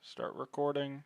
Start recording.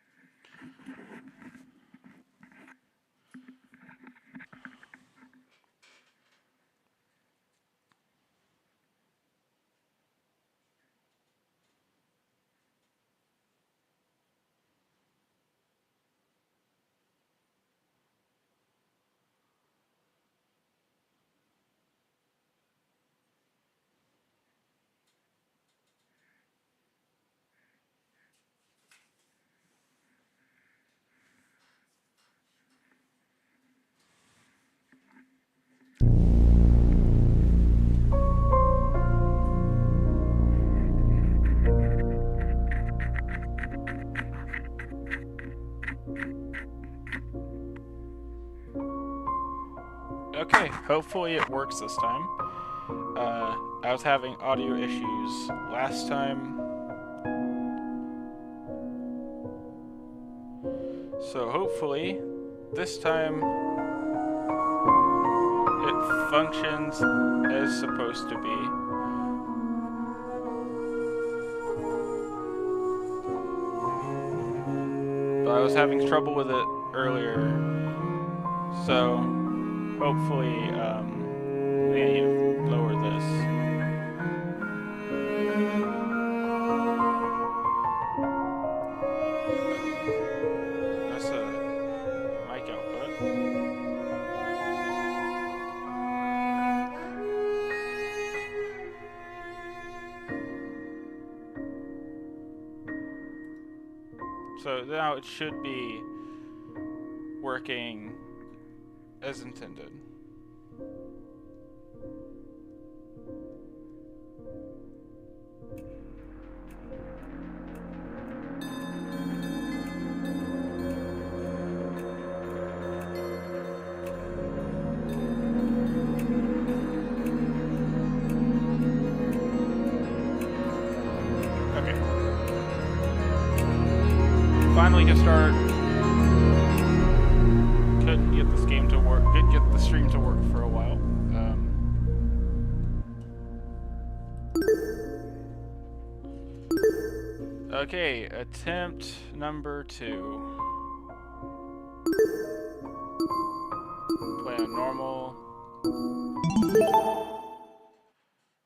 Okay, hopefully it works this time. I was having audio issues last time, so hopefully this time it functions as supposed to be. But I was having trouble with it earlier, so hopefully we can lower this. That's a mic output. So now it should be working as intended. Okay. Finally can start. Couldn't get this game to work. Did get the stream to work for a while. Okay, attempt number 2. Play on normal.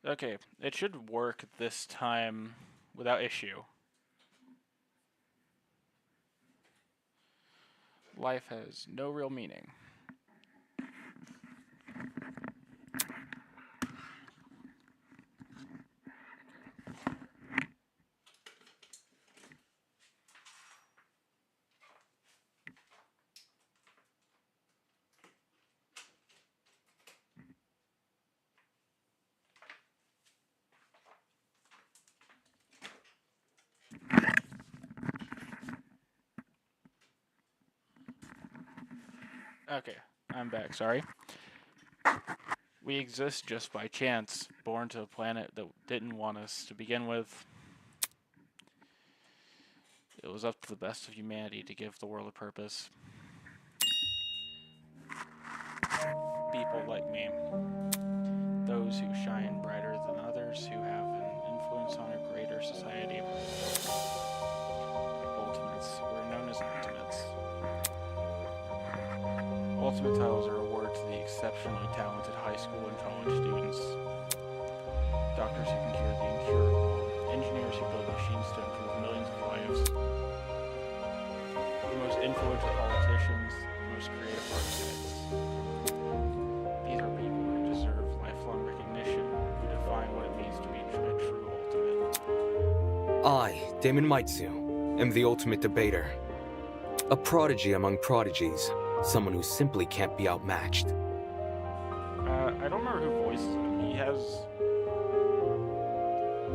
Okay, it should work this time without issue. Life has no real meaning. Okay, I'm back, sorry. We exist just by chance, born to a planet that didn't want us to begin with. It was up to the best of humanity to give the world a purpose. People like me. Those who shine brighter than others, who have an influence on a greater society. Ultimates. We're known as ultimates. Ultimate titles are awarded to the exceptionally talented high school and college students. Doctors who can cure the incurable. Engineers who build machines to improve millions of lives. The most influential politicians, the most creative architects. These are people who deserve lifelong recognition, who define what it means to be a true ultimate. I, Damon Maitsu, am the ultimate debater. A prodigy among prodigies. Someone who simply can't be outmatched. I don't remember who voices him.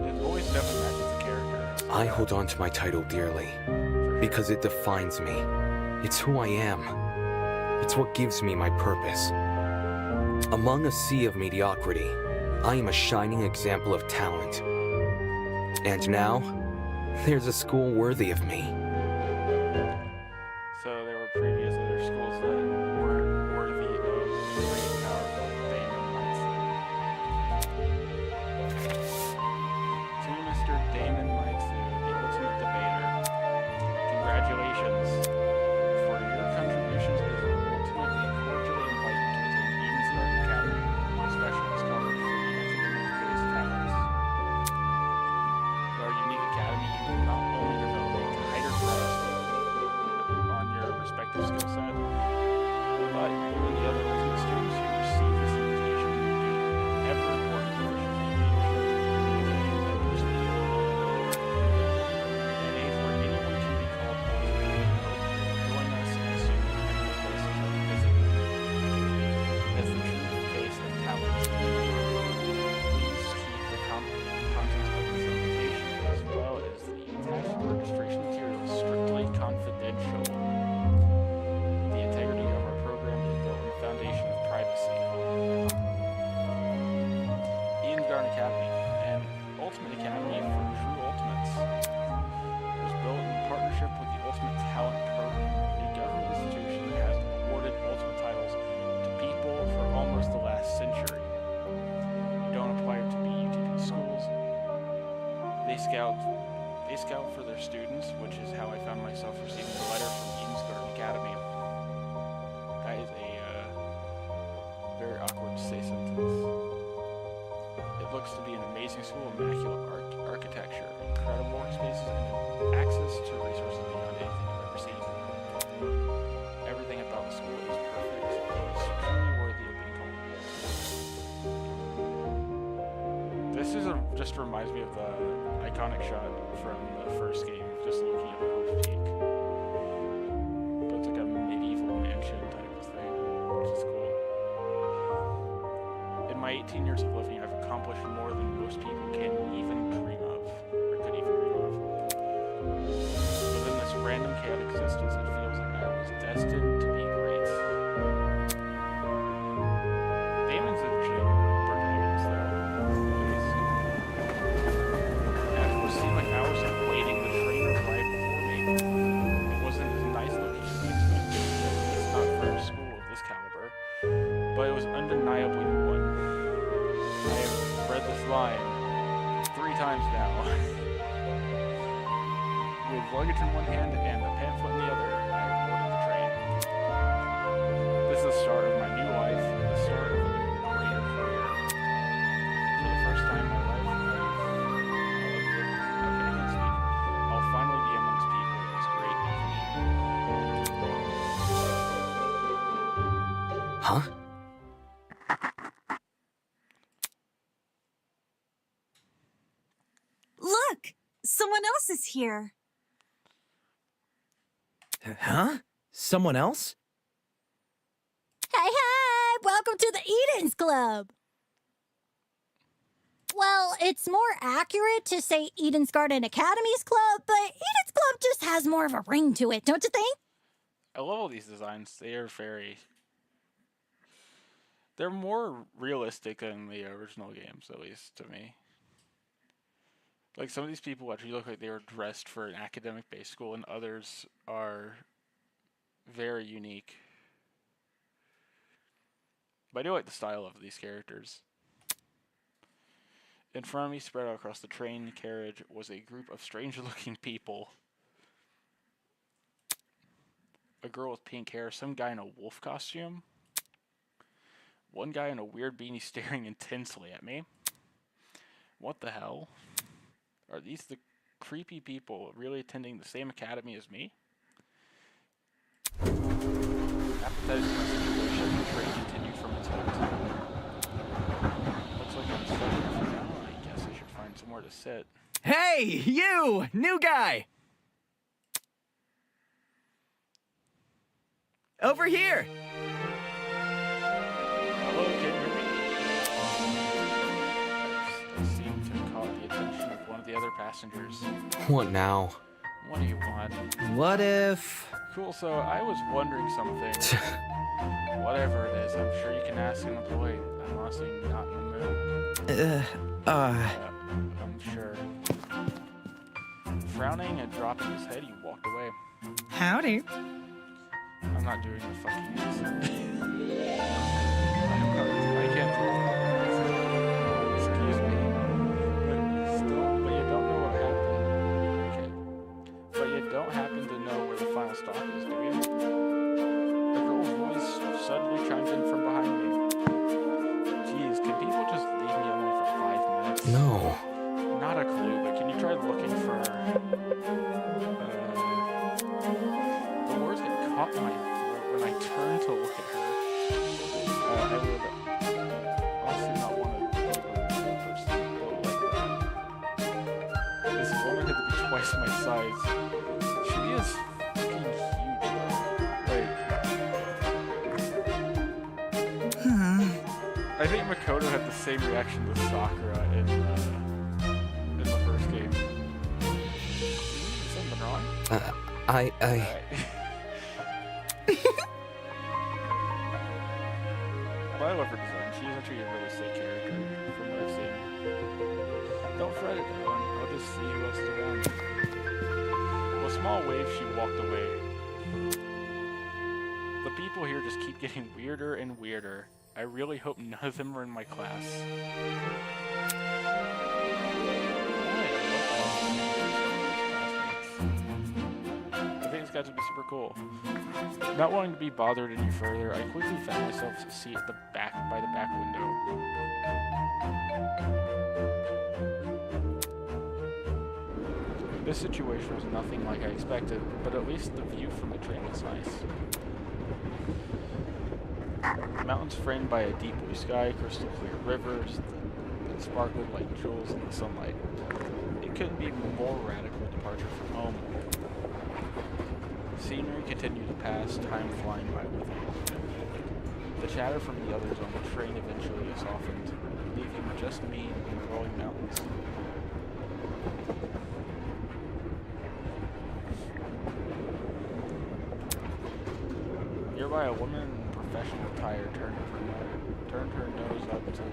His voice definitely matches the character. I hold on to my title dearly, because it defines me. It's who I am. It's what gives me my purpose. Among a sea of mediocrity, I am a shining example of talent. And now, there's a school worthy of me. So there were previous other schools that weren't worthy of the great and powerful Damon Maitsu. To Mr. Damon Maitsu, the ultimate debater. Congratulations. For your contributions, it is ultimately cordially invite you to attend Eden's Garden Academy, a specialist college for academic-based talents. Our unique academy, you will not only develop a tighter grasp on your respective skill set, but you and the other ultimate students who receive this invitation will gain ever important proficiency in leadership, communication, and persuasion. In an age where anyone can be called ultimate, join us as soon as you enter the place of visit. As the true face of talent, please keep the contents of this invitation as well as the attached registration materials strictly confidential. The integrity of our program is built on the foundation of privacy. Eden's Garden Academy, an ultimate academy for true ultimates, was built in partnership with the Ultimate Talent Program, a government institution that has awarded ultimate titles to people for almost the last century. You don't apply to be UTP schools. They scout for their students, which is how I found myself receiving a letter from Eden's Garden Academy. That is a very awkward to say sentence. It looks to be an amazing school, immaculate architecture, incredible workspaces, and access to resources beyond anything you've ever seen. Everything about the school is perfect. It is truly worthy of being called. This is just reminds me of the iconic shot from the first game, just looking at the Hope's Peak. But it's like a medieval mansion type of thing, which is cool. In my 18 years of living, I've accomplished more than most people can even dream of, or could even dream of. Within this random chaotic existence, it feels like I was destined to be great. Damon's actually protagonist, though. After what seemed like hours of waiting, the train arrived before me. It wasn't as nice looking as I expected, it's not for a school of this caliber, but it was undeniably one. I have read this line 3 times now. With luggage in one hand and a pamphlet in the other, I boarded the train. This is the start of my new life, the start of a new greater career. For the first time in my life, I'll finally be amongst people as great as me. Huh? Look! Someone else is here. Huh? Someone else? Hey, hey! Welcome to the Eden's Club! Well, it's more accurate to say Eden's Garden Academy's Club, but Eden's Club just has more of a ring to it, don't you think? I love all these designs. They are they're more realistic than the original games, at least to me. Like, some of these people actually look like they were dressed for an academic-based school, and others are very unique. But I do like the style of these characters. In front of me, spread out across the train carriage, was a group of strange-looking people. A girl with pink hair, some guy in a wolf costume, one guy in a weird beanie staring intensely at me. What the hell? Are these the creepy people really attending the same academy as me? Apathetic to my situation, the train continued from its route. Looks like I'm stuck here for now. I guess I should find somewhere to sit. Hey, you! New guy! Over here! Hello, can you hear me? I seem to have caught the attention of one of the other passengers. What now? What do you want? What if... Cool, so I was wondering something. Whatever it is, I'm sure you can ask an employee. I'm honestly not in the mood. I'm sure. Frowning and dropping his head, he walked away. Howdy. I'm not doing the fucking accent. I can't do it. Excuse me. But you don't know what happened. Okay. But you don't happen to know where smell stalkers, do you? A girl's voice suddenly chimed in from behind me. Jeez, can people just leave me alone for 5 minutes? No. Not a clue, but can you try looking for... the words had caught my throat when I turned to look at her. I would also not want to be a person, but like that. This woman had to be twice my size. She is fucking huge, though. I think Makoto had the same reaction to Sakura in the first game. Is something wrong? Alright. But I love her design. She's actually a really sick character from what I've seen. Don't fret it, everyone. I'll just see who else is around. With a small wave, she walked away. The people here just keep getting weirder and weirder. I really hope none of them are in my class. I think it's got to be super cool. Not wanting to be bothered any further, I quickly found myself a seat at the back by the back window. This situation was nothing like I expected, but at least the view from the train was nice. Mountains framed by a deep blue sky, crystal clear rivers that sparkled like jewels in the sunlight. It couldn't be a more radical departure from home. Scenery continued to pass, time flying by with me. The chatter from the others on the train eventually softened, leaving just me and the rolling mountains. Nearby, a woman in professional attire turned her nose up to the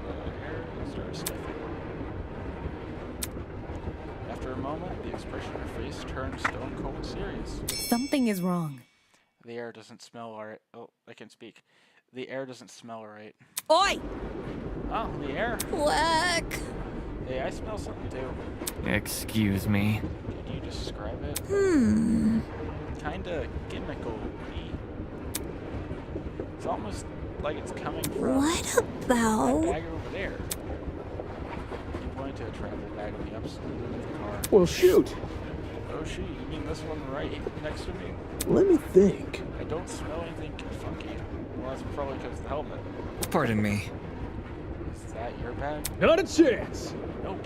air and started sniffing. After a moment, the expression on her face turned stone cold serious. Something is wrong. The air doesn't smell alright. Oh, I can speak. The air doesn't smell alright. Oi! Oh, the air. Quack! Hey, I smell something too. Excuse me. Could you describe it? Kinda chemical-y. It's almost like it's coming from What that about... bag over there. You pointed to a travel bag on the upside of the car. Well, shoot. Oh shoot, you mean this one right next to me? Let me think. I don't smell anything funky. Well, that's probably because of the helmet. Pardon me. Is that your bag? Not a chance. Nope.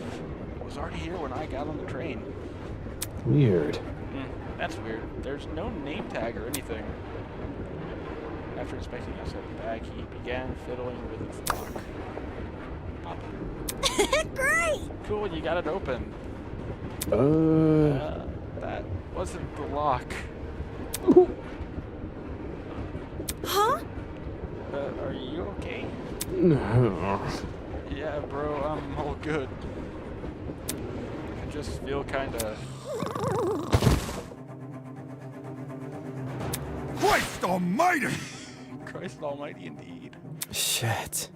It was already here when I got on the train. Weird. That's weird. There's no name tag or anything. After inspecting outside the bag, he began fiddling with its lock. Pop. Great! Cool, you got it open. That wasn't the lock. Huh? Are you okay? No. Yeah, bro, I'm all good. I just feel kinda... Christ almighty! Christ almighty indeed. Shit.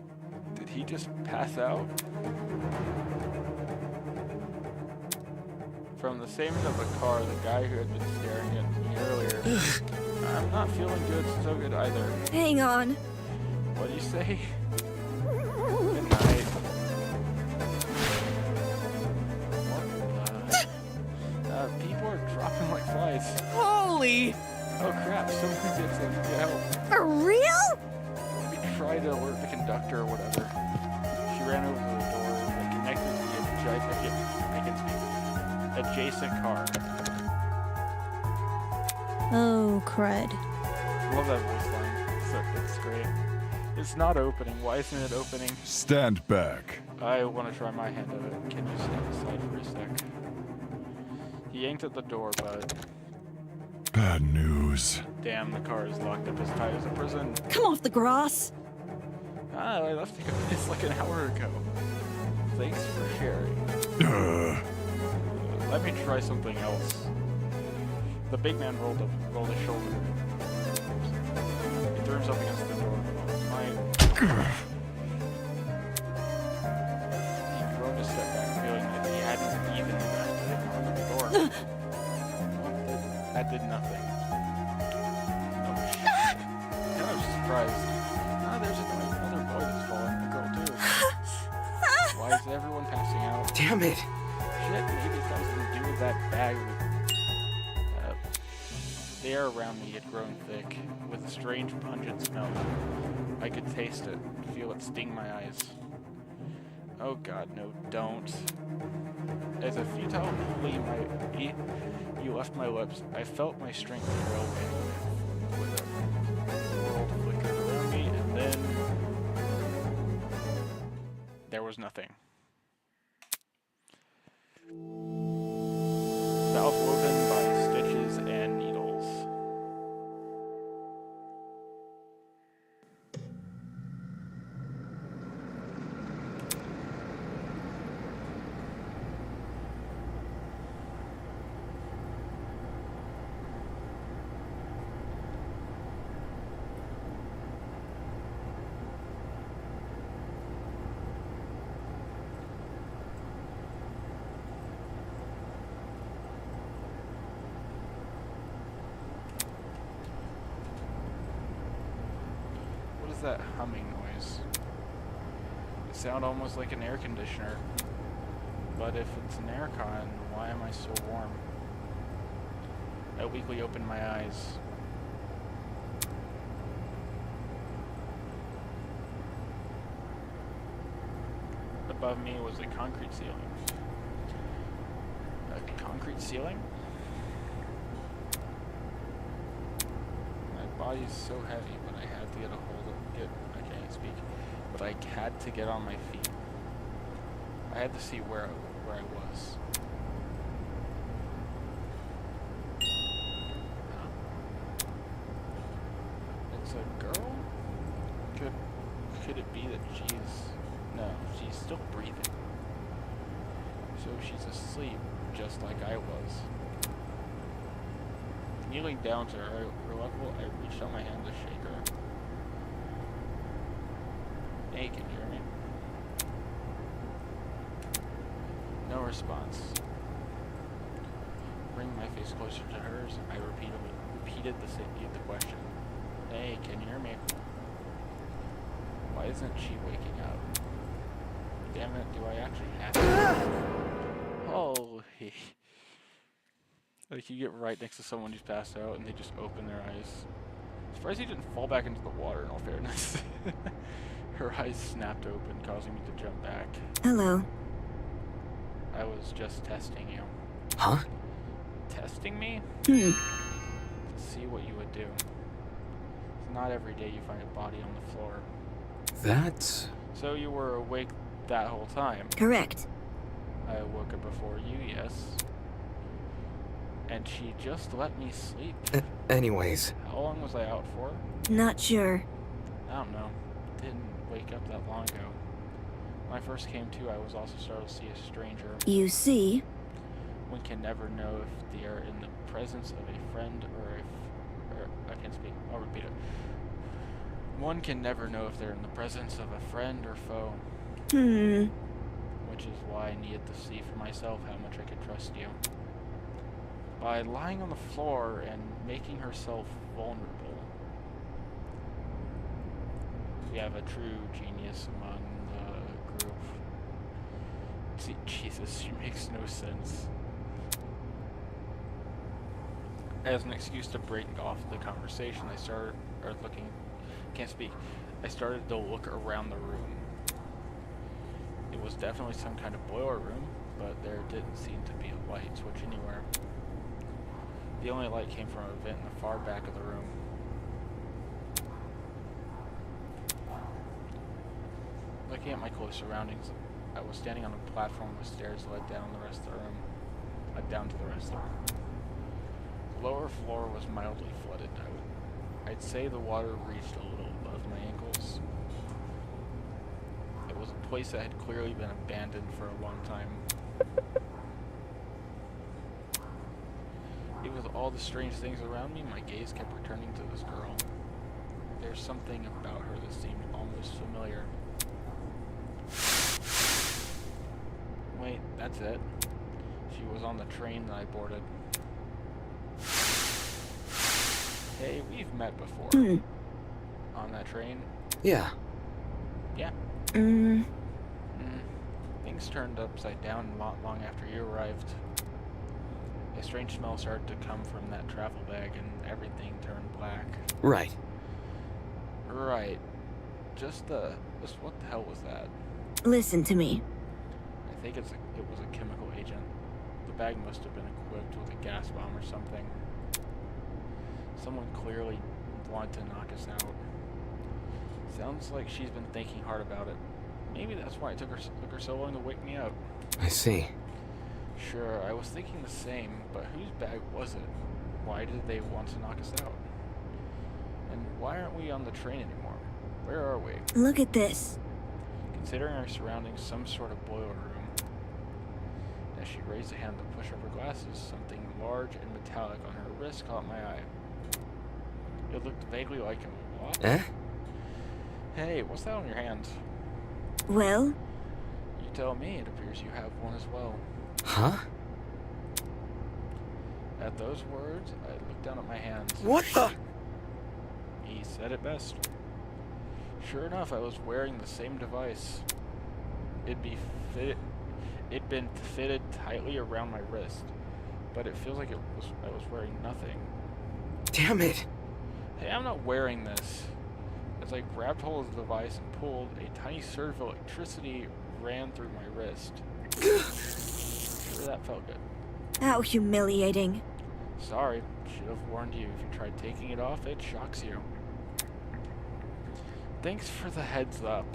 Did he just pass out? From the same end of the car, the guy who had been staring at me earlier. I'm not feeling so good either. Hang on. What do you say? Good night. What the... people are dropping like flies. Holy! Oh crap, someone did something to help. For real? We tried to alert the conductor or whatever. She ran over to the door and connected to the adjacent car. Oh, crud. Love that voice line. It's great. It's not opening. Why isn't it opening? Stand back. I want to try my hand at it. Can you stand aside for a sec? He yanked at the door, but Bad news. damn, the car is locked up as tight as a prison. Come off the grass. Ah, I left it's like an hour ago. Thanks for sharing. Let me try something else. The big man rolled his shoulder. He threw himself against the door with all his might. He groaned a step back, feeling that he hadn't even opened the door. That did nothing. surprised. Ah, there's another boy that's following the girl too. Why is everyone passing out? Damn it! Shit, maybe it has to do with that bag. The air around me had grown thick, with a strange pungent smell. I could taste it, feel it sting my eyes. Oh god, no, don't. As a futile plea you left my lips, I felt my strength trail away with it. The world flickered around me, and then there was nothing. Mouth woven by stitches and needles. What is that humming noise? It sounds almost like an air conditioner. But if it's an aircon, why am I so warm? I weakly opened my eyes. Above me was a concrete ceiling. A concrete ceiling? My body's so heavy, but I had to get a hold of I can't speak. But I had to get on my feet. I had to see where I was. It's a girl? Could it be that no, she's still breathing. So she's asleep, just like I was. Kneeling down to her level, I reached out my hand to shake her. Hey, can you hear me? No response. Bring my face closer to hers, I repeated the question. Hey, can you hear me? Why isn't she waking up? Damn it, do I actually have to? Holy. Like, you get right next to someone who's passed out and they just open their eyes. Surprised he didn't fall back into the water, in all fairness. Her eyes snapped open, causing me to jump back. Hello. I was just testing you. Huh? Testing me? Hmm. To see what you would do. It's not every day you find a body on the floor. That's... So you were awake that whole time? Correct. I woke up before you, yes. And she just let me sleep. Anyways. How long was I out for? Not sure. I don't know. Didn't wake up that long ago. When I first came to, I was also startled to see a stranger. You see? One can never know if they are in the presence of a friend I can't speak. I'll repeat it. One can never know if they're in the presence of a friend or foe. Which is why I needed to see for myself how much I could trust you. By lying on the floor and making herself vulnerable. We have a true genius among the group. See, Jesus, she makes no sense. As an excuse to break off the conversation, I started to look around the room. It was definitely some kind of boiler room, but there didn't seem to be a light switch anywhere. The only light came from a vent in the far back of the room. Looking at my close surroundings, I was standing on a platform with stairs led down the rest of the room. Down to the rest of the room. The lower floor was mildly flooded. I'd say the water reached a little above my ankles. It was a place that had clearly been abandoned for a long time. Even with all the strange things around me, my gaze kept returning to this girl. There's something about her that seemed almost familiar. Wait, that's it. She was on the train that I boarded. Hey, we've met before. on that train? Yeah. Yeah. Mm, Things turned upside down not long after you arrived. A strange smell started to come from that travel bag, and everything turned black. Right. Right. Just what the hell was that? listen to me. I think it was a chemical agent. The bag must have been equipped with a gas bomb or something. Someone clearly wanted to knock us out. Sounds like she's been thinking hard about it. Maybe that's why it took her so long to wake me up. I see. Sure, I was thinking the same, but whose bag was it? Why did they want to knock us out? And why aren't we on the train anymore? Where are we? Look at this. Considering our surroundings some sort of boiler room. As she raised a hand to push up her glasses, something large and metallic on her wrist caught my eye. It looked vaguely like a watch. Eh? Hey, what's that on your hand? Well, You tell me, it appears you have one as well. Huh? At those words, I looked down at my hands. What the? He said it best. Sure enough, I was wearing the same device. It'd been fitted tightly around my wrist, but it feels like I was wearing nothing. Damn it. Hey, I'm not wearing this. As I grabbed hold of the device and pulled, a tiny surge of electricity ran through my wrist. Sure, that felt good. how humiliating. Sorry, should have warned you. If you tried taking it off, it shocks you. Thanks for the heads up.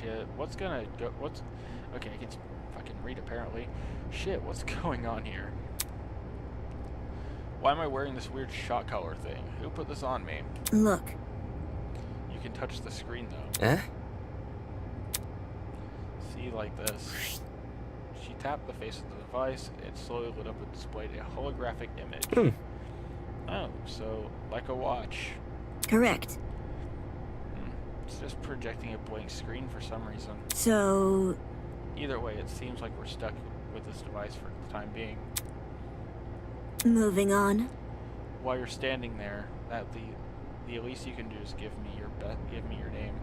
Shit, okay, I can fucking read apparently. Shit, what's going on here? Why am I wearing this weird shock collar thing? Who put this on me? Look, You can touch the screen though. Eh? See, like this. She tapped the face of the device, it slowly lit up and displayed a holographic image. Oh, so like a watch. correct. It's just projecting a blank screen for some reason. So, Either way, it seems like we're stuck with this device for the time being. moving on. While you're standing there, the least you can do is give me your name.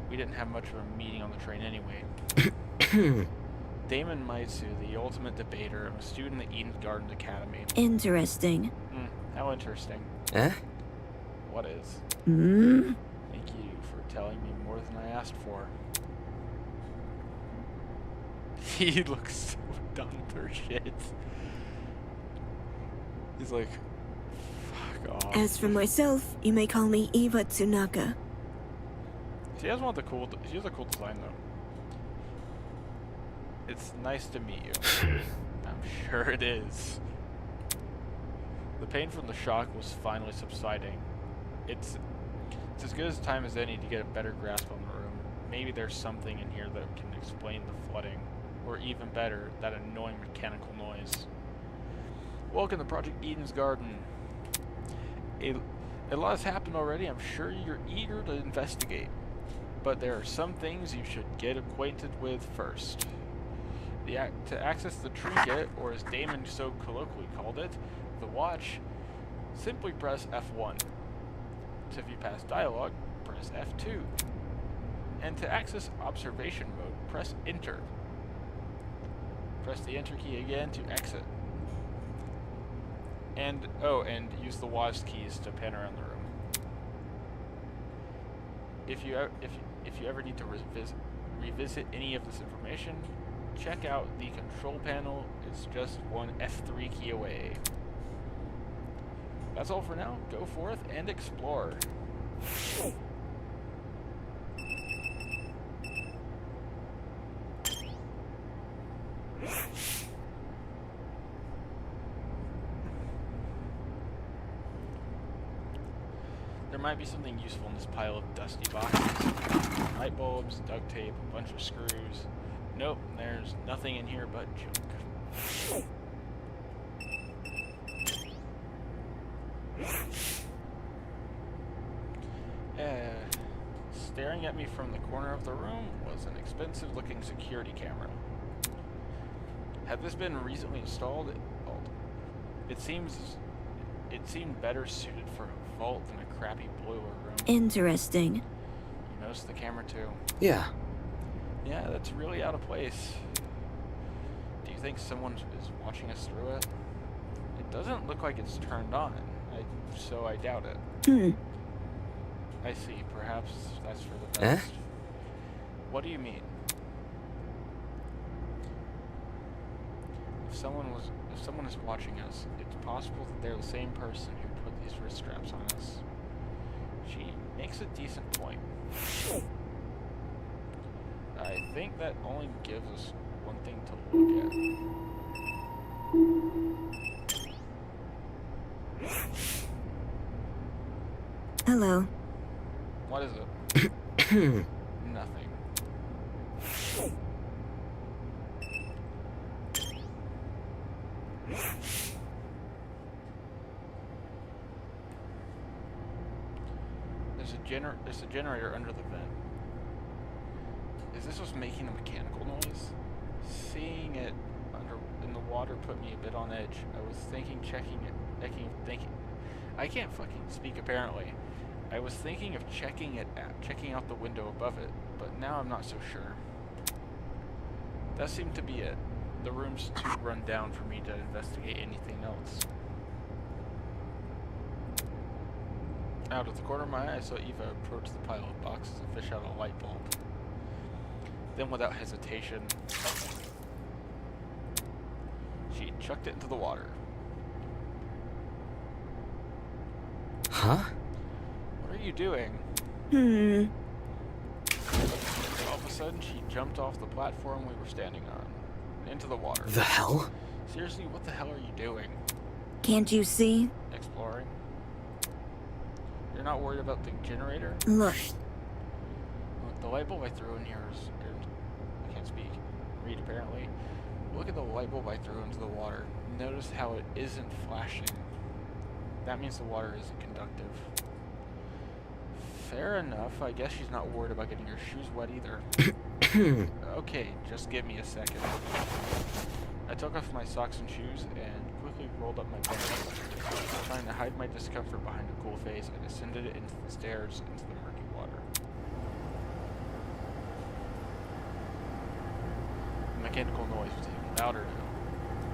We didn't have much of a meeting on the train anyway. Damon Maitsu, the ultimate debater, I'm a student at Eden Garden Academy. Interesting. How interesting. Eh? What is? Hmm? Thank you for telling me more than I asked for. He looks so done for shit. He's like, fuck off. As for myself, you may call me Eva Tsunaka. She has a cool design though. It's nice to meet you. I'm sure it is. The pain from the shock was finally subsiding. It's as good a time as any to get a better grasp on the room. Maybe there's something in here that can explain the flooding, or even better, that annoying mechanical noise. Welcome to Project Eden's Garden. A lot has happened already. I'm sure you're eager to investigate. But there are some things you should get acquainted with first. To access the trinket, or as Damon so colloquially called it, the watch, simply press F1. To view past dialogue, press F2. And to access observation mode, press Enter. Press the Enter key again to exit. And use the WASD keys to pan around the room. If you ever need to revisit any of this information, check out the control panel. It's just one F3 key away. That's all for now. Go forth and explore. There might be something useful in this pile of dusty boxes. Light bulbs, duct tape, a bunch of screws. Nope, there's nothing in here but junk. Staring at me from the corner of the room was an expensive-looking security camera. Had this been recently installed, it seemed better suited for a vault than a crappy boiler room. Interesting. You notice the camera too. Yeah. Yeah, that's really out of place. Do you think someone is watching us through it? It doesn't look like it's turned on, so I doubt it. I see. Perhaps that's for the best. What do you mean? If someone is watching us, it's possible that they're the same person who put these wrist straps on us. She makes a decent point. I think that only gives us one thing to look at. Hello. What is it? Nothing. There's a generator under the vent. Is this what's making the mechanical noise? Seeing it in the water put me a bit on edge. I was thinking I can't fucking speak apparently. I was thinking of checking out the window above it, but now I'm not so sure. That seemed to be it. The room's too run down for me to investigate anything else. Out of the corner of my eye, I saw Eva approach the pile of boxes and fish out a light bulb. Then, without hesitation, she chucked it into the water. Huh? What are you doing? All of a sudden, she jumped off the platform we were standing on, into the water. The hell? Seriously, what the hell are you doing? Can't you see? Exploring? You're not worried about the generator? Look. The light bulb I threw in here is... I can't speak. Read, apparently. Look at the light bulb I threw into the water. Notice how it isn't flashing. That means the water isn't conductive. Fair enough. I guess she's not worried about getting her shoes wet either. Okay, just give me a second. I took off my socks and shoes and quickly rolled up my pants. Trying to hide my discomfort behind a cool face, I descended into the stairs into the murky water. The mechanical noise was even louder now.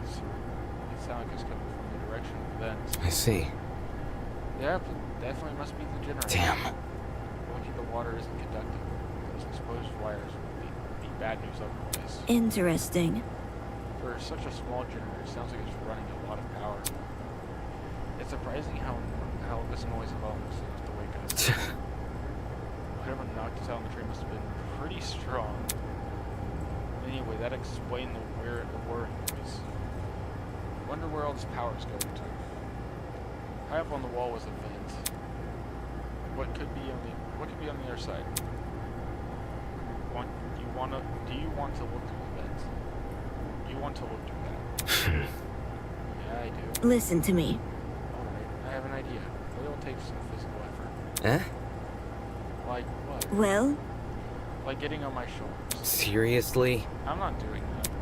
It sounded like it was coming from the direction of the vents. I see. Yeah, but definitely must be the generator. Damn. Lucky the water isn't conductive. Those exposed wires would be bad news otherwise. Interesting. For such a small generator, it sounds like it's running a lot of power. It's surprising how this noise alone seems to wake us. Whatever knocked us out on the train must have been pretty strong. Anyway, that explained the whirring noise. Wonder where all this power is going to. High up on the wall was a vent. What could be on the other side? Do you want to look through the vent? Do you want to look through that? Yeah, I do. Listen to me. Alright, I have an idea. But it'll take some physical effort. Eh? Like what? Well, Like getting on my shoulders. Seriously? I'm not doing that. If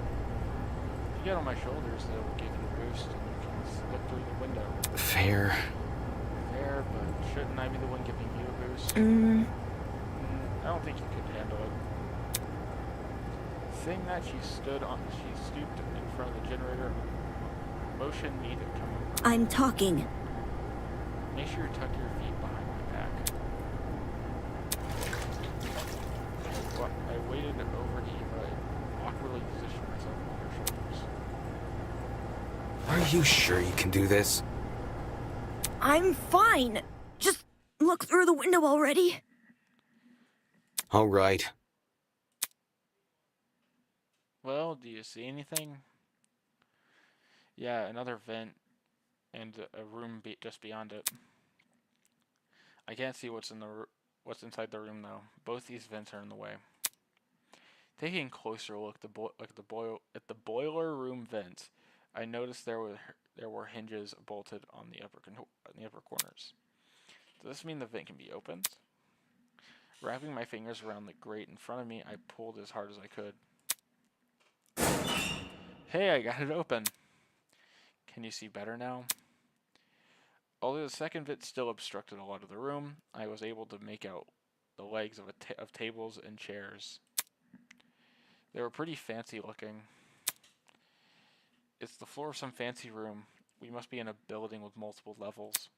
you get on my shoulders, it'll give you a boost and you can look through the window. Fair. There, but shouldn't I be the one giving you a boost? I don't think you could handle it. Seeing that she stooped in front of the generator, motion me to come over. I'm talking. Make sure you tuck your feet behind my back. I waited over to Eva and awkwardly positioned myself on her shoulders. Are you sure you can do this? I'm fine. Just look through the window already. All right. Well, do you see anything? Yeah, another vent and a room just beyond it. I can't see what's inside the room though. Both these vents are in the way. Taking a closer look at the boiler room vents, I noticed there were hinges bolted on the upper corners. Does this mean the vent can be opened? Wrapping my fingers around the grate in front of me, I pulled as hard as I could. Hey, I got it open. Can you see better now? Although the second bit still obstructed a lot of the room, I was able to make out the legs of tables and chairs. They were pretty fancy looking. It's the floor of some fancy room. We must be in a building with multiple levels.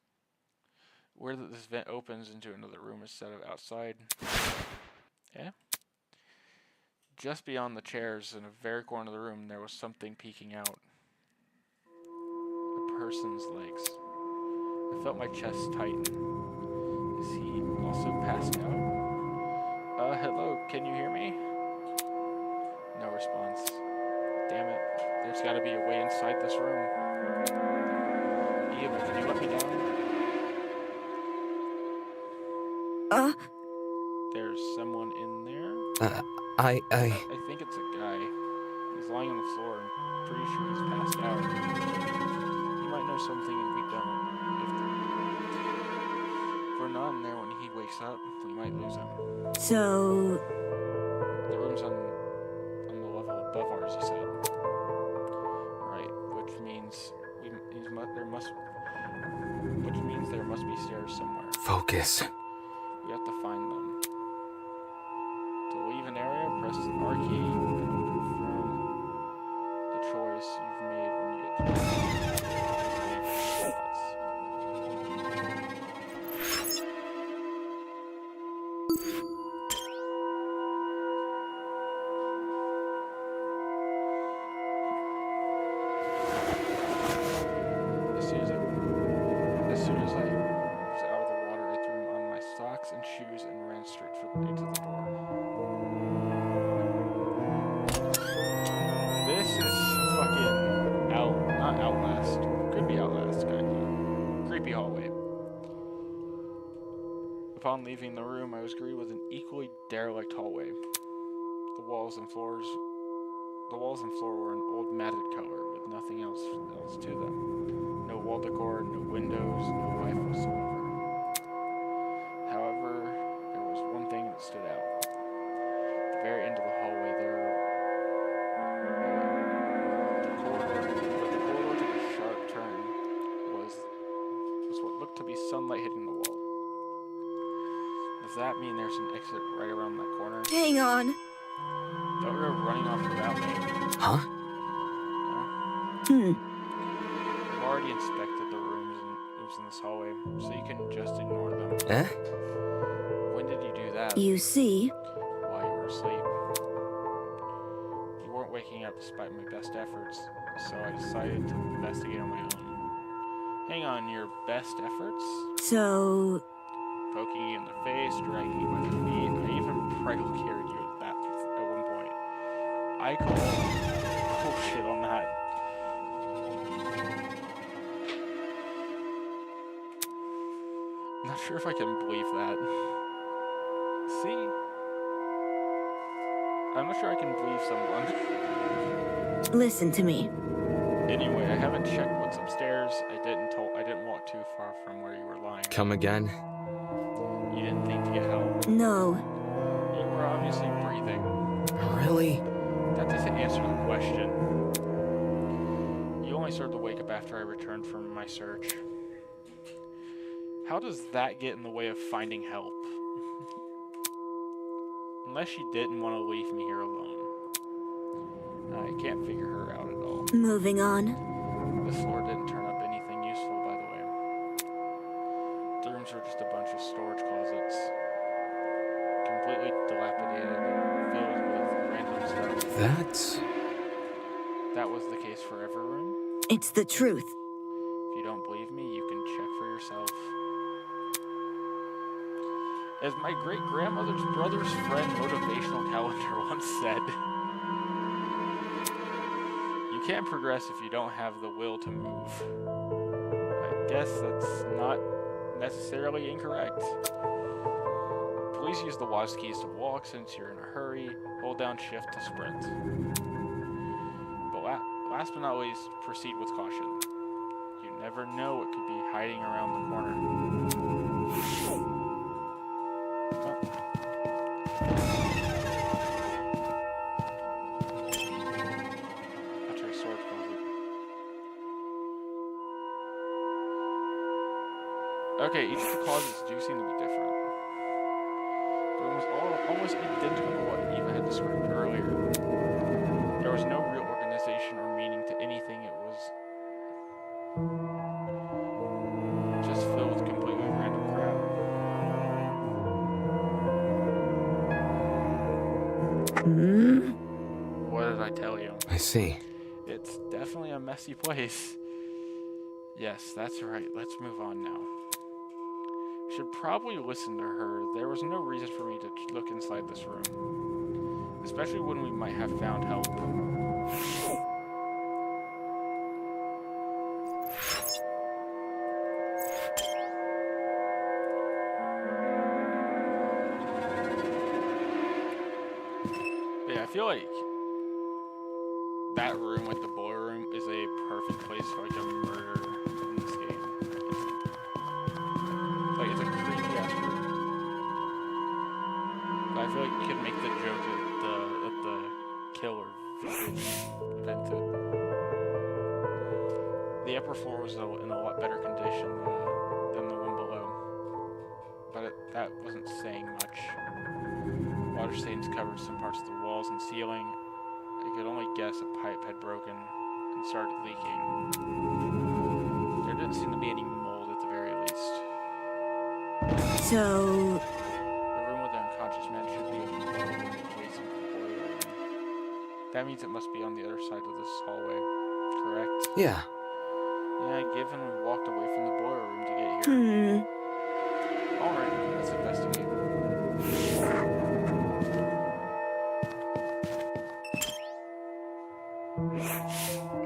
Where this vent opens into another room instead of outside. Yeah. Just beyond the chairs, in a very corner of the room, there was something peeking out. A person's legs. I felt my chest tighten. Is he also passed out? Hello, can you hear me? No response. Damn it. There's gotta be a way inside this room. Eva, can you let me down? There's someone in there? I I think it's a guy. He's lying on the floor and pretty sure he's passed out. He might know something and we don't. If we're not in there when he wakes up, we might lose him. So, The room's on the level above ours, he said. Right, which means there must be stairs somewhere. focus. We have to find them. To leave an area, press the R key and confirm the choice you've made when you get to As soon as I was out of the water, I threw on my socks and shoes and ran straight into the door. This is fucking not Outlast. Could be Outlast, kinda. Creepy hallway. Upon leaving the room, I was greeted with an equally derelict hallway. The walls and floor were an old matted color with nothing else to them. No wall decor, no windows, no life whatsoever. However, there was one thing that stood out. At the very end of the hallway, the corridor took a sharp turn. Was what looked to be sunlight hitting the wall. Does that mean there's an exit right around that corner? hang on. Don't go running off without me. Huh? No? I've already inspected the rooms in this hallway, so you can just ignore them. Eh? When did you do that? You see, While you were asleep. You weren't waking up despite my best efforts, so I decided to investigate on my own. Hang on, your best efforts? so, Poking you in the face, dragging you by the feet, I even bridal carried you at one point. I call bullshit on that. I'm not sure if I can believe that. See? I'm not sure I can believe someone. listen to me. Anyway, I haven't checked what's upstairs. I didn't walk too far from where you were lying. Come again? You didn't think to get help. No, You were obviously breathing. Really? That doesn't answer the question. You only started to wake up after I returned from my search. How does that get in the way of finding help? Unless she didn't want to leave me here alone. I can't figure her out at all. moving on. The floor didn't turn up anything useful, by the way. The rooms were just a bunch of storage closets. Completely dilapidated and filled with random stuff. That was the case for every room. It's the truth. If you don't believe me, you can check for yourself. As my great-grandmother's brother's friend motivational calendar once said, you can't progress if you don't have the will to move. I guess that's not necessarily incorrect. Please use the WASD keys to walk since you're in a hurry. Hold down shift to sprint. But last but not least, proceed with caution. You never know what could be hiding around the corner. I'll try Okay, each of the closets do seem to be different. But it was all almost identical to what Eva had described earlier. There was no real organization or meaning to anything. It was just filled with completely random crap. What did I tell you? I see. It's definitely a messy place. Yes, that's right. Let's move on now. Should probably listen to her. There was no reason for me to look inside this room. Especially when we might have found help. Yeah, I feel like that room, like the boiler room, is a perfect place for like a murder in this game. Like it's a creepy ass room. But I feel like you could make the joke that the killer vented. The upper floor was in a lot better condition than the one below, but that wasn't saying much. Water stains covered some parts of the walls and ceiling. I could only guess a pipe had broken and started leaking. There didn't seem to be any mold at the very least. So, The room with the unconscious man should be adjacent to the boiler room. That means it must be on the other side of this hallway, correct? Yeah. Yeah, given we walked away from the boiler room to get here. Alright, let's investigate.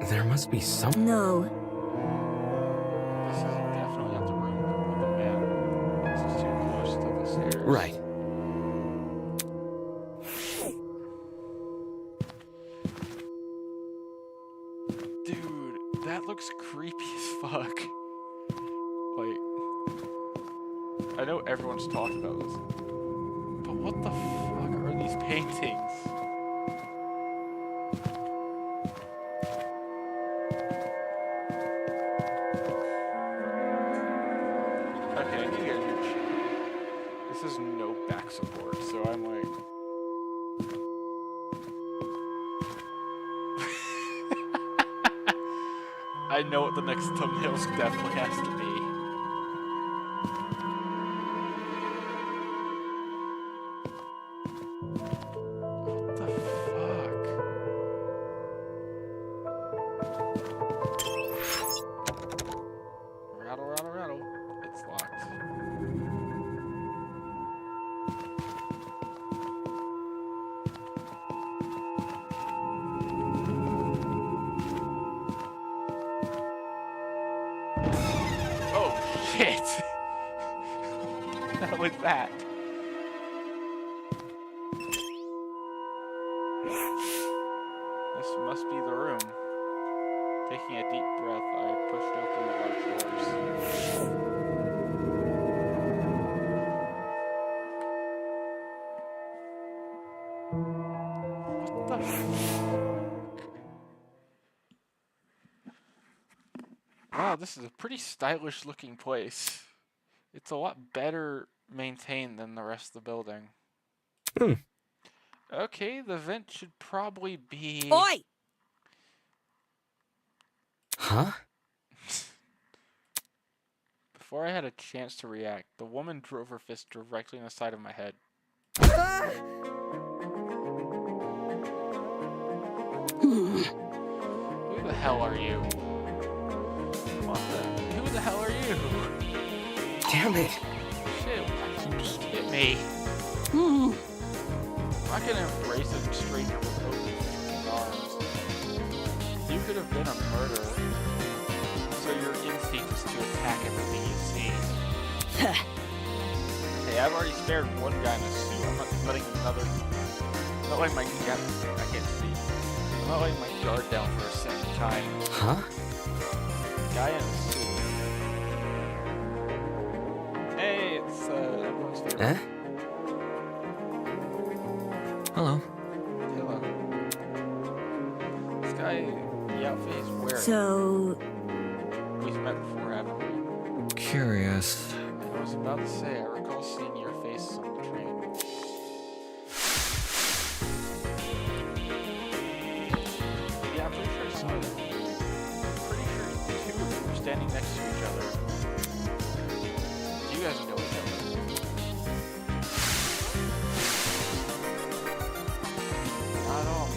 There must be some. no. This is definitely not the room with the man. This is too close to the stairs. Right. Dude, that looks creepy as fuck. Like, I know everyone's talked about this, but what the fuck are these paintings? Okay, I need to get a new channel. This is no back support, so I'm like... I know what the next thumbnails definitely has to be. What the fuck? Rattle, rattle, rattle. It's locked. Oh shit! What was that? This must be the room. Taking a deep breath, I pushed open the large doors. What the fuck? Wow, this is a pretty stylish looking place. It's a lot better maintained than the rest of the building. Okay, the vent should probably be... Oi! Huh? Before I had a chance to react, the woman drove her fist directly in the side of my head. Who the hell are you? Who the hell are you? Damn it. Shit, you just hit me. I'm not gonna embrace a stranger with open arms. You could have been a murderer. So your instinct is to attack everything you see. Hey, I've already spared one guy in a suit. I'm not letting another... I'm not letting my... I can't speak. I'm not letting my guard down for a second time. Huh? Guy in a suit. Hey, it's everyone's favorite. Eh? Hello. Hello. This guy, the outfit he's wearing. So, We've met before, haven't we? Curious. I was about to say, I recall seeing your faces on the train. Yeah, I'm pretty sure I saw you. I'm pretty sure the two of you were standing next to each other. You guys know each other. Not at all.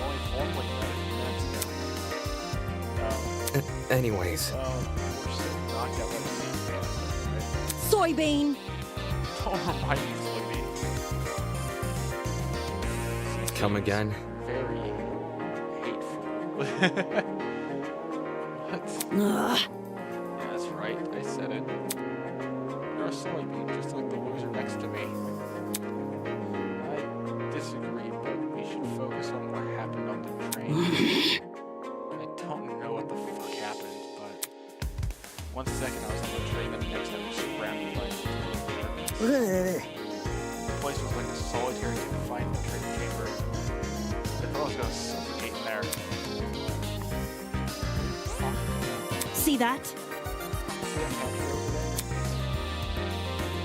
Only formally met a few minutes ago. No. Anyways, We're still knocked out by the same cancer, right? Soybean! Don't remind me, Soybean. come again? Very hateful. What? Ugh. Yeah, that's right. I said it. You're a soybean, just like the loser next to me. I disagree, but we should focus on what happened on the train. I don't know what the fuck happened, but 1 second I was on the train and the next I was surrounded by total darkness. Ugh. The place was like a solitary confinement train chamber. I thought I was gonna suffocate in there. Fuck. See that? See that pantry over there?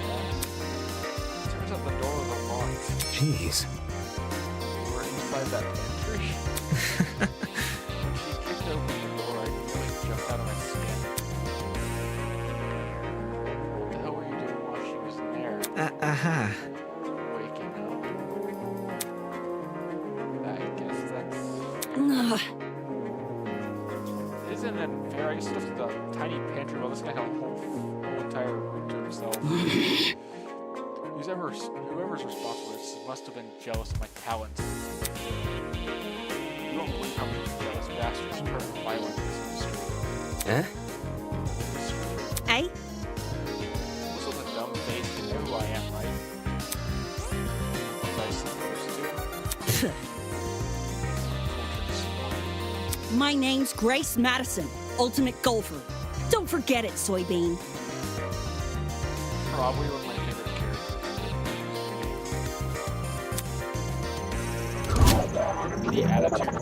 Yeah. Turns out the door was unlocked. Jeez. We were inside that pantry. When she kicked open the door, I nearly jumped out of my skin. What the hell were you doing while she was in there? Aha. Waking up? I guess that's... Ugh. Isn't it fair? I guess left the tiny pantry while this guy had a whole entire room to himself. Whoever's responsible for this must have been jealous of my talent. You don't believe how many jealous bastards turn violent in this industry. Eh? Eh? This was a dumb face. You know who I am, right? Was I supposed to? Tortured smart. My name's Grace Madison, Ultimate Golfer. Don't forget it, Soybean. Probably one of my favorite characters. The attitude of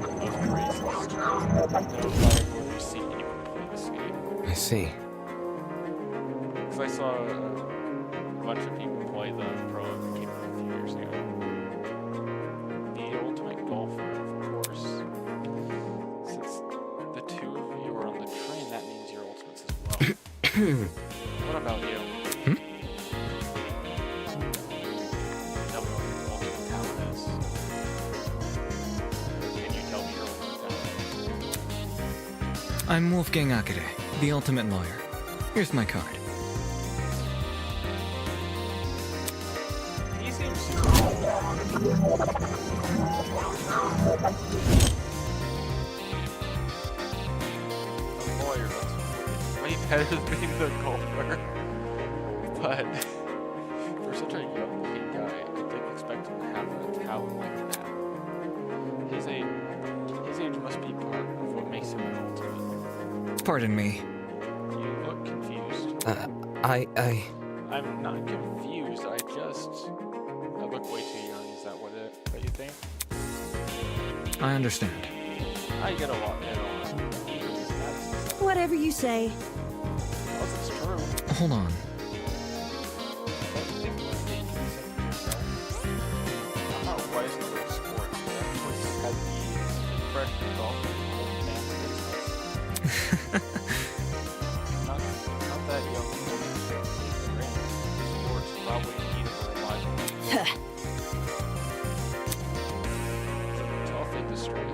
Grace is no if I've seen anyone play this game. I see. Because I saw a bunch of people play the pro that came out a few years ago. The Ultimate Golfer, of course. Since the two of you are on the train, that means you're Ultimates as well. What about you? Tell me what your ultimate talent is. Can you tell me your ultimate talent? I'm Wolfgang Akade, the ultimate lawyer. Here's my card. He seems a lawyer, that's way better than being the golfer. But for such a young looking guy, I didn't expect him to have a talent like that. His age must be part of what makes him an ultimate. Pardon me. You look confused. I'm not confused. I look way too young. Is that what you think? I understand. I get a lot in on. Even Miss Madison said, Whatever you say. because it's true. Hold on. Don't you think the same can be said for yourself? I'm not wise to the sport, but I've always had the impression of golf as an old man's business. Not that young people can take the reins. The sport's probably in need of a revival. It's a tough industry.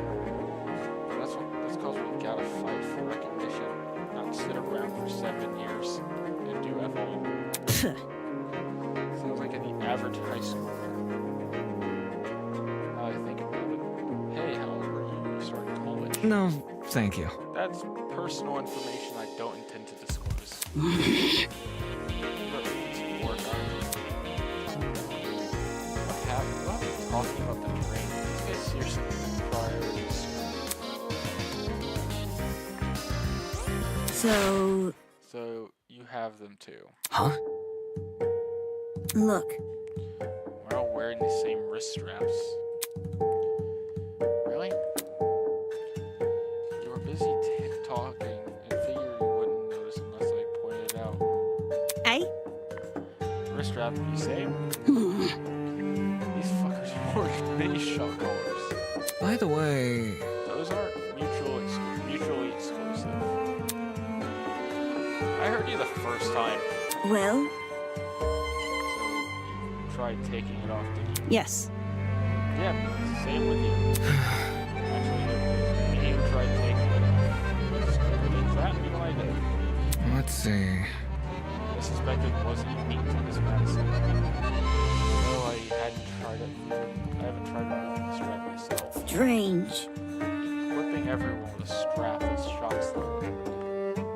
But that's cause we gotta fight for recognition, not sit around for 7 years and do F all. Sounds like the average high schooler. Now I think about it. Hey, how old were you when you started college? No, thank you. That's personal information I don't intend to disclose. But it's work, aren't you? What happened? What are we talking about the train? These guys seriously have priorities. So you have them too. Huh? Look, We're all wearing the same wrist straps. Really? You were busy talking and figured you wouldn't notice unless I pointed it out. eh? that what you say? These fuckers wore mini shock collars. By the way, Those aren't mutually exclusive. I heard you the first time, Well, so you tried taking it off, didn't you? yes. Yeah, same with you. Actually, me who tried taking it off. It's exactly what I did. let's see. I suspect it wasn't unique to this medicine. Though I haven't tried removing the strap myself. Strange. Equipping everyone with a strap that shocks them.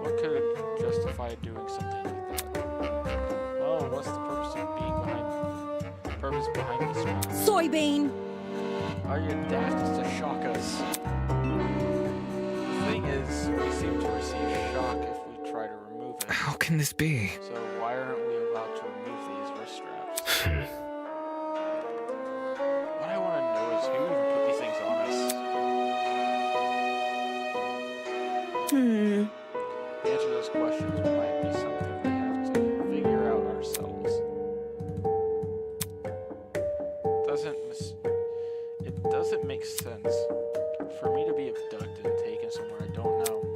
What could justify doing something like that? Oh, what's the purpose behind the strap? Soybean! Are you daft as to shock us? The thing is, we seem to receive shock if we try to remove it. How can this be? So why aren't we allowed to remove these wrist straps? What I want to know is who even put these things on us. The answer to those questions might be something we have to figure out ourselves. It doesn't make sense for me to be abducted and taken somewhere I don't know,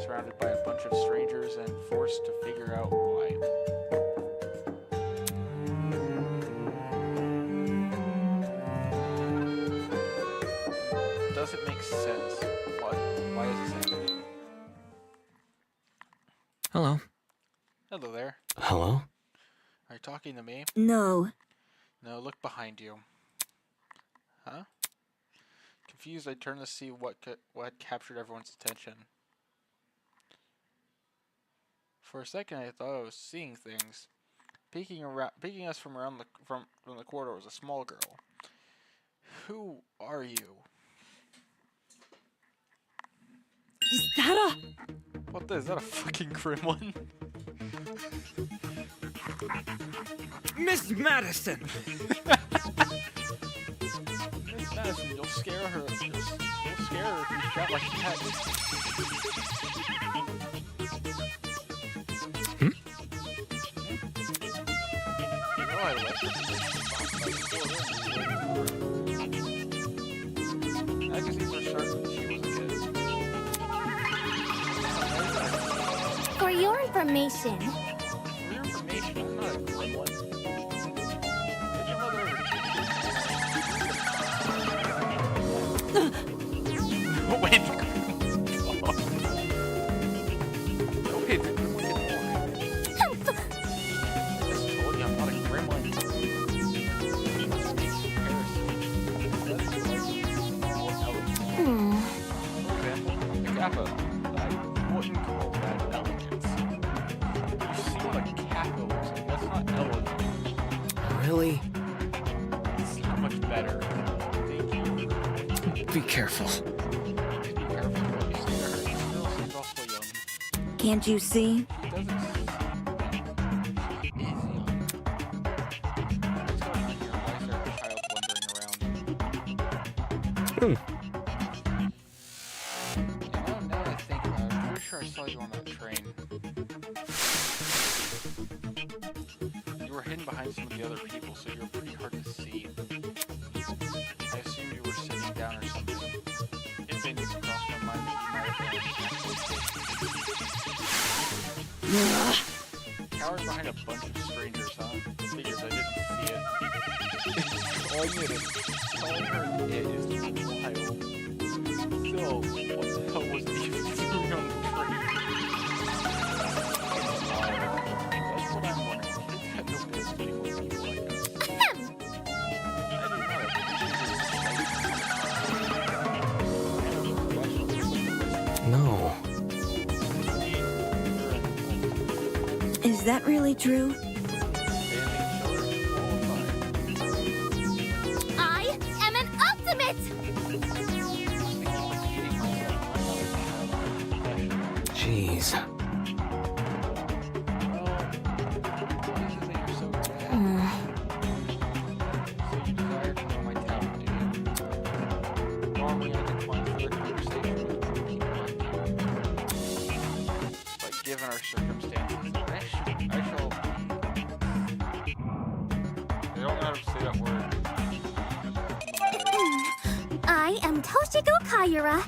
surrounded by a bunch of strangers and forced to figure out why. It doesn't make sense. Why is this happening? Hello. Hello there. Hello? Are you talking to me? No. No, look behind you. Huh? Confused, I turned to see what captured everyone's attention. For a second, I thought I was seeing things. Peeking us from around from the corridor was a small girl. Who are you? Is that a... What is that? A fucking gremlin? Miss Madison! Miss Madison, you'll scare her. You'll scare her if you shout like that. You know I left her. Magazines are certain she was a kid. For your information, For your information, I'm not a gremlin. Did your mother ever teach you? Oh, wait, the gremlin talk. No, wait, the gremlin can talk. I just told you I'm not a gremlin. Let's make comparison. That's like more elegant. For example, the kappa. I wouldn't call that elegance. You see what a kappa looks like? That's not elegant. Really? It's not much better. Thank you. Be careful. Please be careful what you say to her. This girl seems awful young. Can't you see? She doesn't. She is young. What's going on here? Why is there a child wandering around? Now that I think about it, I'm pretty sure I saw you on that train. You were hidden behind some of the other people, so you were pretty hard to see. I assumed you were sitting down or something. It didn't even cross my mind that you might have been cowered behind a bunch of strangers, huh? Figures I didn't see it. Calling her it is wild. Still, what the hell was he doing on the train? That's what I'm wondering. Kids have no business being with people like us. I didn't know. No. Is that really true? I am an ultimate! Jeez. Given our circumstances, I shall Toshiko Kaiyura,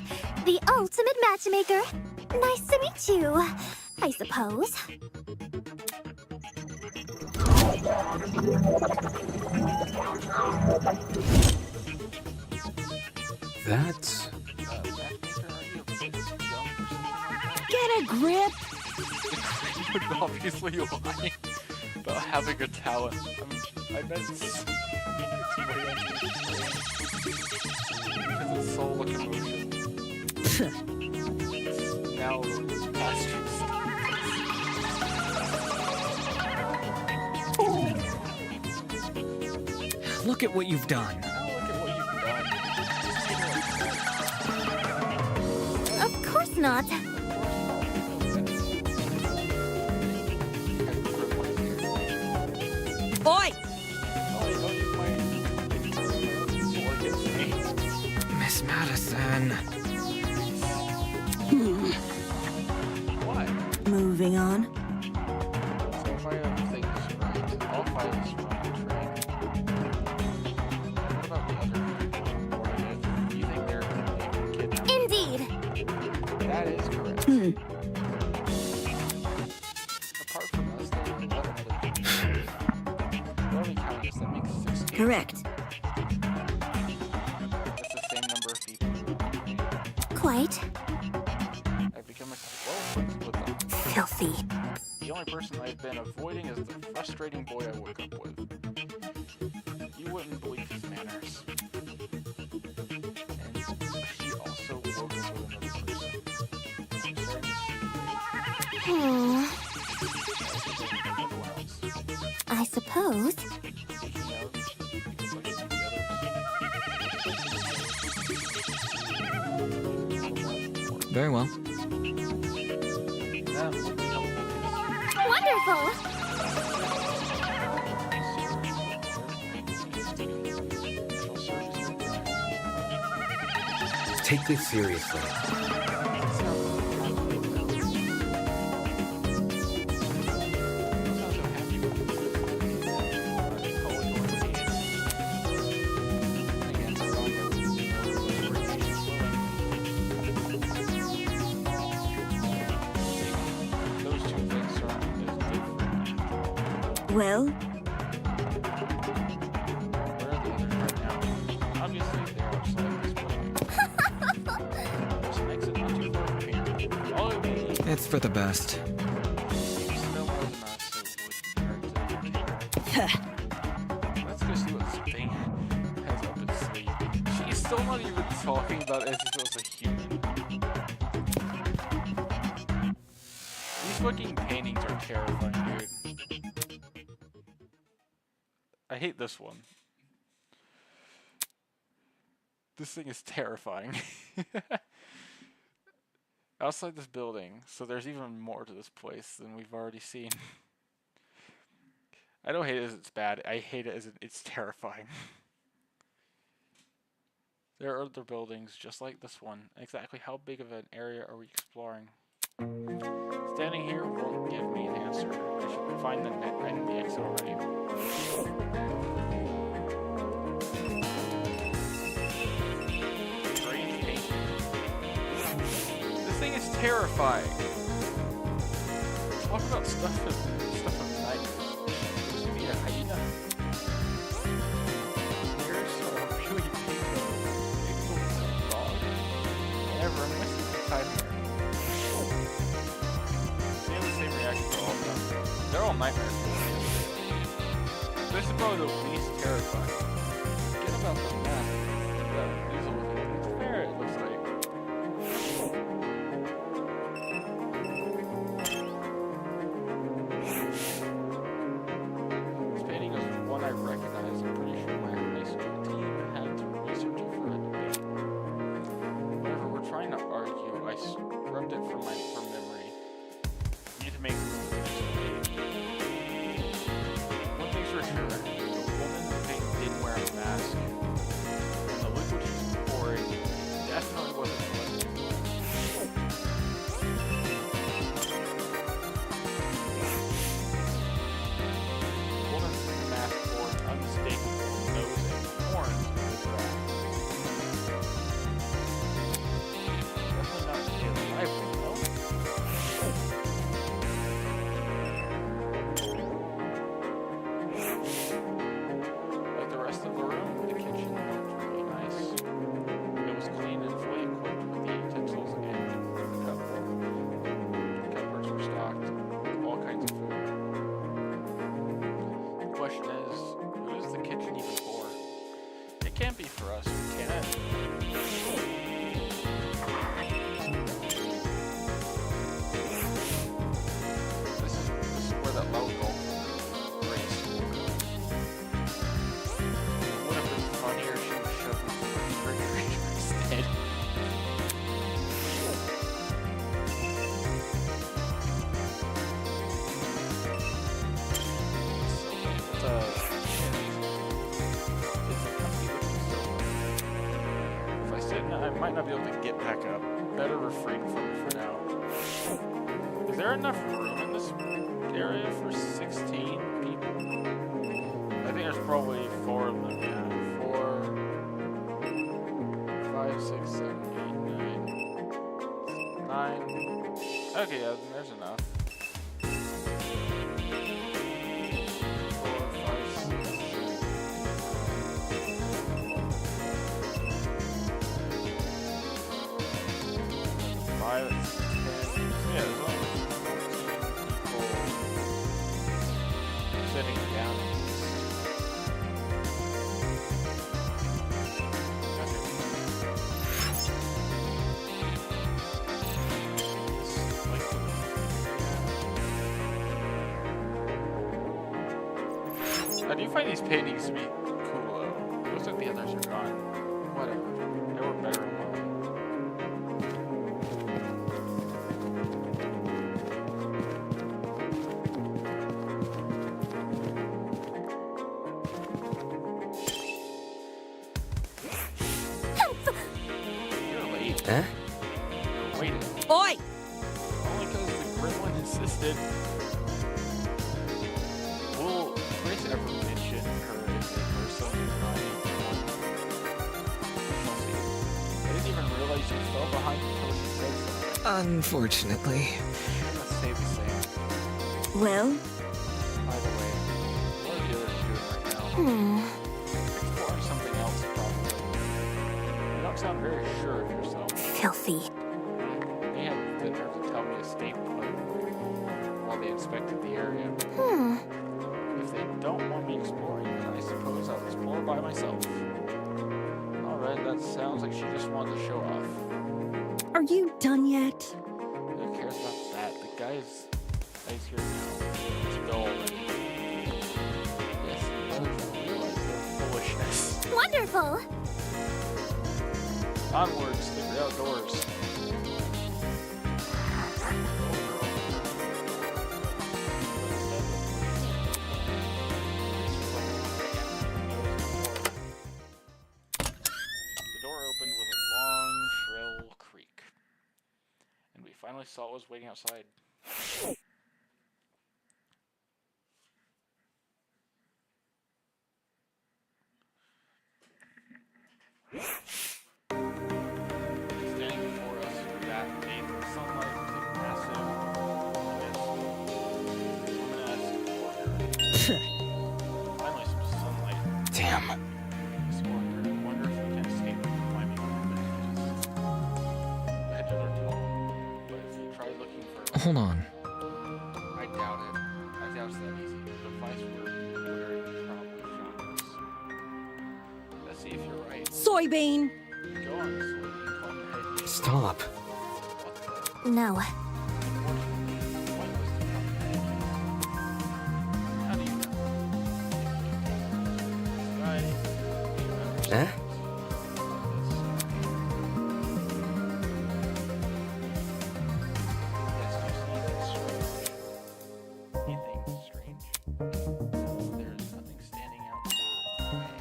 the ultimate matchmaker. Nice to meet you, I suppose. That's... Get a grip. Would obviously lie about having a talent. I meant it's way understated. Because it's soul locomotion. It's now past Look at what you've done. Now look at what you've done. Of course not. Oi! Miss Madison. Why? Moving on. So if I have things right, all files from the train. What about the other ornament? Do you think they're kidnapped? Indeed. That is correct. Apart from us, there are 11 other people. Only counties that makes 16. Correct. That's the same number of people. Quite. I've become well friends with them. Filthy. The only person I've been avoiding is the frustrating boy I woke up with. You wouldn't believe his manners. And he also woke up with another person. I'm starting to see Hmm. everyone else. I suppose. Speaking of, because like the others. Very well. That would be helpful. Wonderful. Take this seriously. Those two things are different. Well, Where are the others right now? Obviously, they are outside this building. There's an exit not too far from here. All of me It's for the best. seems to know more than us, so would hurt to entertain. Let's go see what Spain has up its sleeve. She's still not even talking about it as if it was a human. These fucking paintings are terrifying, dude. I hate this one. This thing is terrifying. Outside this building, so there's even more to this place than we've already seen. I don't hate it as it's bad. I hate it as it's terrifying. There are other buildings just like this one. Exactly how big of an area are we exploring? Standing here won't give me an answer. I should find the net and the exit already. Strange paint. This thing is terrifying. Talk about stuff of night. Just be a hyena. Here's a really big dog. Whatever, I'm wasting my time here. They have the same reaction to all of them. They're all nightmares. This is probably the least terrifying. Forget about the map. The weasel with it. It's there, it looks like. This painting is one I recognize. I'm pretty sure my high school team had to research it for a debate. Whenever we're trying to argue, I scrubbed it from memory. You need to make room for this debate. One thing's for sure, the woman in the paint didn't wear a mask. And the liquid she was pouring definitely wasn't blood. The woman's mask bore unmistakable nose and horns on the grass. might not be able to get back up. Better refrain from it for now. Is there enough room in this area for 16 people? I think there's probably 4 of them, yeah. 4, 5, 6, 7, 8, 9. Okay, yeah, there's enough. 4, 5, 6, 5, 10. Yeah, there's only 14 people sitting down. I do find these paintings to be cool though. Looks like the others are gone. Whatever. They were better in one. You're late. Eh? You're waiting. Oi! Only because the gremlin insisted. Will Chris ever mention her as a person and not a gremlin? We'll see. I didn't even realize you fell behind until she said something. Unfortunately. I'm gonna say the same. Well, By the way, what are the others doing right now? Exploring something else, probably. You don't sound very sure of yourself. Filthy. They had the nerve to tell me to stay put while they inspected the area. If they don't want me exploring, then I suppose I'll explore by myself. Alright, that sounds like she just wanted to show off. are you done yet? Who cares about that? The guy's here now. Let's go already. Yes, the others will realize their foolishness. Wonderful. Onwards to the outdoors. The door opened with a long, shrill creak, and we finally saw what was waiting outside. Standing before us with that bathed in sunlight was a massive, luminous, finally some sunlight. Damn. This warrior, I wonder if we can escape from climbing over the edges are tall, but if you try looking for Hold on. I doubt it. I doubt it's that easy. The device we're wearing probably shot us. Let's see if you're right. Soybean! Go on, Sweetie. Call your head. Stop. What the? No. Unfortunately, pointless to comprehend. How do you know? Right. You understand. Eh? Yes, you see anything strange? There's nothing standing out to way.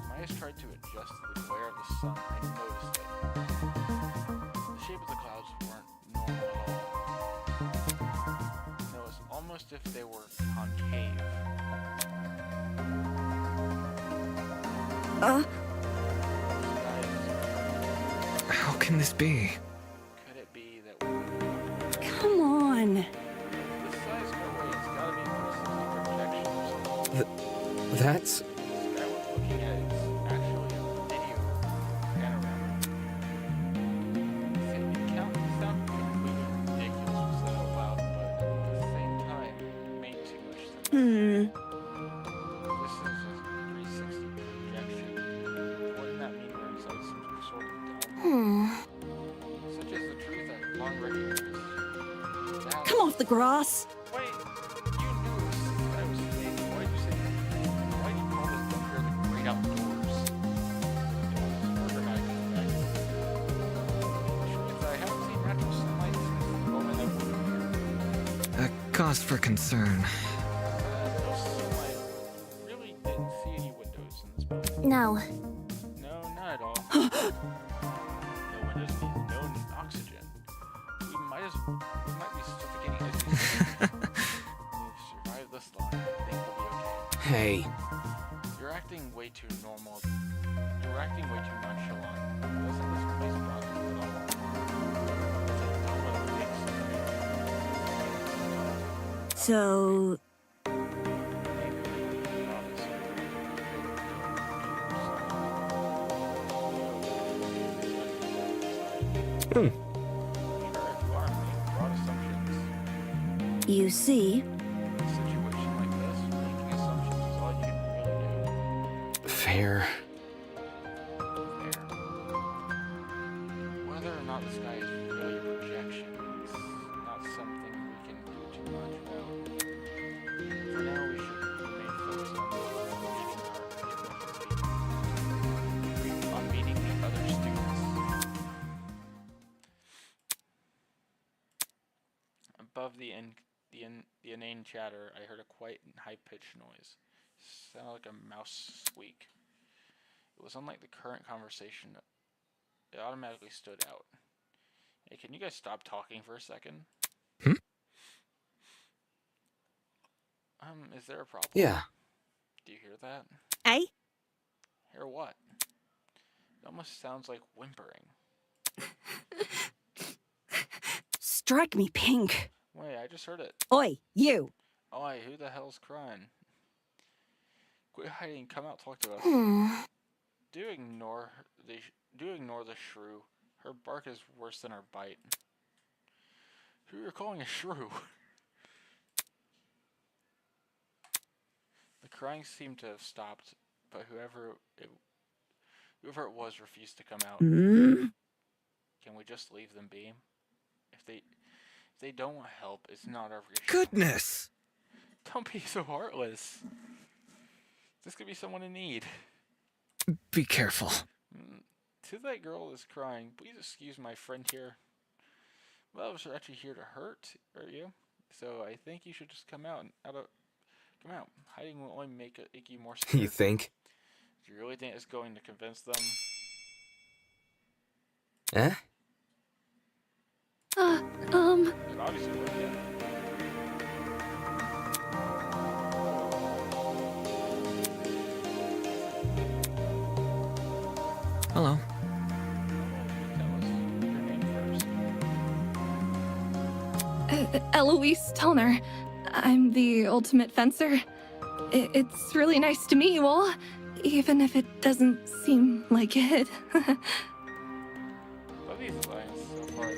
My eyes tried to adjust to the glare of the sun. I noticed it. The shape of the clouds weren't normal at all. No, it's almost if they were concave. The sky is How can this be? Could it be that we Come on! this size no way? It's gotta be 360 projection or something. That's. The sky we're looking at is actually a video panorama. It sounded completely ridiculous to say out loud, but at the same time, it made too much sense. This is a 360 projection. Wouldn't that mean we're inside some sort of dome? Such is the truth I've long recognized. That- Come off the grass! Wait, you knew I was fake. Why'd you say that? Why do you call this bunker the great outdoors? It was more dramatic than that. The truth is, I haven't seen natural sunlight since the moment I moved here. A cause for concern. No sunlight. Really didn't see any windows in this building. No. No, not at all. No windows means no oxygen. We might be suffocating as we speak. We've survived this long. I think we'll be okay. Hey, You're acting way too normal. You're acting way too nonchalant. Doesn't this place bother you at all? It's a dome of big screen. So, Hmm. you see, fair. Whether or not the sky is really a projection is not something we can do too much about. For now, we should remain focused on meeting the other students. Above the inane chatter, I heard a quiet and high-pitched noise. Sounded like a mouse squeak. It was unlike the current conversation. It automatically stood out. Hey, can you guys stop talking for a second? Is there a problem? Yeah. Do you hear that? eh? Hear what? It almost sounds like whimpering. Strike me pink. Wait, I just heard it. Oi, you. Oi, who the hell's crying? Quit hiding, come out, talk to us. Do ignore the shrew. Her bark is worse than her bite. Who you're calling a shrew? The crying seemed to have stopped, but whoever it was refused to come out. Hmm? Can we just leave them be? If they don't want help, it's not our issue. Goodness! Don't be so heartless. This could be someone in need. Be careful. To that girl that's crying, please excuse my friend here. Well, I was actually here to hurt you, so I think you should just come out. Come out. Hiding will only make you more scared. You think? Do you really think it's going to convince them? Eh? It obviously would, yeah. Hello. Tell us your name first. Eloise Tellner. I'm the ultimate fencer. It's really nice to meet you all, even if it doesn't seem like it. Love these lines so far.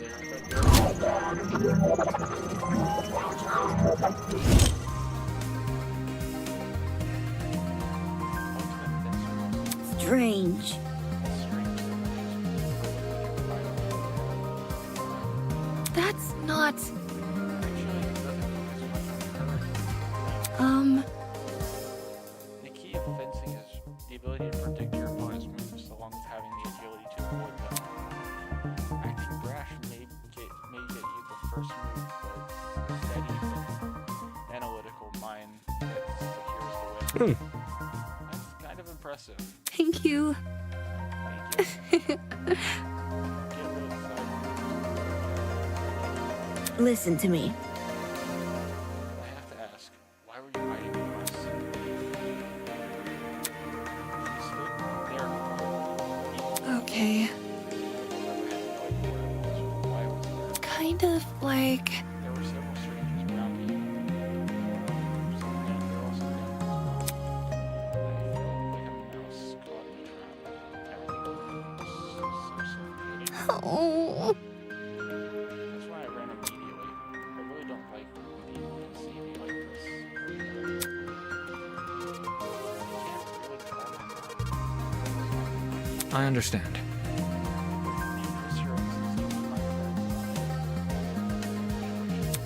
Strange. That's not. The key of fencing is the ability to predict your opponent's moves, along with having the agility to avoid them. Acting brash may get you the first move, but a steady but analytical mind that secures the win. That's kind of impressive. Thank you. Thank you. Get rid of the Listen to me. I have to ask, why were you hiding from us? She stood there quietly. Okay. Why was there? Kind of like. There were several strangers around me. Some down there, also down there as well. I felt like a mouse caught in a trap. Everything was so suffocating. Oh. That's why I ran immediately. I really don't like when people can see me like this. I can't really call my mom. I understand.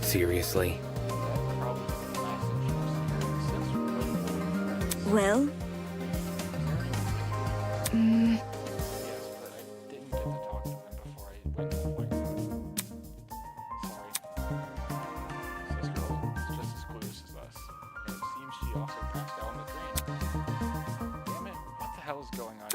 Seriously? Well, Mm, Yes, but I didn't get to talk to them before I went to the white room. Sorry. This girl is just as clueless as us. And it seems she also passed out on the train. Damn it, what the hell is going on?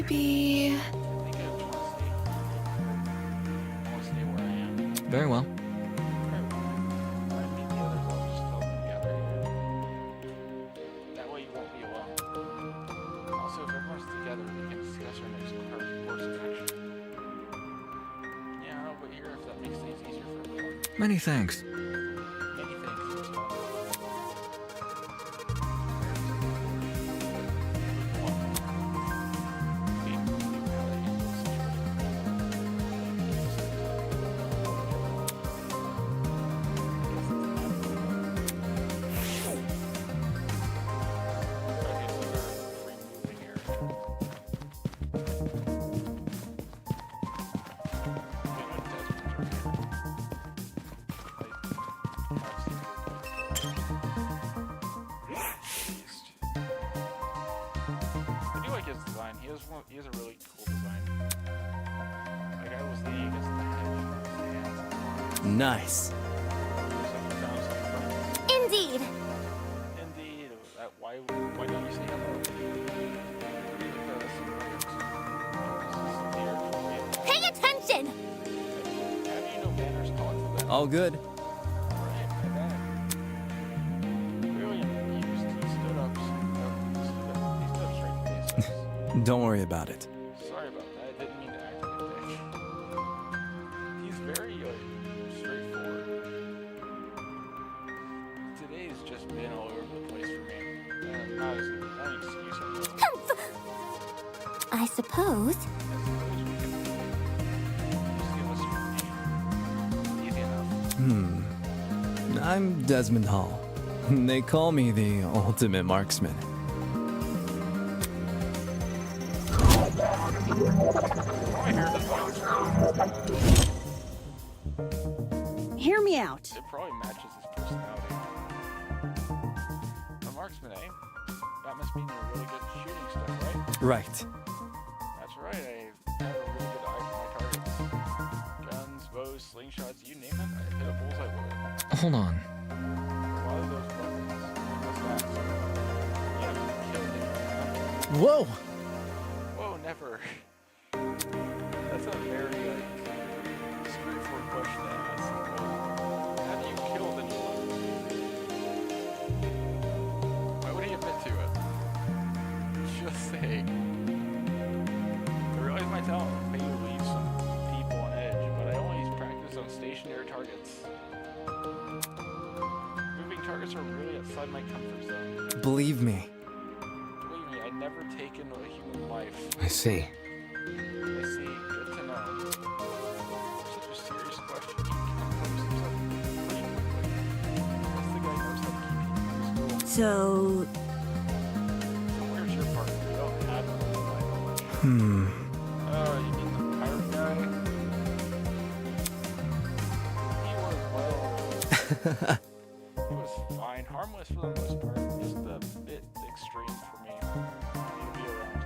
maybe. I think I just want to stay where I am. Very well. When I meet the others, I'll just tell them to gather here. That way you won't be alone. Also, if everyone's together, we can discuss our next course of action. Yeah, I'll wait here if that makes things easier for everyone. Many thanks. Many thanks, Respawn. I do like his design. He has a really cool design. Like I was leaning against the hedge. Nice. Indeed. Indeed. Why don't you say hello? Pay attention! Have you no manners calling for that? All good. Right, my bad. Really, he stood up straight in the face. Don't worry about it. Sorry about that. I didn't mean to act like a dick. He's very straightforward. Today's just been all over the place for me. Not an excuse. I suppose. Just give us your name. Easy enough. I'm Desmond Hall. They call me the ultimate marksman. Hear me out. It probably matches his personality. A marksman, eh? That must mean you're really good at shooting stuff, right? Right. That's right, I have a really good eye for my targets. Guns, bows, slingshots, you name it, I hit a bullseye with it. Hold on. A lot of those weapons, what's that? You have to kill them. Whoa! Whoa, never. That's a very, straightforward question to ask. Have you killed anyone? Why would he admit to it? Just say. I realize my talent may leave some people on edge, but I only practice on stationary targets. Moving targets are really outside my comfort zone. Believe me. Believe me, I've never taken a human life. I see. I see. Good to know. Such a serious question. He composed himself pretty quickly. Unless the guy knows how to keep people in school. So, So where's your part? We don't have it. Oh, you mean the pirate guy? He was fine. Harmless for the most part. Just a bit extreme for me to be around.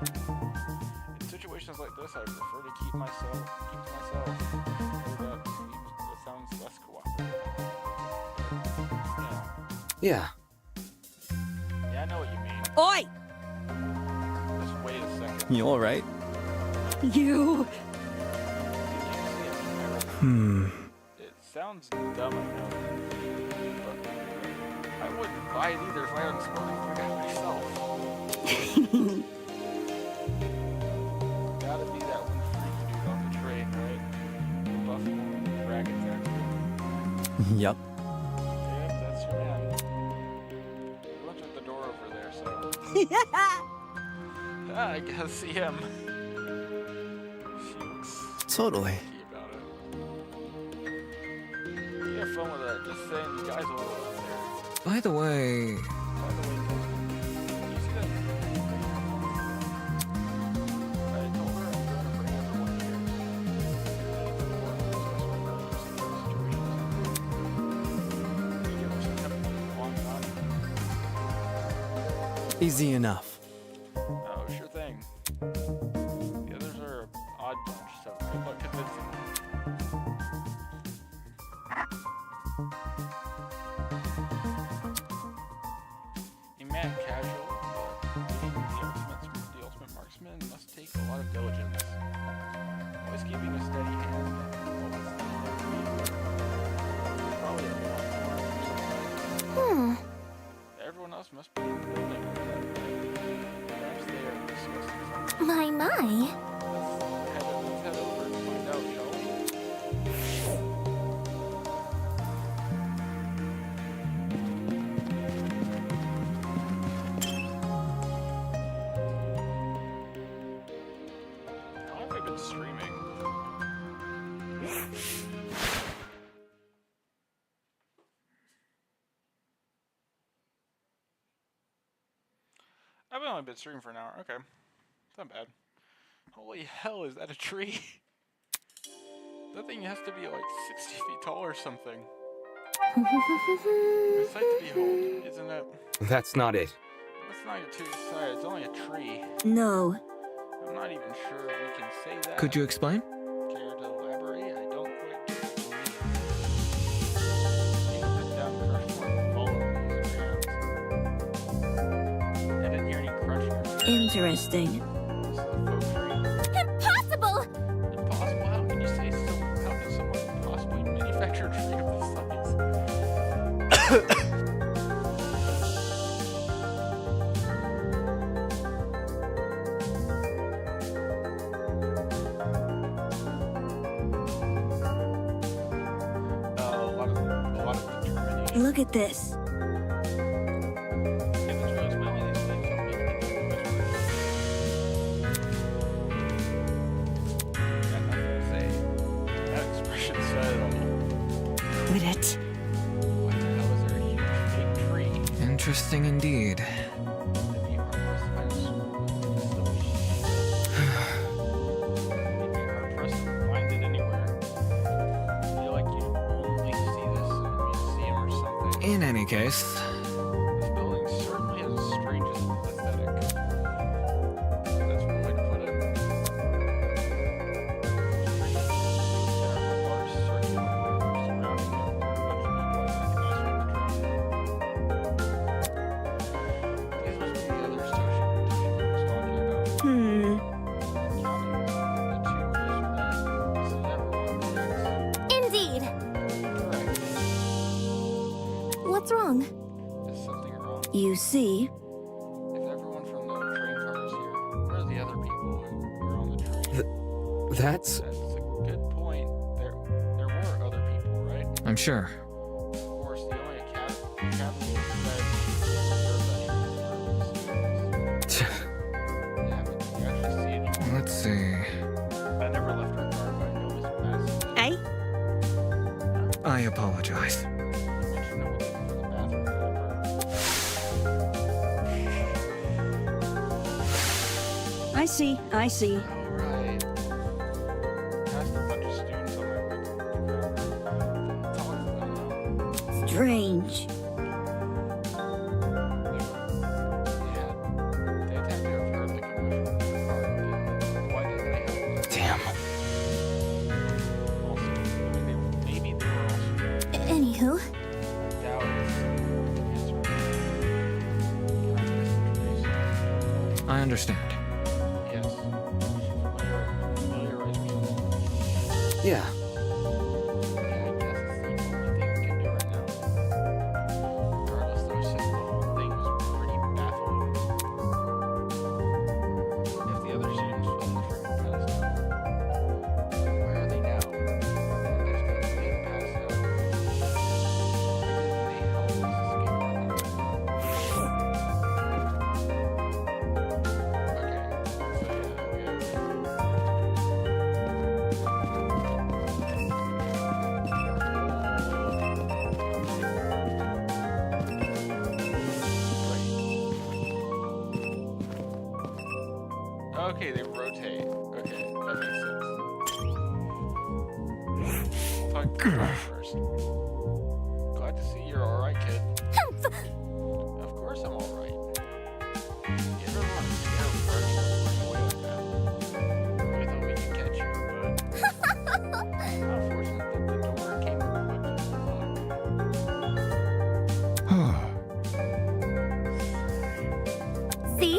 In situations like this, I prefer to keep to myself. That sounds less cooperative. Yeah. Yeah, I know what you mean. oi! Just wait a second. You alright? You. It sounds dumb, I know. But I wouldn't buy it either if I hadn't spoken for the guy myself. Gotta be that one freak dude on the train, right? The buff one with the dragon tattoo. Yup. Yep, that's your man. He went through the door over there, so. I gotta see him. She looks Totally. key about it. You have fun with that. Just saying, the guy's a little out there. By the way, By the way, Desmond, you see that girl who made fun of me? I told her I'm going to bring everyone here. It's important to discuss with her situations. You give her some temp on time. Easy enough. Oh, sure thing. The others are an odd bunch, so good luck convincing them. A man casual, but being the ultimate marksman must take a lot of diligence. Always keeping a steady hand. Probably a lot more or something. Everyone else must be in the building. Perhaps they are discussing something. My. Let's head over and find out, shall we? How have I been streaming? I've only been streaming for an hour. Okay. It's not bad. Holy hell, is that a tree? That thing has to be like 60 feet tall or something. It's a sight to behold, isn't it? That's not it. Let's not get too excited. It's only a tree. No. I'm not even sure we can say that. Could you explain? Care to elaborate? I don't quite get what you mean. You put down crush mark and follow these strands. I didn't hear any crushing or strands. Interesting. This is a faux tree. Impossible! Impossible? How can you say so? How can someone possibly manufacture a tree of this size? A lot of determination. Look at this. With it. What the hell is there? A huge fake tree? Interesting indeed. That'd be harmless if I just it'd be hard pressed to find it anywhere. I feel like you only see this in a museum or something. In any case, This building certainly has a strange aesthetic. That's one way to put it. These must be the other station I was talking about. Hmm. Counting the two is that this is everyone, correct? Indeed. Correct. What's wrong? Is something wrong? You see, If everyone from the train car is here, where are the other people who were on the train? That's. That's a good point. There were other people, right? I'm sure. Of course, the only academy that serves that yeah, but did you actually see anyone? Let's see. I never left her car, but I know it's massive. eh? I apologize. You mentioned no one looking for the bathroom, whatever. I see. Oh, right. Asked a bunch of students on my way to talk to them now. Strange. Yeah, they'd have to have heard the commotion from the car. Why did they have Damn. also, maybe they were also Anywho, doubt it's answer. I understand. Yes. Familiarize yourself. Yeah. Yeah, I guess it's the only thing we can do right now. Regardless, though, since the whole thing was pretty baffling. If the other students from the train were passed out, where are they now? There's been a big pass out. Why didn't they help us escape our lives? Okay, so yeah, we have okay, they rotate. Okay, that makes sense. We'll talk to you first. Glad to see you're alright, kid. Of course I'm alright. You ever want to scare running away like that? We thought we could catch you, but how fortunate that the door came equipped with a lock. see?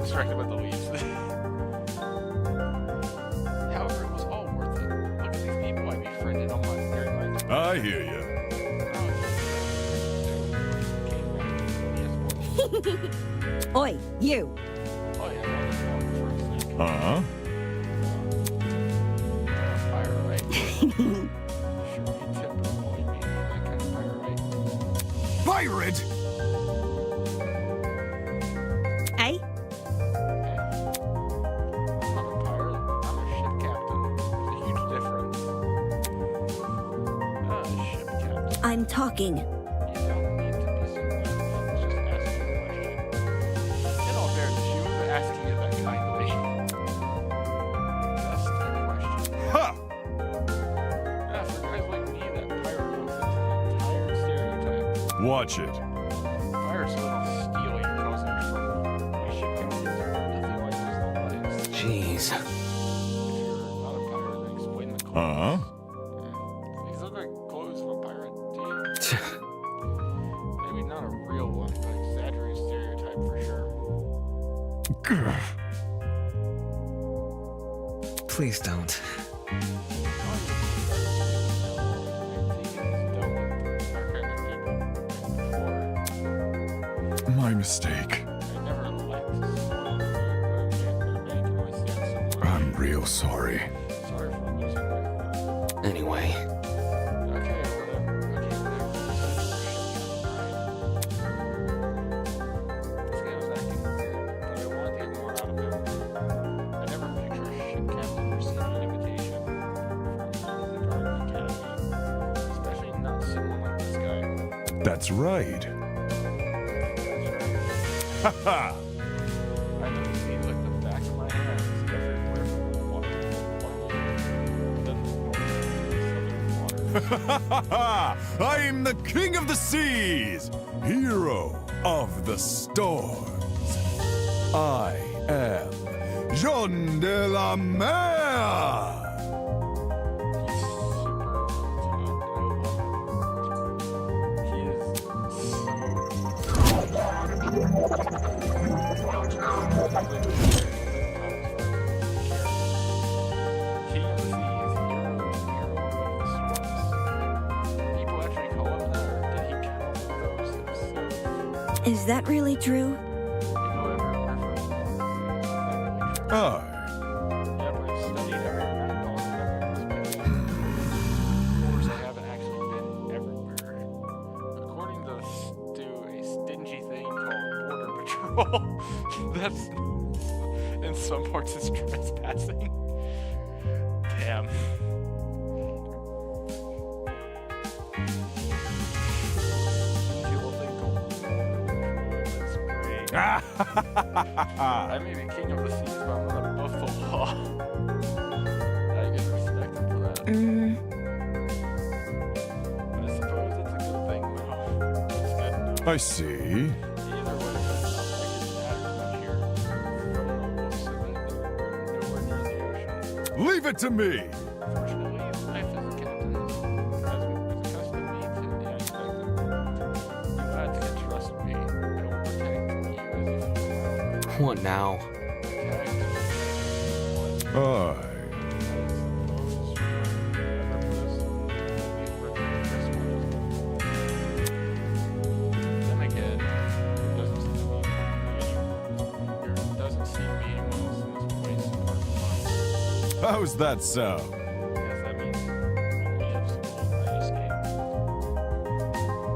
distracted by the leaves. However, it was all worth it. Look at these people I befriended on my during my I hear ya. Oi, you. Oh yeah, well, this one for a second. Huh? Fire, right? Sure, be typical. You mean that kind of fire, right? Pirate! Eh? I'm not a pirate. I'm a ship captain. There's a huge difference. Ship captain. I'm talking. You don't need to be so nervous. Just ask me a question. In all fairness, she was asking it that kindly. Just a question. Ha! For guys like me, that pirate comes into the entire stereotype. Watch it. Pirates live off stealing and causing trouble. We ship captains are nothing like those lowlives. Jeez. If you're not a pirate, then explain the clothes. Huh? These look like clothes of a pirate to you. Maybe not a real one, but exaggerated stereotype for sure. Please don't. My mistake. I'm real sorry. Anyway, That's right. Haha! I can see like the back of my hands everywhere from the water. I'm the king of the seas, hero of the storms. I am Jean de la Mer. Is that really true? I. That's in some parts it's trespassing. Damn. I may be king of the seas, but I'm not above the law. I get respected for that. But I suppose it's a good thing, though. It's good. I see. Leave it to me! Fortunately, life as a captain has accustomed me to the unexpected. You had to trust me. I will protect you as if you what now? I. Then again, it doesn't seem to be anyone else in this place apart from us. How's that sound? Yes, that means we have some old night escape.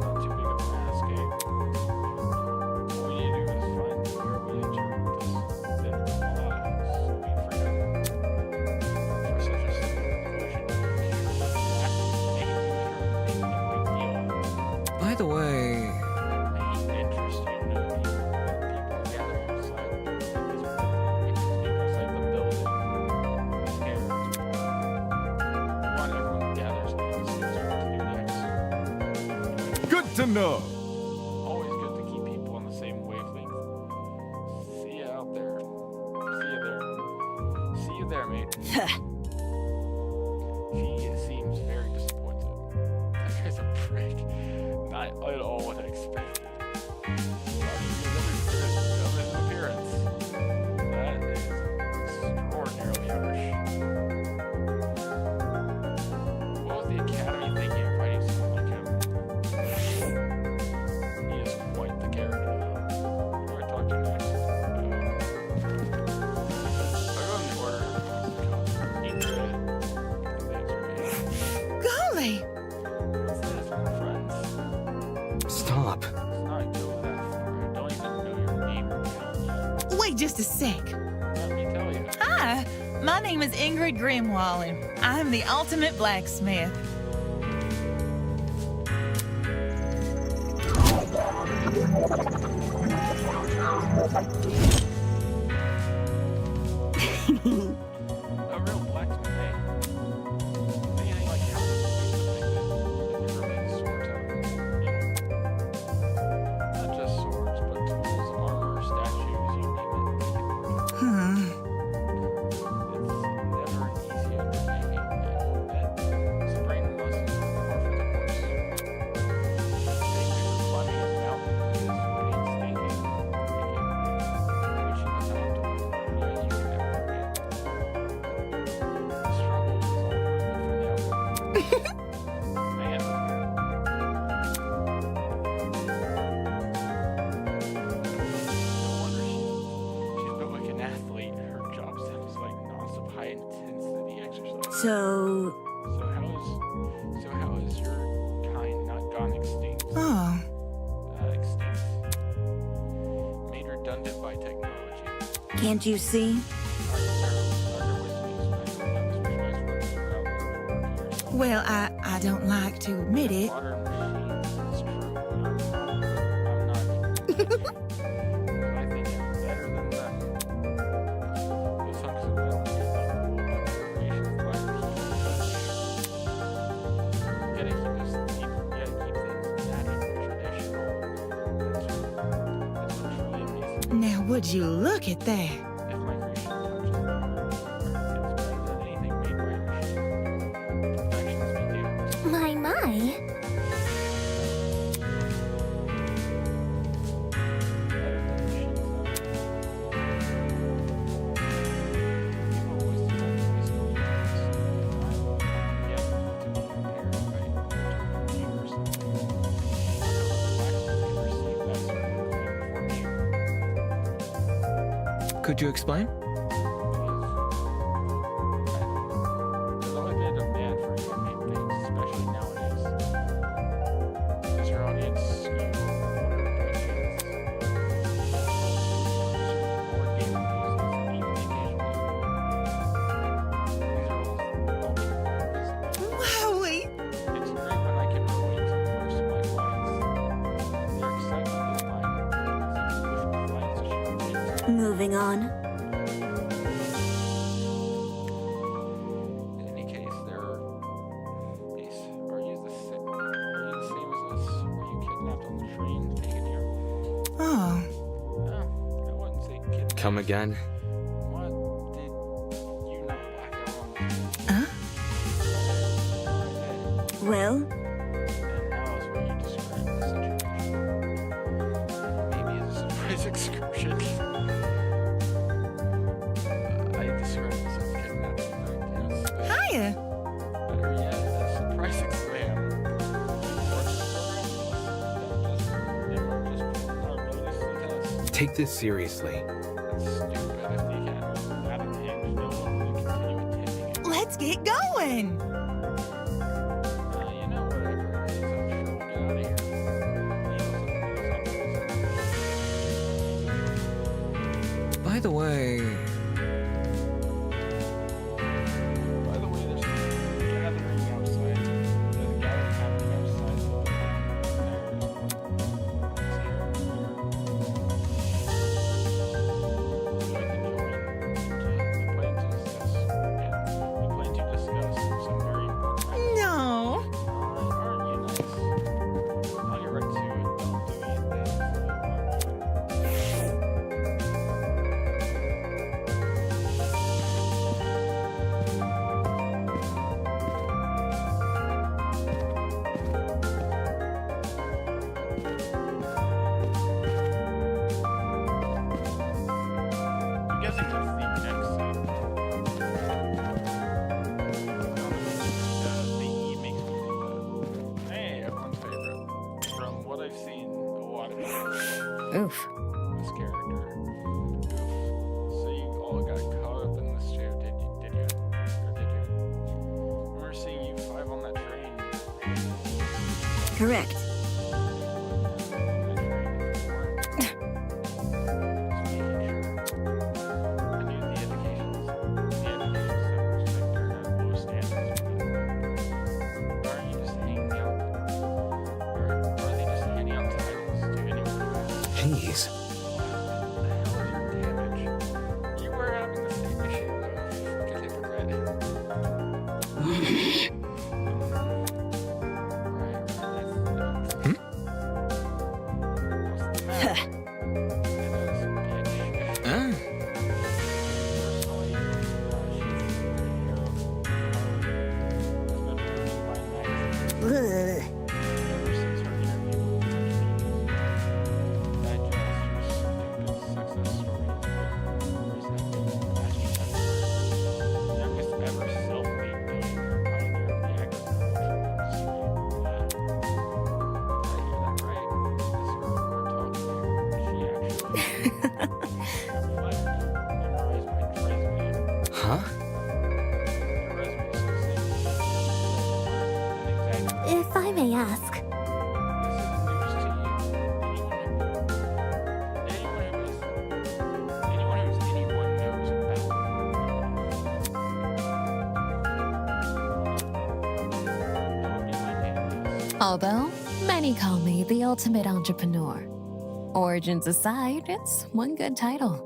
Not too big of an escape. All we need to do is find where we entered this bitter lives so we freedom. For such a simple conclusion, By the way, interest you know people gathering outside the building. Good to know. Always good to keep people on the same wavelength. See you out there. See you there. See you there, mate. He seems very disappointed. That guy's a prick. Not at all what I expected. Thought he was every bit of his appearance. just a sec. Let me tell you. Hi, my name is Ingrid Grimwall, and I'm the ultimate blacksmith. A real blacksmith, eh? Anything like how to make swords out of, not just swords, but tools, armor, statues, you name it. Hmm. It's never an easy undertaking, and that Sabrina must have more for the course. They were climbing a mountain that is painstaking, reaching the top to where you can ever get. The struggle is all worth it for the outcome. Man. No wonder she's built like an athlete. Her job sounds like non-stop high intensity exercise. So, So how is your kind not gone extinct? Oh, Extinct. Made redundant by technology. can't you see? well, I don't like to admit it. Modern machines is true, but I'm not. I think it's better than them. Those hunks of metal make up the creation's life. Gotta keep things natural, traditional. That's what's really amazing. Now, would you look at that? If my creation touches the water, it's better than anything made by a machine. Perfection's be damned. My. Better than machines, People always told me this goes with this. I'm yet to be compared by computers. Blacksmith received that sort of information. Could you explain? There's always been a demand for handmade things, especially nowadays. Does your audience skew toward impressions? Or game enthusiasts, even occasionally? These are all people. Wowie! It's great when I can relate to the first of my clients. Their excitement is mine. It's with clients to share with. Moving on. In any case, are you the same as us? Were you kidnapped on the train, taken here? Oh, No, I wouldn't say kidnapped. Come again? What did you not black out on the train? huh? Well, And now is where you describe the situation. Maybe as a surprise excursion. I describe this as kidnapping, yes. Hiya! Better yet, a surprise exam. Take this seriously. It's stupid if the Academy is that unhinged. No one will continue attending it. Let's get going! You know, whatever it is, I'm sure we'll get out of here. By the way, By the way, there's a gathering outside. There's a gathering happening outside the building. Would you like to join? We plan to discuss some very important matters. No. Aren't you nice? I'll get right to it. Don't do anything. I'm guessing that's the next the E makes me think of, hey, everyone's favorite. From what I've seen, a lot of people oof. this character. Oof. So you all got caught up in this too, did you? Or did you? Remember seeing you five on that train? Correct. On that train, if you weren't. Just making sure. Although, many call me the ultimate entrepreneur. Origins aside, it's one good title.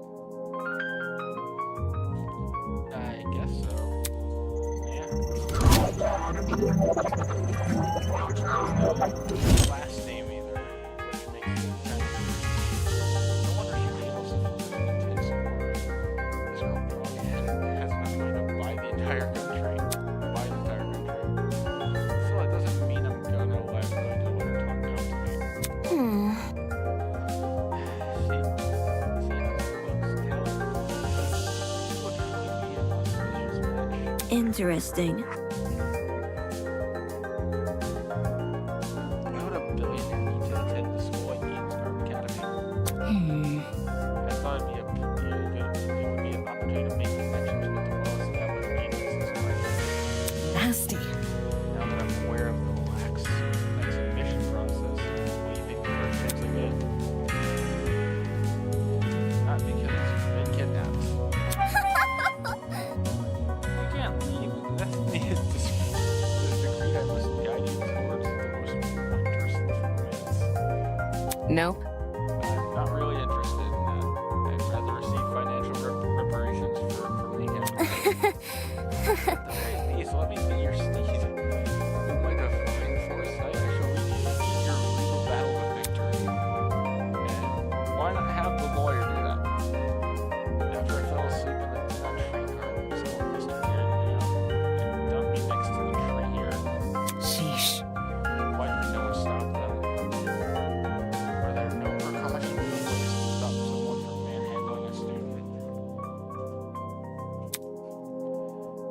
I guess so. Yeah. No last name either, which makes it kind of weird. No wonder she made us intense support. This girl probably has enough money to buy the entire country. Buy the entire country. So that doesn't mean I'm going to let her talk down to me. Interesting. Why would a billionaire need to attend the school like Eden's Garden Academy? I thought it'd be it would be an opportunity to make connections with the well-established agencies in my career. Nasty. Now that I'm aware of the lax admission process, what do you think the first chance I get? Not because you've been kidnapped. You can't leave. That's the degree I must guide you towards the most wondrous romance. Nope. I'm not really interested in that. I'd rather receive financial reparations from the academy. Please let me be your steed. With my divine foresight, I shall lead you to your legal battle to victory. And why not have the lawyer do that? After I fell asleep in that train car, someone must have carried me out and dumped me next to the tree here. Sheesh. Why did no one stop them? Are there no precautions in place to stop someone from manhandling a student?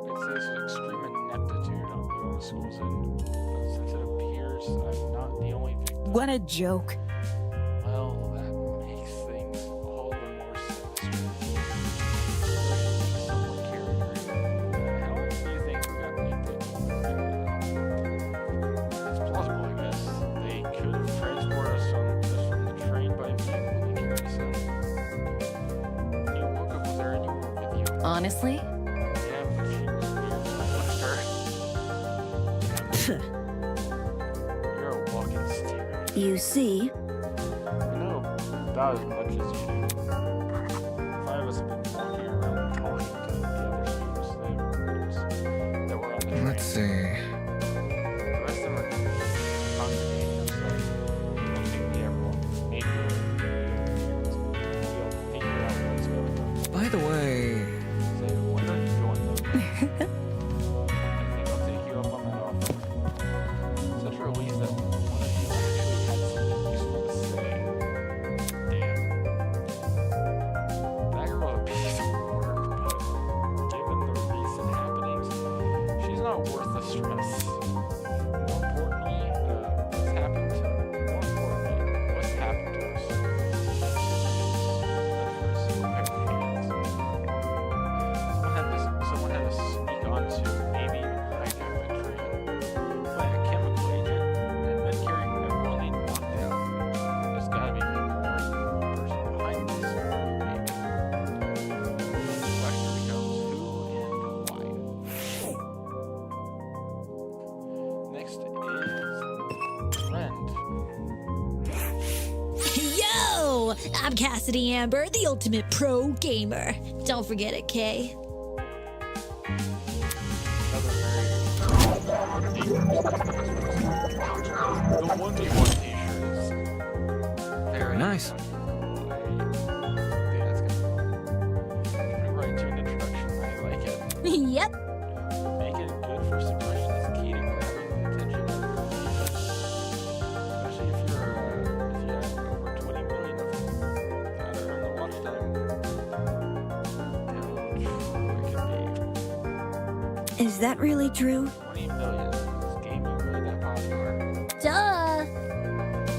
I'd say this is extreme ineptitude on the school's end, but since it appears I'm not the only victim, What a joke. well, that makes things all the more sinister. Someone carried her here. How long do you think we got to take? It's plausible, I guess. They could have transported us just from the train by vehicle and carried us in. When you woke up, was there anyone with you? Honestly, Yeah, but she was weird. I pushed her. You're a walking stereotype. You see, I know about as much as you do. Five of us have been walking around talking to the other students that were on the train. Let's see. The rest of them are congregating outside. I don't think we ever will. Maybe we'll figure out what's going on. By the way, So why don't you join them? I think I'll take you up on that offer. Such a relief that one of you actually had something useful to say. Damn. That girl is a piece of work, but given the recent happenings, she's not worth the stress. More importantly, what's happened to us? Someone had to sneak onto, maybe even hijack that train, plant a chemical agent, and then carry everyone they knocked out. There's gotta be more than one person behind this, maybe. The question becomes who and why. Next is Friend. Yo! I'm Cassidy Amber, the ultimate pro gamer. Don't forget it, Kay. Another very the 1v1 t-shirt is very Nice. Yeah, that's good. Pretty right to an introduction. I like it. Yep. Make it good first impression is key to grabbing the attention of your viewers. Especially if you have over 20 million of them. Gotta earn the watch time. How true it can be. is that really true? 20 million. Is gaming really that popular? Duh.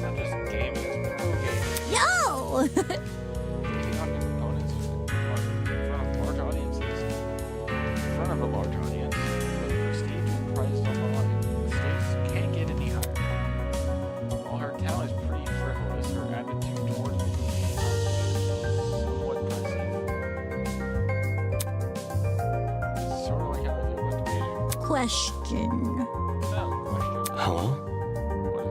Not just gaming, it's pro gaming. Yo! Taking on components in front of large audiences. In front of a large audience, with prestige and prized on the line, the stakes can't get any higher. While her talent is pretty frivolous, her attitude towards video games is somewhat passive. It's sort of like how I feel about debating. Question. No question. Hello? What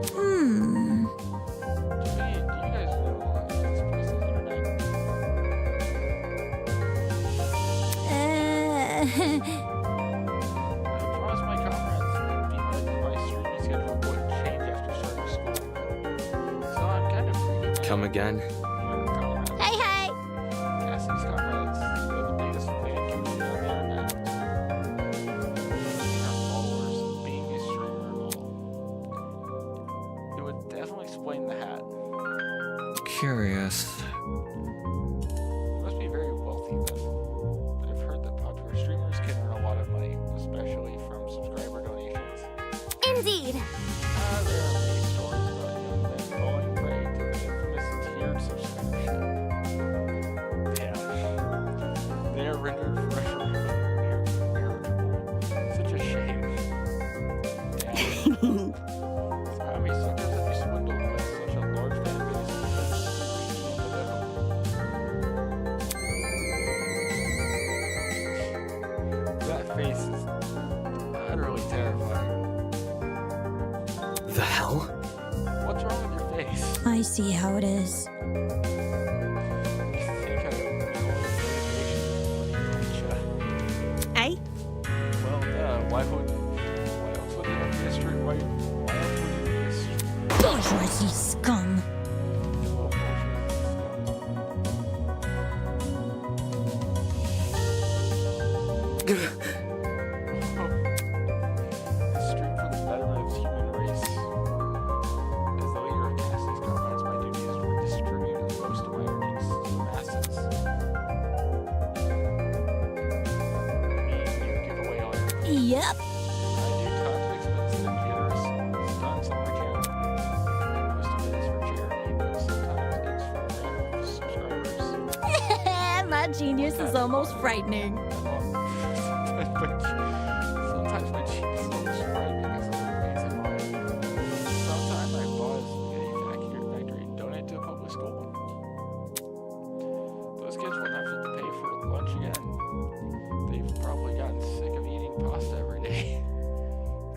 promised my comrades that my streaming schedule wouldn't change after starting school. So I'm kind of freaking Come again? out. Comrades. Hey, hey! Cassie's comrades are the biggest fan community on the internet. Seeing our followers and being a streamer and all. It would definitely explain the hat. Curious. You must be very wealthy then. But I've heard that popular streamers can earn a lot of money, especially from subscriber donations. Indeed. There are many stories about young men falling prey to the infamous tiered subscription. Yeah. They are rendered forever irritable. Such a shame. Damn. How many suckers have you swindled with such a large fan base? That face is utterly terrifying. The hell? What's wrong with your face? I see how it is. You think I would Hey? Well, why else would it be a street? Why else would it be a street? Bourgeoisie scum. Stream for the betterment of the human race. As the leader of Cassie's comrades, my duty is to distribute the most of my earnings to the masses. You give away all your Yep. I do tons of expensive theaters, stunts on my channel. Most of it is for charity, but sometimes it's for random subscribers. My genius is almost frightening. Sometimes my cheeks is almost frightening because of the ways I buy it. Sometimes I buzz Video Factory and donate to a public school. Those kids won't have to pay for lunch again. They've probably gotten sick of eating pasta every day.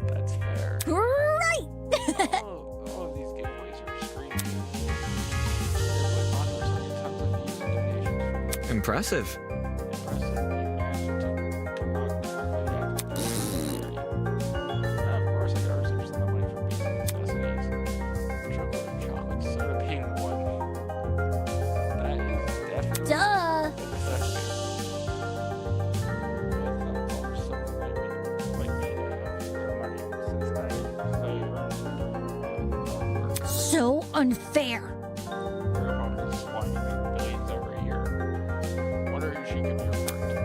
That's fair. Right! All of these giveaways are streamed. They're really popular, so I get tons of views and donations from them. Impressive. Impressive. You managed to come out with a community. Of course, I got received some money from basic necessities. Chocolate soda being one. That is definitely Duh! a necessity. But for some women like me to have money since I earned So unfair. Grandma is wanting to make billions every year. Wonder who she could be referring to.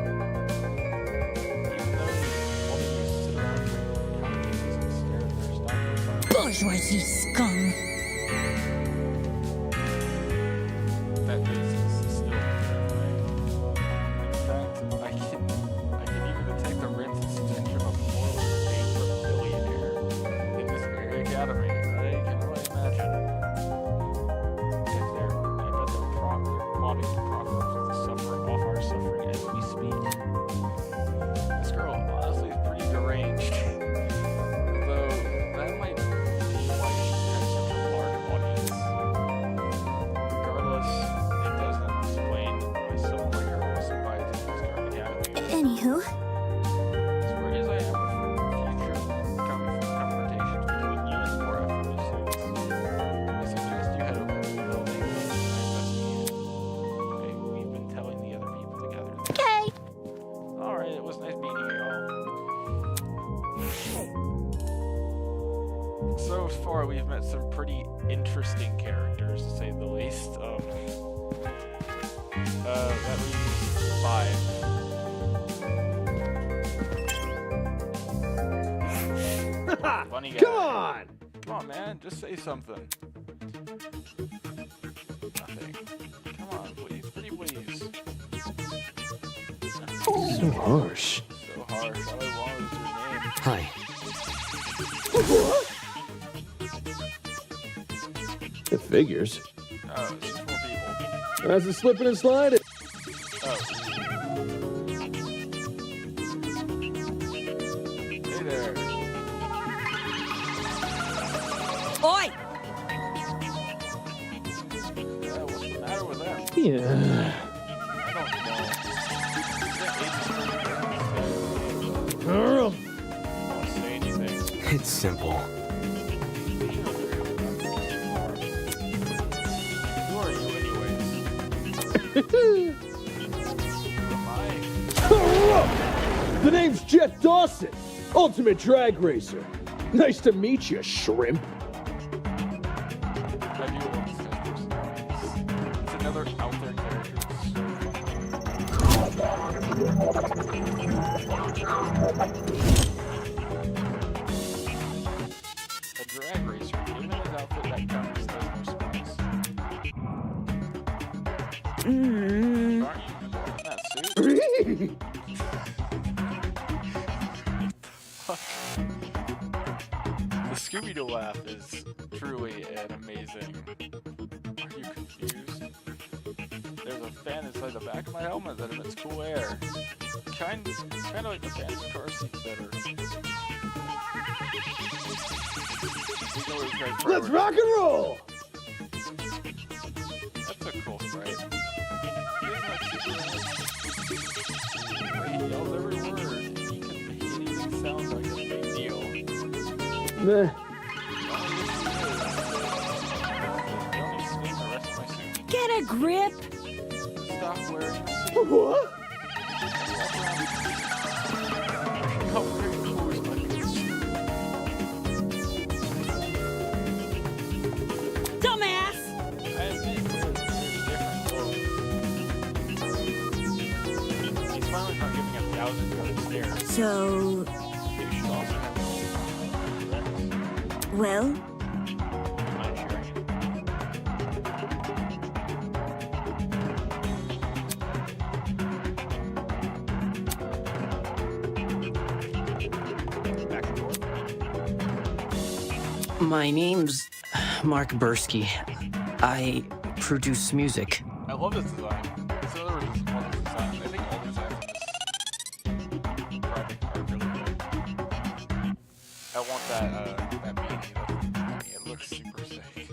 Even though all they do is sit around drinking cocktails and stare at their stock profile. Bourgeoisie scum. That face is still terrifying. In fact, I can even detect the rinse stench of a mortally bankrupt billionaire in this very academy. I can only imagine. I bet they're plotting to profit off our suffering as we speak. This girl honestly is pretty deranged. Though that might be why she has such a large audience. Regardless, it doesn't explain why someone like her was invited to the Star Academy. Anywho, As worried as I am with future confrontations between you and the more affluent students, I suggest you head over to the building and investigate it. We've been telling the other people to gather there. Okay. Alright, it was nice meeting you all. So far, we've met some pretty interesting characters, to say the least. That leaves 5. Funny guy. Come on, man, just say something. Nothing. Come on, please, pretty please. So harsh. So harsh. All I want is your name. Hi. It figures. Oh, it's just 4 people. That's a slipping and sliding. Oh. Hey there. Oi! Yeah, what's the matter with them? Yeah. I don't know. Their age is pretty young. It's simple. Who are you anyways? The name's Jet Dawson, Ultimate Drag Racer. Nice to meet you, shrimp. I do love this guy's personality. It's another out there character. A drag racer, even his outfit that comes does no surprise. Aren't you in that suit? The Scooby-Doo laugh is truly an amazing. Are you confused? There's a fan inside the back of my helmet that emits cool air. Kind of like the fan's car seats that are. We know what guy's Let's rock and roll! That's a cool sprite. He yells every word. He even sounds like a big deal. Meh. Get a grip. Stop wearing the suit. What? How very cool is my suit? Dumbass! I admit there's different clothes. He's finally not giving 1,000-yard stares. So, You should also have correct? well, Mind sharing it? Back and forth. My name's Mark Bursky. I produce music. I love this design. It's another reason all these designs. I think all designs in this project are really good. I want that beanie. It looks super sick.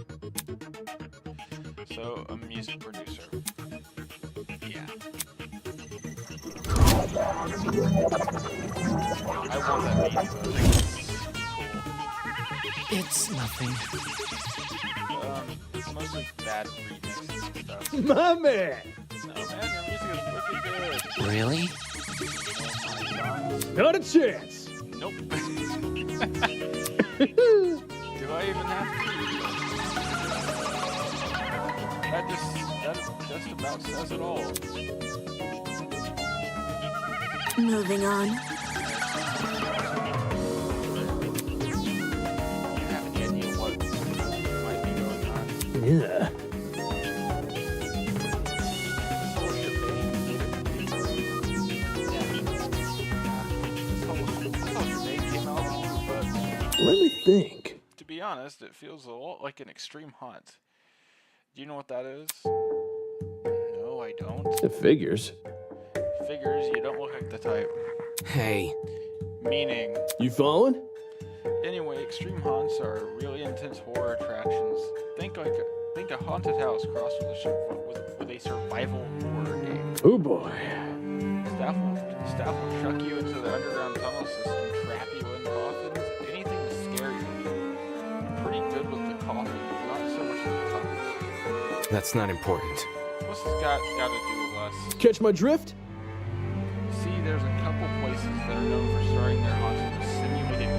So, a music producer. Yeah. I want that beanie, though. I think It's nothing. it's cool. It's mostly bad remixes and stuff. My man! No, man, your music is wicked good. Really? Not a chance! Nope. Do I even have to? That just about says it all. moving on. Do you have any idea what might be going on? Yeah. This whole shebang. This whole shebang came out of the blue, but Let me think. to be honest, it feels a lot like an extreme hunt. Do you know what that is? No, I don't. It figures. Figures, you don't look like the type. Hey, Meaning, You following? anyway, extreme haunts are really intense horror attractions. Think a haunted house crossed with a survival horror game. Oh boy. Staff will chuck you into the underground tunnel system, trap you in coffins, anything to scare you. I'm pretty good with the coffins, not so much with the tunnels. that's not important. What's this got to do with us? Catch my drift? See, there's a couple places that are known for starting their haunts with a simulated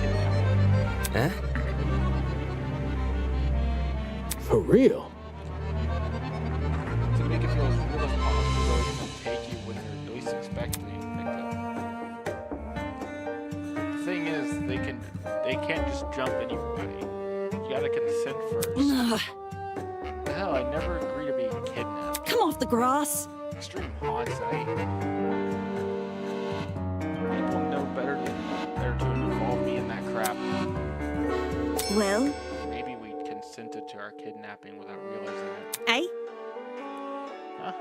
kidnapping. Eh? For real? To make it feel as real as possible, they'll even take you when you're least expecting it. The thing is, they can't just jump anybody. You gotta consent first. Ugh, Hell, I never agree to being kidnapped. come off the grass. Extreme haunts, people know better to involve me in that crap. Well, Maybe we consented to our kidnapping without realizing it. eh? Huh?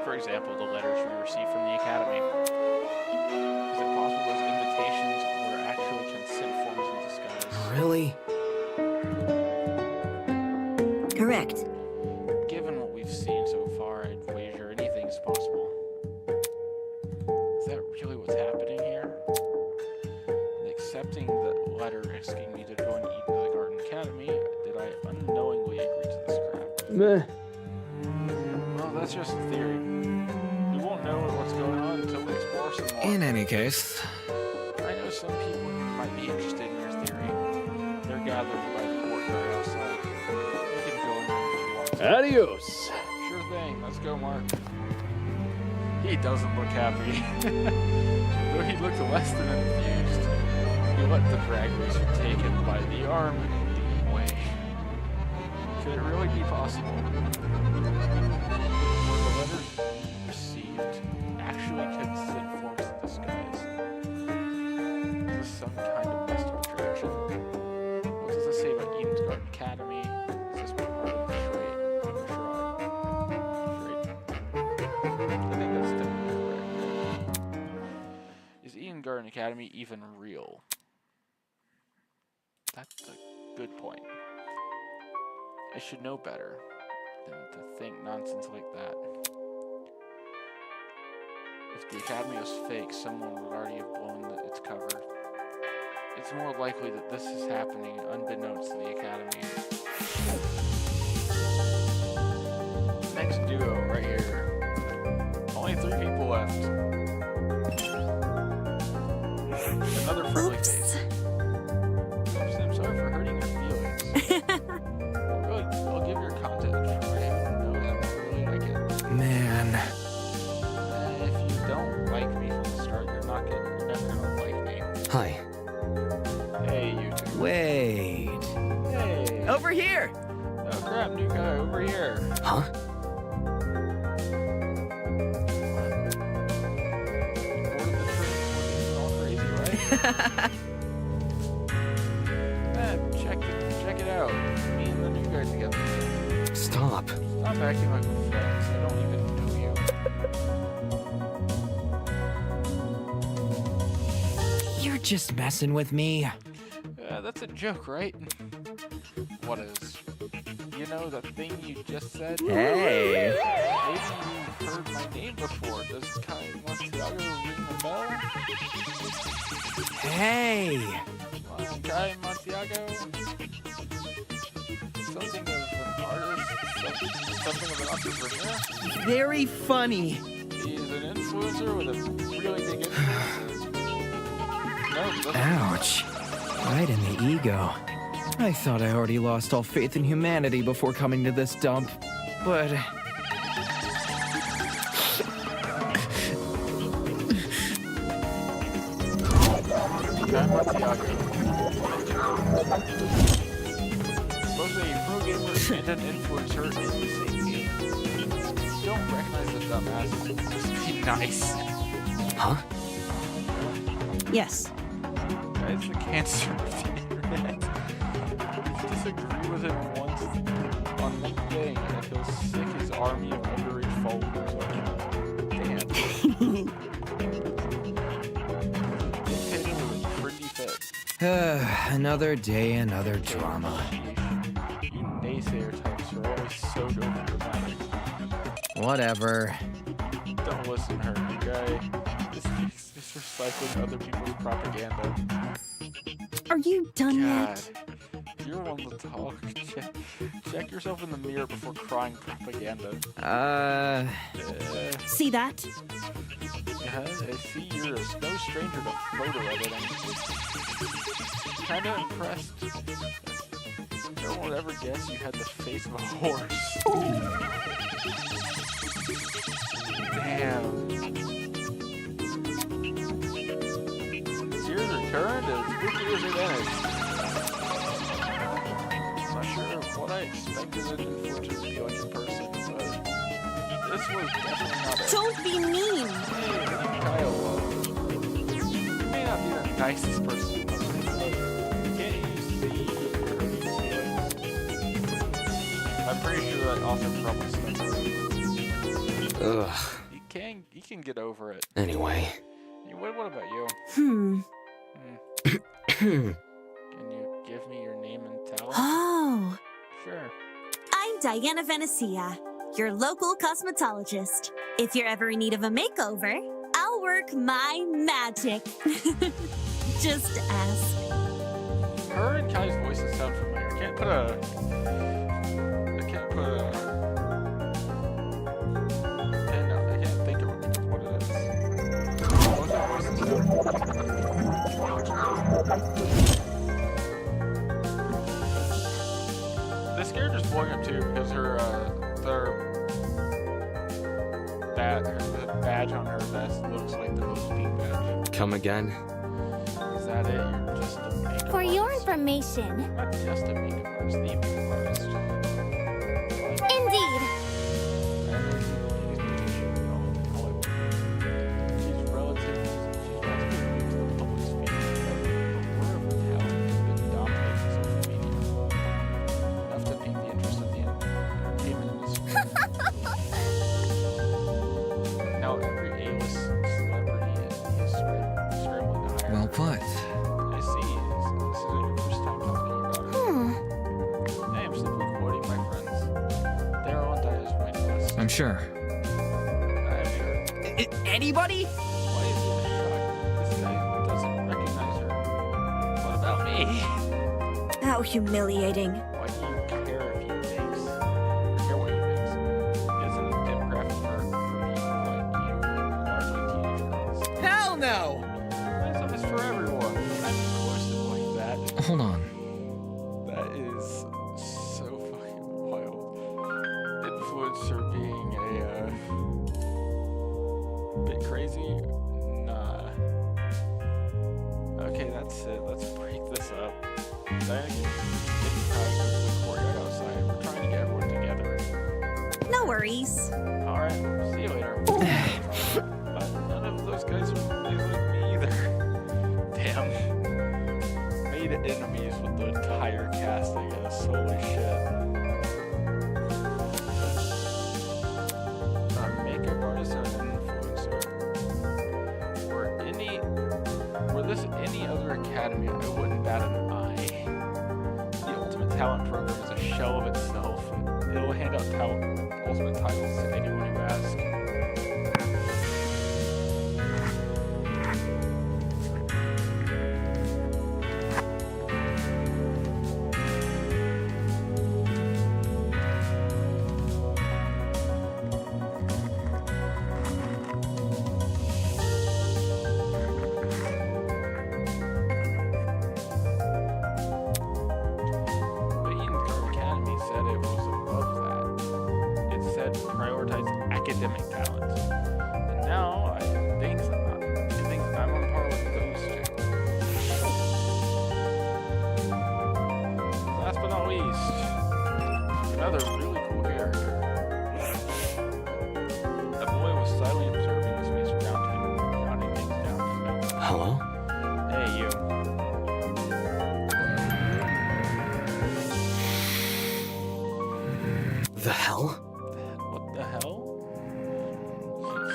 For example, the letters we received from the Academy. Is it possible those invitations were actually consent forms in disguise? Really? Correct. Given what we've seen so far, I'd wager anything is possible. Is that really what's happening here? Meh. Well, that's just a theory. We won't know what's going on until we explore some more. In any case, I know some people who might be interested in your theory. They're gathered by the courtyard outside. You can go in there if you want to. Adios. Sure thing. Let's go, Mark. He doesn't look happy. Though he looked less than confused. He let the drag racer take him by the arm and lead him away. Could it really be possible? Were the letters received actually consent forms in disguise? Is this some kind of nested attraction? What does this say about Eden's Garden Academy? Is this part of the charade? I think that's definitely correct. Is Eden Garden Academy even real? That's a good point. I should know better than to think nonsense like that. If the Academy was fake, someone would already have blown its cover. It's more likely that this is happening unbeknownst to the Academy. Next duo, right here. Only 3 people left. Another friendly face. Oops, I'm sorry for hurting your feelings. I'll give your content a try. I know that I really like it. man. If you don't like me from the start, you're never gonna like me. Hi. Hey, you two. Wait. Hey. Over here! Oh crap, new guy over here. Huh? Bored of the trip? All crazy, right? Check it out. Me and the new guy together. Stop. Stop acting like we're friends. I don't even know you. You're just messing with me. That's a joke, right? What is? You know that thing you just said? Hey. Maybe you've heard my name before. Does Kai Montiago ring a bell? Hey. Kai Montiago? Something of an artist? Something of an entrepreneur? Very funny. He's an influencer with a really big influence? No, Ouch. Right in the ego. I thought I already lost all faith in humanity before coming to this dump, but... Kai Montiago. Both a pro gamer and an influencer in the same game. Don't recognize the dumbass. Just be nice. Huh? Yes. Guy's the cancer of the internet. If you disagree with him once on one thing, and he'll sick his army of underage followers on you. Damn. Dictator with a pretty fit. Another day, another drama. You naysayer types are always so overdramatic. Whatever. Don't listen to her, you guy. This is recycling other people's propaganda. Are you done God. yet? You're one to talk. Check yourself in the mirror before crying propaganda. See that? Yeah, I see you're no stranger to photo editing. Kinda impressed. No one would ever guess you had the face of a horse. Damn. Tears returned as quickly as it ended. I'm not sure of what I expected an influencer to be like in person, but this was definitely not it. Don't be mean! Hey, Kyle, you may not be the nicest person in the room, but can't you see you're hurting his feelings? I'm pretty sure that author probably said that. Ugh. You can get over it. Anyway. What about you? Hmm. Can you give me your name and talent? Oh. Sure. I'm Diana Venecia, your local cosmetologist. If you're ever in need of a makeover, I'll work my magic. Just ask. Her and Kai's voices sound familiar. I can't put a This character's blowing up too because her the badge on her vest looks like the Host Peak badge. Come again? Is that it? You're just a makeup For your artist. information, Not just a makeup artist, the makeup artist. indeed. She's relatively new to the public's feet, but her talent has been dominating social media. Enough to pique the interest of the entertainment industry. Now every A-list celebrity is scrambling to hire Well her. put. I see. This isn't your first time talking about it. I am simply quoting my friends. They're on Dia's waiting list. I'm sure. I'm sure. Anybody? Why is he shocked? This guy doesn't recognize her. What about me? How humiliating. Why do you care if he thinks? Or care what he thinks? Isn't a demographic for people like you, largely teenage girls? Hell no! It's is for everyone. And of course it like that. Hold on. That is so fucking wild. Influencer being a bit crazy? Nah. Okay, that's it. Let's break this up. Diana can probably go to the courtyard outside. We're trying to get everyone together. No worries. Alright, see you later. But none of those guys are really like me either. Damn. Made enemies with the entire cast, I guess. Holy shit. A makeup artist and an influencer. Were this any other academy, I wouldn't bat an eye. The Ultimate Talent Program is a shell of itself. It'll hand out ultimate titles to anyone who asks. But Eden Guard Academy said it was above that. It said prioritize academic talent. And now I think I'm on par with those two. Last but not least, another really cool character. That boy was silently observing the space around him, jotting things down in notes. Hello? Hey, you. The hell? What the hell?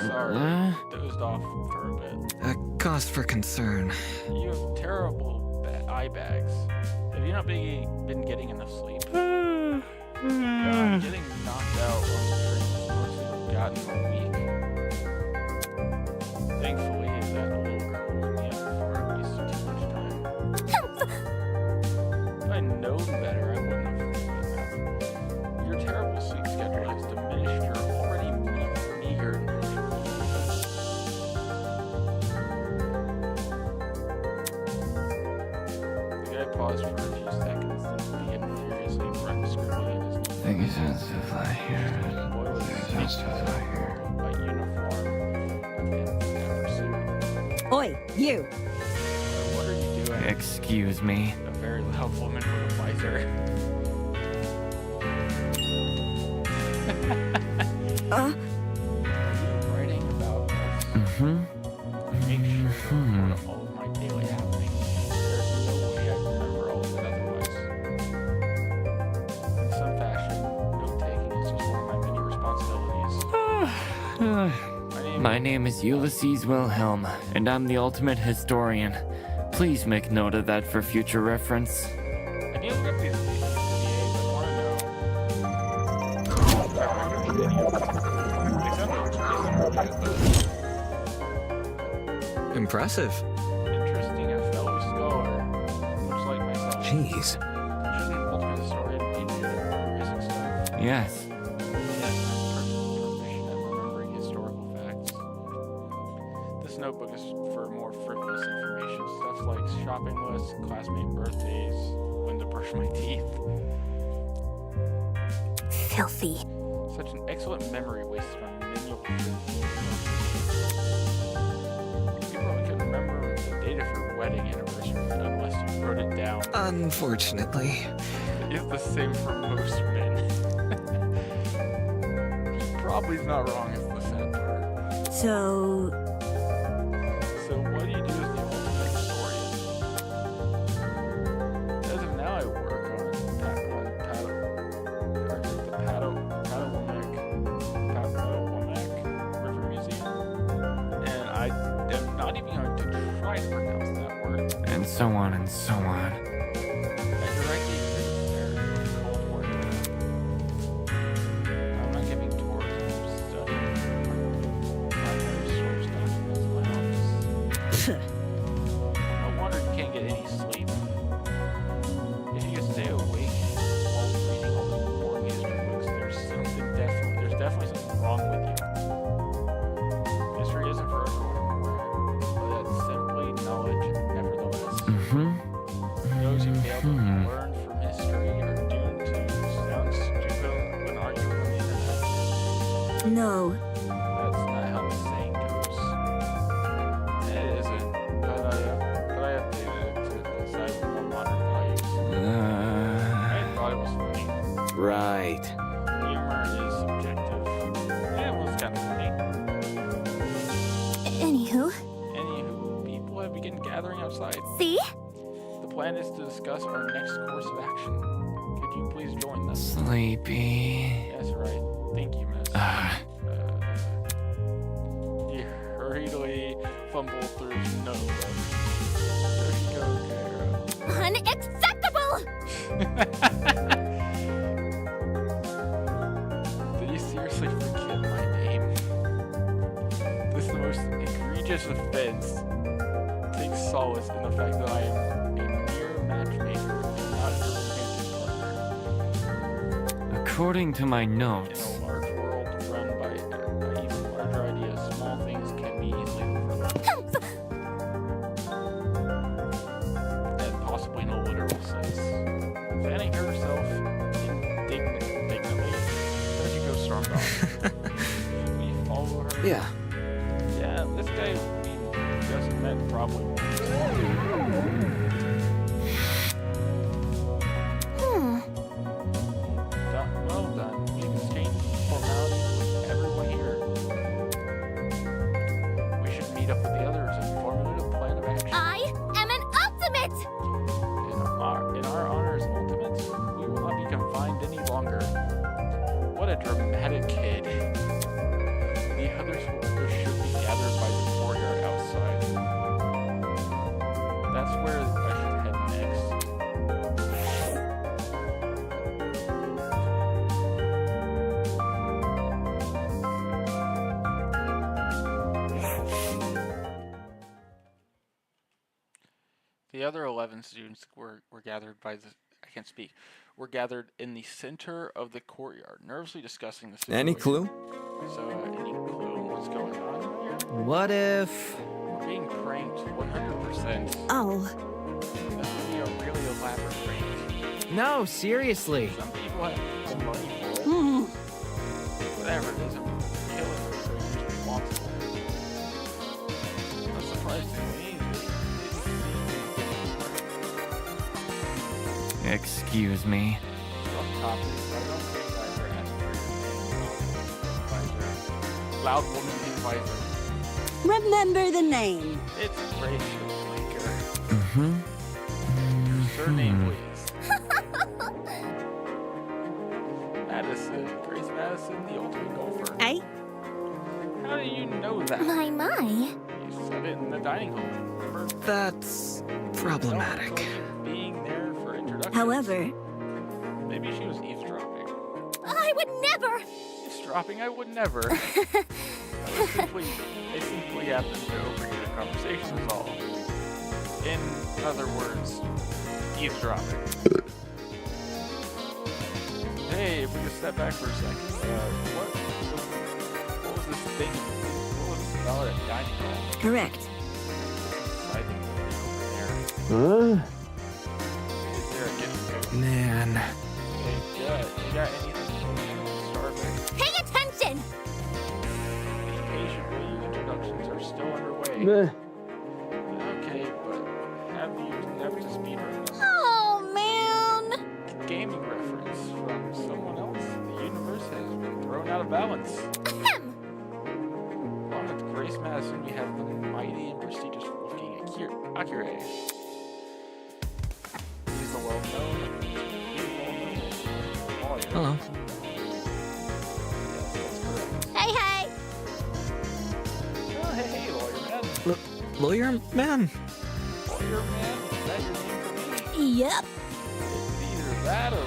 Sorry, dozed off for a bit. A cause for concern. You have terrible eye bags. Have you not been getting enough sleep? God, getting knocked out on the train has gotten a week. Thankfully, that little girl was in before I wasted too much time. If I'd known better, I wouldn't have happened. Your terrible sleep schedule has diminished your already meager The guy paused for a few seconds, then began furiously scribbling in his notebook. Think it's just to fly here. The boy was Just to fly here. by uniform and pursuit. Oi, you. What are you doing? Excuse me. A very loud woman with a visor. Are you writing about us? Mm-hmm. Make sure to report all of my daily happenings. There's no way I remember all of it otherwise. In some fashion, note-taking is just one of my many responsibilities. My name is Ulysses Wilhelm, and I'm the ultimate historian. Please make note of that for future reference. I need to look up these VAs. I want to know. I remember these videos. They sound really good, Impressive. interesting. A fellow scholar, much like myself. Jeez. Shouldn't ultimate historian be good at memorizing stuff? Yes. Yes, I'm proficient at remembering historical facts. This notebook is for more frivolous information, stuff like shopping lists, classmate birthdays, when to brush my teeth. Filthy. Such an excellent memory wasted on menial You probably couldn't remember the date of your wedding anniversary unless you wrote it down. Unfortunately. It's the same for most men. Probably not wrong is the sad part. So, So what do you do as the ultimate historian? As of now, I work on the Patawomack River Museum, and I am not even going to try to pronounce that word. And so on and so on. I directly exist there in the Cold War era. I'm not giving tours, I'm studying primary source documents in my office. No wonder you can't get any sleep. If you can stay awake while reading all the boring history books, there's definitely something wrong with you. History isn't for everyone, but that's simply knowledge nevertheless. Those who fail to learn from history are doomed to sound stupid when arguing on the internet. no. That's not how the saying goes. It isn't, but I updated it to decide more modern values. I thought it was funny. Right. Humor is subjective. Yeah, it was kind of funny. Anywho, Anywho, people have begun gathering outside. see? The plan is to discuss our next course of action. Could you please join us? Sleepy. That's right. Thank you, miss. You hurriedly fumble through his notebook. There you go, Kara. Unacceptable! Did you seriously forget my name? This is the most egregious offense. Takes solace in the fact that I am a mere matchmaker, not your romantic partner. According to my In notes, a large world run by even larger ideas, small things can be easily overlooked. And possibly no literal sense. Fanning herself indignantly, does she go strong off? We follow her. yeah. Yeah, this guy we just met probably. Well done. We've exchanged formalities with everyone here. We should meet up with the others and formulate a plan of action. I am an ultimate! In our honor as ultimates, we will not be confined any longer. What a dramatic kid. The others should be gathered by the courtyard outside. That's where I should head next. The other 11 students were gathered by the... I can't speak. Were gathered in the center of the courtyard, nervously discussing the situation. Any clue? So, any clue on what's going on here? What if... We're being pranked 100%. Oh, This would be a really elaborate prank. No, seriously. Some people have the money for it. Whatever, it doesn't kill it for who's responsible. Unsurprisingly, Excuse me. Loud woman advisor. remember the name. It's Rachel Baker. Mm-hmm. Your surname, please. Madison. Grace Madison, the ultimate golfer. Eh? How do you know that? My. You said it in the dining hall. Remember? That's problematic. Being there for introductions. However, Maybe she was eavesdropping. I would never! Eavesdropping? I would never. They simply happened to overhear the conversation is all. In other words, eavesdropping. Hey, if we could step back for a second, what was this thing? What was this about at dining hall. Correct. Inside the building over Huh? there. Is there a gift code? Man. Okay, good. You got anything for me? I'm starving. Pay attention! Be patient, will you? Introductions are still underway. Meh. Okay, but have to speed run this. Oh, man. Gaming reference from someone else. The universe has been thrown out of balance. Ahem. Along with Grace Madison, we have the mighty and prestigious Wolfgang Akira. He's a well-known lawyer. Hello. Yes, that's correct. Hey, hey. Oh, hey, lawyer man. Lawyer man? Lawyer man, is that your name for me? Yep. It's either that or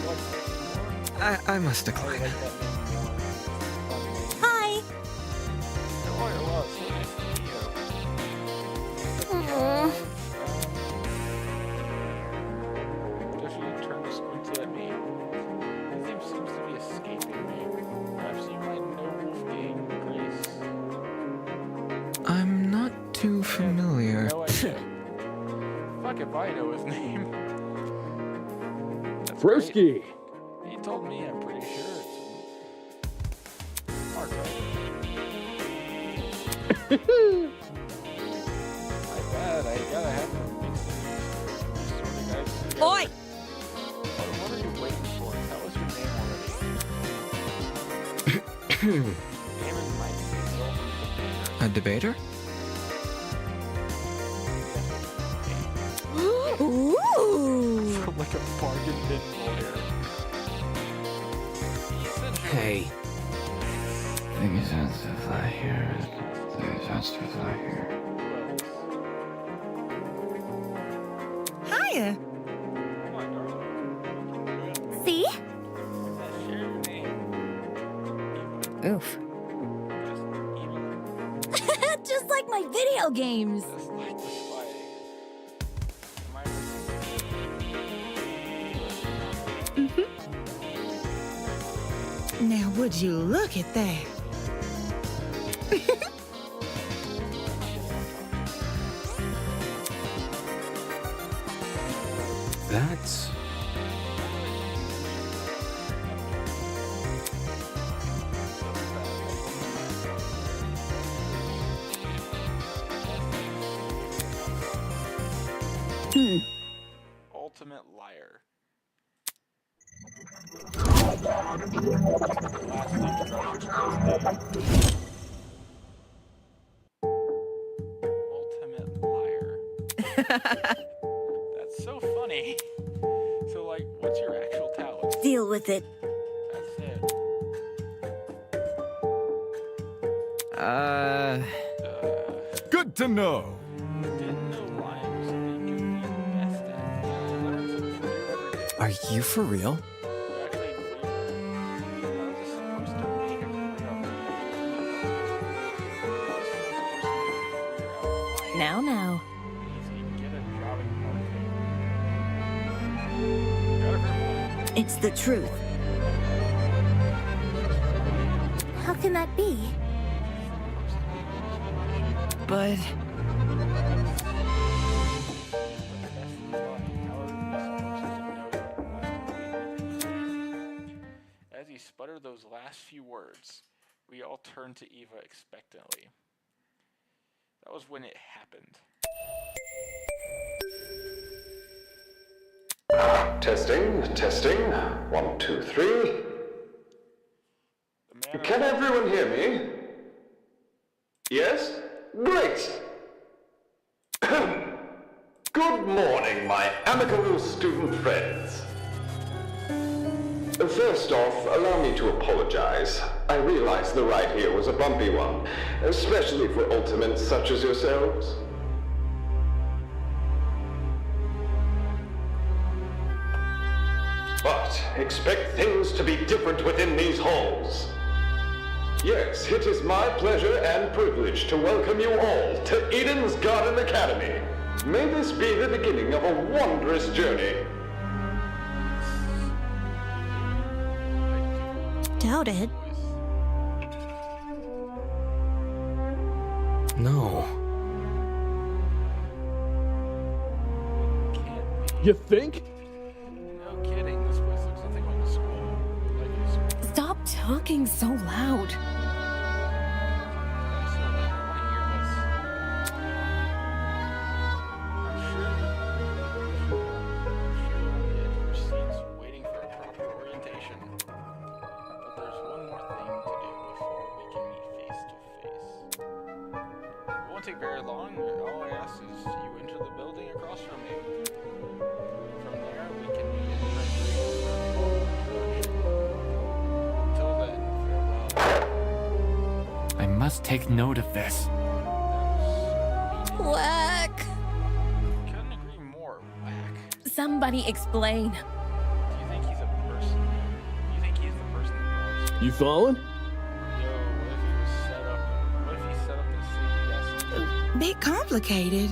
Wolfie. I must I decline. like that name more. Hi. Hey, lawyer, well, it's so nice to meet you. Does she turn to squint at me? His name seems to be escaping me. Perhaps you might know Wolfgang Grace. I'm not too familiar. No idea. Fuck if I know his name. That's Broski. great. He told me, I'm pretty sure it's Mark, right? I bet I gotta have them mix these sort of guys together. Oi! What are you waiting for? Tell us your name already. Damon might be A debater? Ooh. like a bargain bin lawyer. Hey, Things have to fly here. Things have to fly here. Hiya. Come on, darling. See? Share your name. Oof. Just like my video games. Just like the spy. Am I Now, would you look at that? that's... Ultimate liar. Ultimate liar. That's so funny. So, like, what's your actual talent? Deal with it. That's it. Good to know. Didn't know lying was something you could be the best at. Learn something new every day. Are you for real? You actually believe it. I was just supposed to make a career out of it. Now. Easy, get a job in marketing. Got it for one. It's the truth. How can that be? But As he sputtered those last few words, we all turned to Eva expectantly. That was when it happened. Testing, testing. 1, 2, 3. The man Can everyone hear me? Yes? Great! Good morning, my amicable student friends. First off, allow me to apologize. I realize the ride here was a bumpy one, especially for ultimates such as yourselves. But expect things to be different within these halls. Yes, it is my pleasure and privilege to welcome you all to Eden's Garden Academy. May this be the beginning of a wondrous journey. Doubt it. No. Can't be. You think? No kidding. This place looks nothing like a school. Like a school. Stop talking so loud. Take very long. All I ask is you enter the building across from me. From there, we can meet in person. Until then, farewell. I must take note of this. Whack. Couldn't agree more. Whack. Somebody explain. Do you think he's a person? Do you think he's the person that knows? You following? Yo, what if he was set up? What if he set up this safety desk? Bit complicated.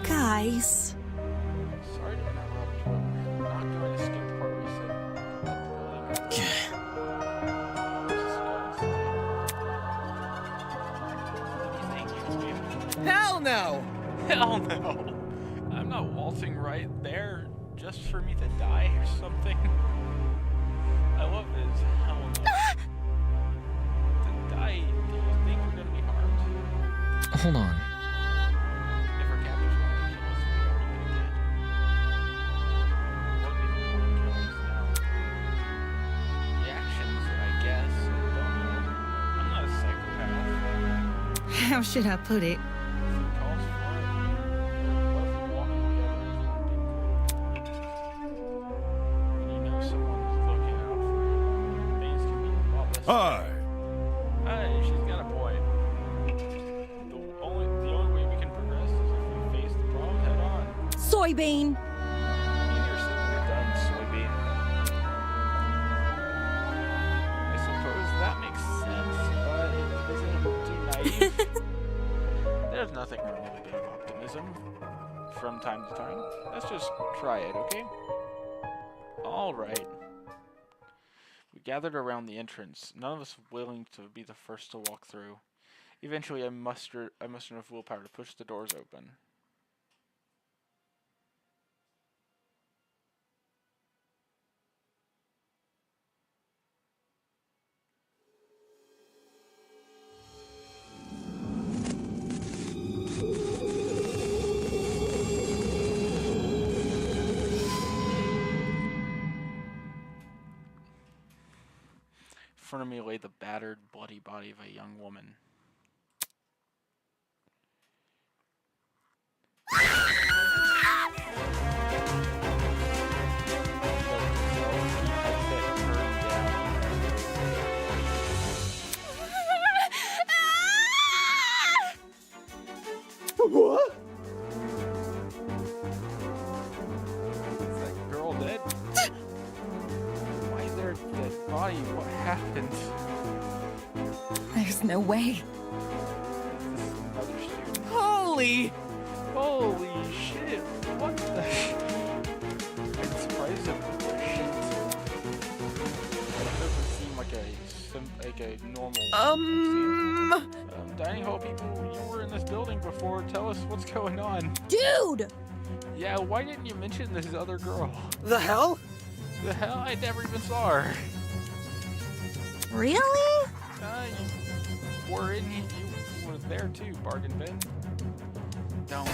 Guys. Sorry to interrupt, but we're not going to skip the part where you said about boiling. Hell no! Hell no! I'm not waltzing right there just for me to die or something. I love this. Hell no. To die, do you think we're gonna be harmed? Hold on. If our captors want to kill us, we already been dead. What would be the point of killing us now? Reactions, I guess. I don't know. I'm not a psychopath. How should I put it? If it calls for it, what if we're walking together as one big group? And you know someone is looking out for you. Things can be a lot less. Hi. Hey, she's got a point. The only way we can progress is if we face the problem head on. Soybean. Either simple or done, soybean. I suppose that makes sense, but it doesn't do naive. There's nothing wrong with a bit of optimism from time to time. Let's just try it, okay? Alright. We gathered around the entrance, none of us willing to be the first to walk through. Eventually, I mustered enough willpower to push the doors open. In front of me lay the battered, bloody body of a young woman. What? Is that girl dead? Why is there a dead body? What happened? There's no way. This is another student. Holy! Holy shit! What the? I'm surprised at the shit. That doesn't seem like a normal. Dining hall people, you were in this building before. Tell us what's going on. Dude! Yeah, why didn't you mention this other girl? The hell? The hell? I never even saw her. Really? You were in. You were there too, bargain bin. Don't.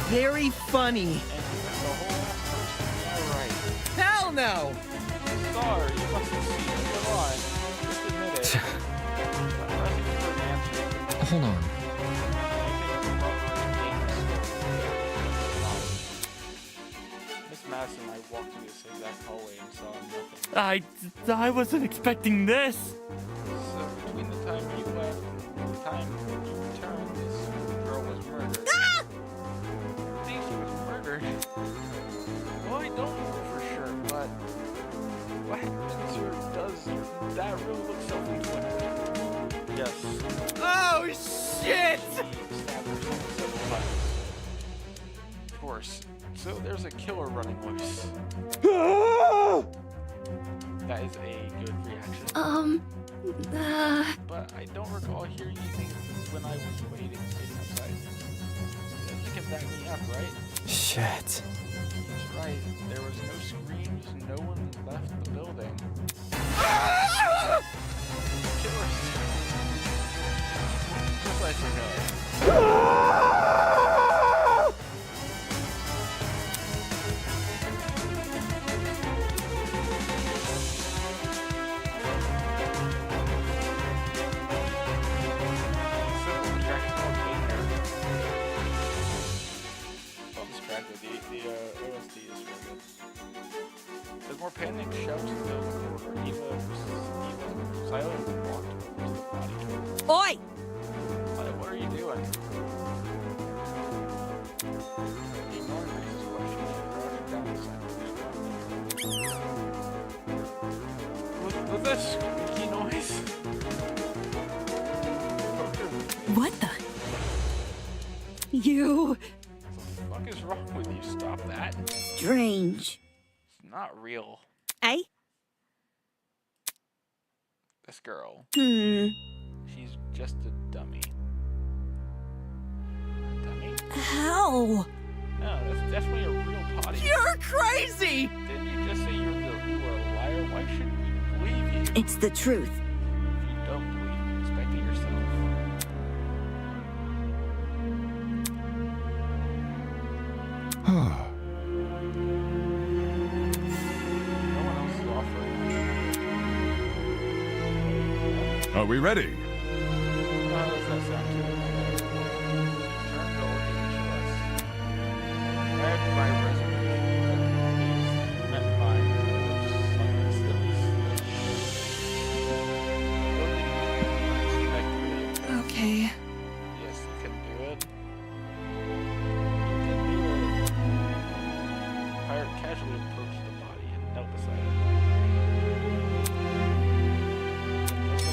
Very funny. Hell no! Sorry, you must have seen it. Come on. Just admit it. Hold on. Miss Madison and I walked through this exact hallway and saw nothing. I wasn't expecting this. So between the time you left and the time you returned, this girl was murdered. I think she was murdered. Well, I don't know for sure, but what happens or does that really look self-inflicted? Yes. Oh shit! He stabbed herself several times. Of course, So there's a killer running loose. That is a good reaction. But I don't recall hearing anything when I was waiting outside. You can back me up, right? Shit. That's right. There was no screams. No one left the building. Killers. Just like we know. There's more panic shouts in the corridor. Eva versus Eva. Silent walked over to the body. Oi! What are you doing? Ignoring Reese's question, she rushed down the side. Was that squeaky noise? What the? You... What the fuck is wrong with you? Stop that. Strange. It's not real. Eh? This girl. She's just a dummy. A dummy? How? No, that's definitely a real potty. You're crazy! Didn't you just say you were a liar? Why shouldn't we believe you? It's the truth. If you don't believe me, inspect it yourself. No one else is offering. Are we ready? How does that sound to you? Turn gold into us. Read by reservation. Is meant by Okay. Yes, you can do it. Pirate casually approached the body and knelt beside it.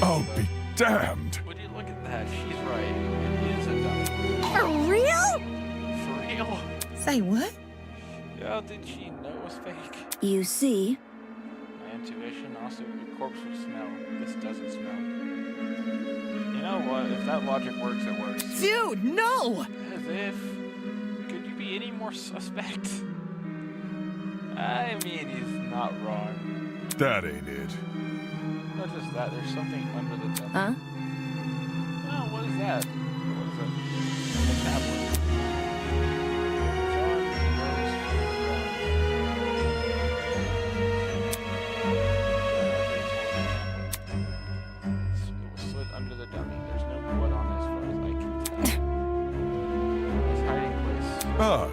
Oh, be damned! Would you look at that? She's right. It is a dummy. For real? For real? Say what? How did she know it was fake? You see? My intuition also, your corpse would smell. This doesn't smell. You know what? If that logic works, it works. Dude, no! As if. Could you be any more suspect? I mean, he's not wrong. That ain't it. Not just that, there's something under the dummy. Huh? Oh, what is that? What is it? A tablet. John Rose It was slid under the dummy. There's no blood on it as far as I can tell. His hiding place. Ah,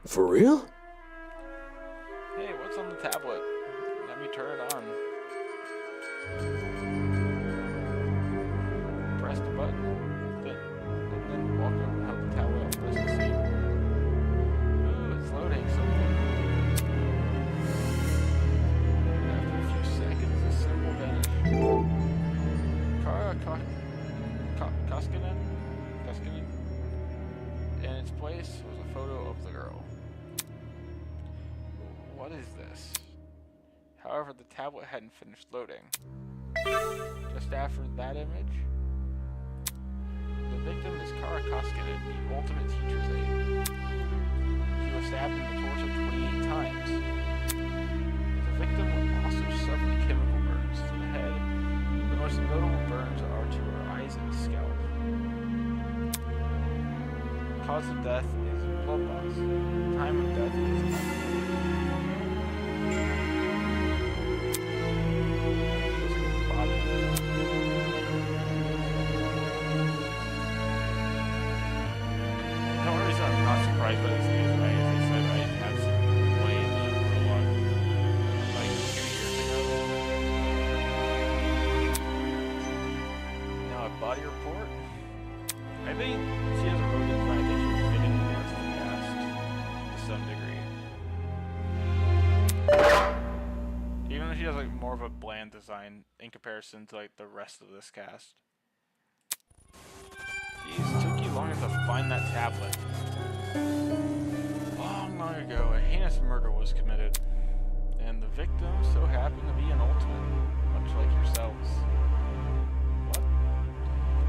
For real? Hey, what's on the tablet? Let me turn it on. Press the button. Then walk over and help the tablet and press the same. Ooh, it's loading something. After a few seconds, the symbol vanished. Kara Koskinen? In its place was a photo of the girl. What is this? However, the tablet hadn't finished loading. Just after that image, the victim is Kara Koskinen, the ultimate teacher's aide. She was stabbed and tortured 28 times. The victim also suffered chemical burns to the head. The most notable burns are to her eyes and scalp. Cause of death is blood loss. Time of death is unknown. Body. The only reason I'm not surprised by this news, right, as I said, I have some play in the prologue like 2 years ago. Now a body report. I think she has a really good plan. I think she was fitting the rest of the cast to some degree. Even though she has a like more of a bland design in comparison to like the rest of this cast. Jeez, it took you long enough to find that tablet. Long ago, a heinous murder was committed, and the victim so happened to be an ultimate, much like yourselves. What?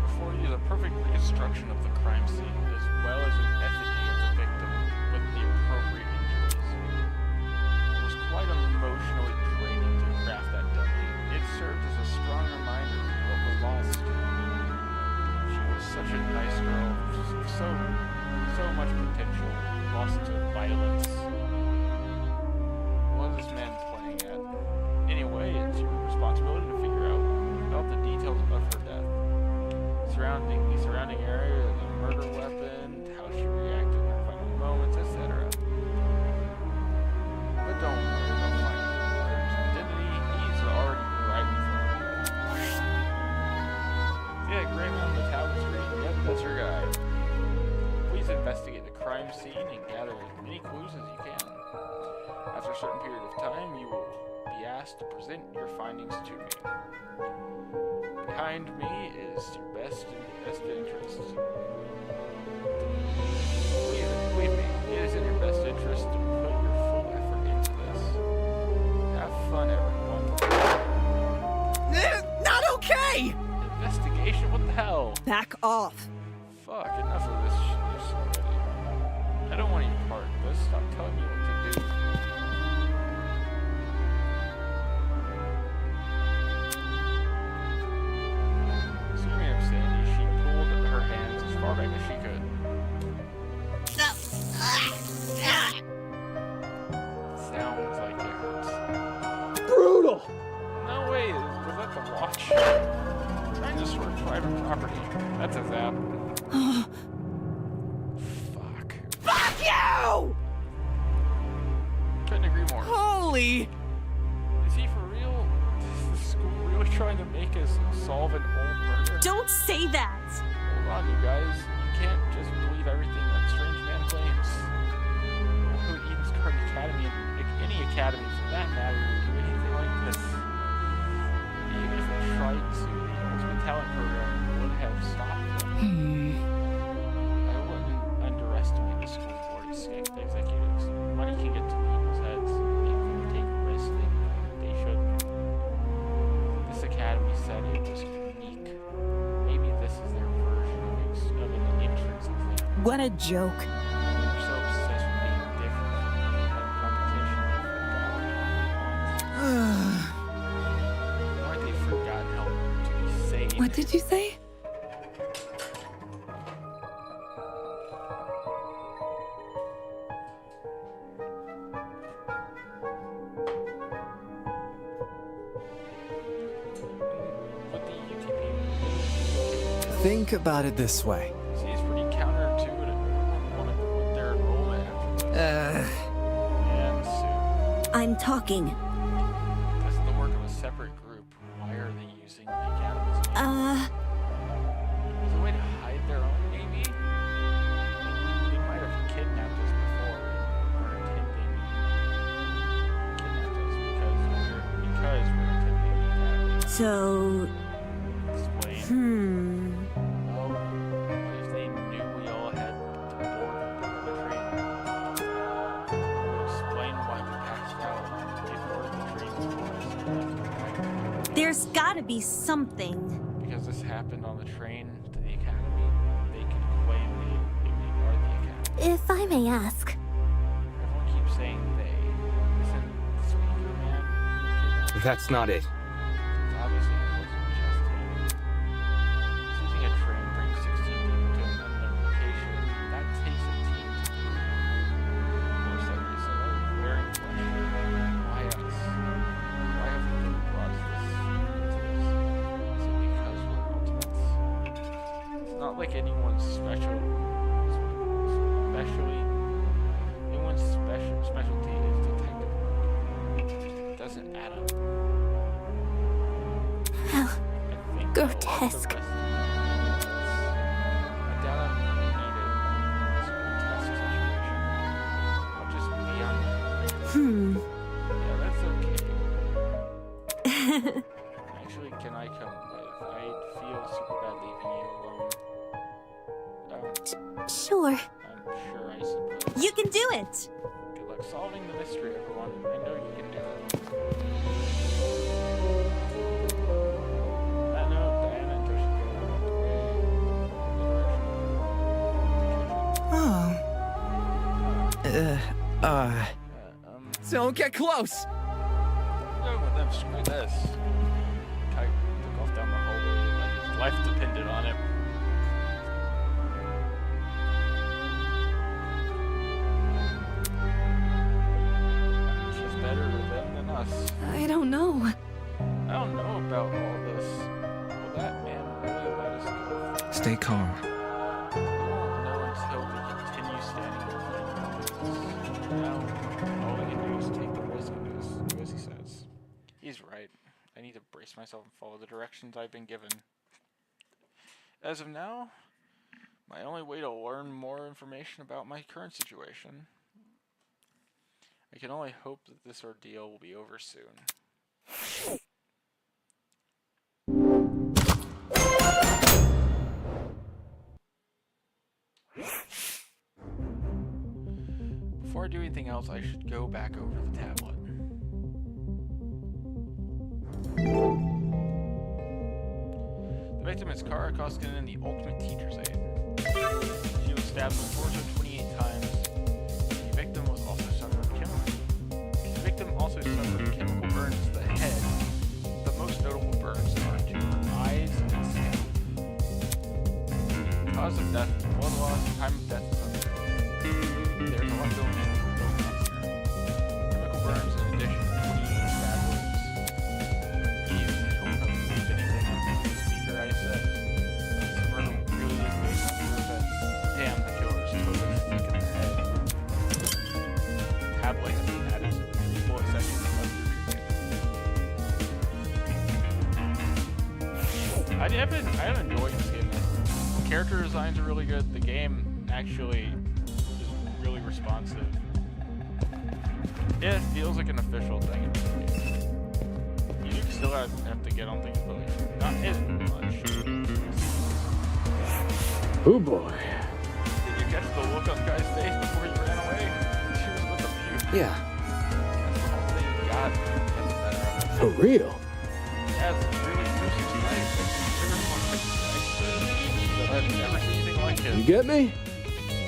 Before you is a perfect reconstruction of the crime scene, as well as an effigy of the victim with the appropriate injuries. It was quite emotionally draining to craft that dummy. It served as a strong reminder of what was lost. She was such a nice girl, so much potential, lost to violence. What is this man playing at? Anyway, it's your responsibility to figure out about the details of her death. The surrounding area, the murder weapon, how she reacted in her final moments, etc. But don't worry about finding the murderer's identity. He's already right in front of you. Yeah, Graham on the tapestry. Yep, that's your guy. Please investigate the crime scene and gather as many clues as you can. After a certain period of time, you will be asked to present your findings to me. Behind me is your best interest. Believe me, it is in your best interest to put your full effort into this. Have fun, everyone. Not okay! Investigation? What the hell? Back off. Fuck, enough of this already. I don't want any part of this. Stop telling me what to do. Assuming of Sandy, she pulled her hands as far back as she could. Sounds like it hurts. Brutal! No way, was that the watch? Trying to sort private property. That's a zap. Fuck. Fuck you! Couldn't agree more. Holy! Is he for real? Is the school really trying to make us solve an old murder? Don't say that! Hold on, you guys. You can't just believe everything that strange man claims. Who Eden's Garden Academy, and any academy for that matter, would do anything like this. Even if it tried to, the Ultimate Talent Program would have stopped them. I wouldn't underestimate the school board executives. Money can get to people's heads, make them take risks they shouldn't. This academy said it was unique. Maybe this is their version of an entrance exam. What a joke. They're so obsessed with being different that competition they forgot. Why they forgot how to be sane. What did you say? With the UTP. Think about it this way. See, it's pretty counterintuitive. Everyone want to quit their enrollment after this. And soon. I'm talking. This is the work of a separate group. Why are they using the academy's name? Is it a way to hide their own, maybe? They might have kidnapped us before and were attending. Kidnapped us because we're attending the academy. So, Explain. Well, what if they knew we all had to board the train? Explain why we passed out. They boarded the train before us. there's gotta be something. Because this happened on the train to the academy, they could claim they are the academy. If I may ask. Everyone keeps saying they. Isn't the speaker man? That's not it. Obviously, it wasn't just him. Seizing a train brings 16 people to an unknown location. That takes a team to do. Of course, that raises another glaring question. Why us? Why have we been brought to this? Is it because we're ultimates? It's not like anyone's specialty is detective work. It doesn't add up. Well, I think grotesque. I doubt I'm needed in this grotesque situation. I'll just be on my regular. Yeah, that's okay. super bad leaving you alone. Sure. I'm sure I suppose. You can do it! Good luck solving the mystery, everyone. I know you can do it. That note, Diana and Toshiko went away in the direction of the kitchen. Don't get close! No, with them, screw this. Kite took off down the hallway like his life depended on it. She's better with them than us. I don't know. I don't know about all this. Will that man really let us go? Stay calm. I won't know until we continue standing behind us. Now, all we can do is take the risk of this, as he says. He's right. I need to brace myself and follow the directions I've been given. As of now, my only way to learn more information about my current situation. I can only hope that this ordeal will be over soon. Before I do anything else, I should go back over the tablet. The victim is Kara Koskinen, the ultimate teacher's aide. She was stabbed 428 times. The victim also suffered chemical burns to the head. The most notable burns are to her eyes and scalp. Cause of death, blood loss, time of death is unknown. There's a lot going on here. Chemical burns in addition to 28 stab wounds. Jeez, I don't know if anything on the speaker I said. This murder really is based on true events. Damn, the killer is totally sick in the head. Tablet has been added to the treatable section of the treatment. I've enjoyed this game. The character designs are really good. The game actually is really responsive. Yeah, it feels like an official thing. You do still have to get on things, but like, not as much. Oh boy. Did you catch the look on Guy's face before he ran away? She was with a few. Yeah. That's the whole thing. God, get the better of it. For real? Yeah, it's really nice. I've never seen anything like it. You get me?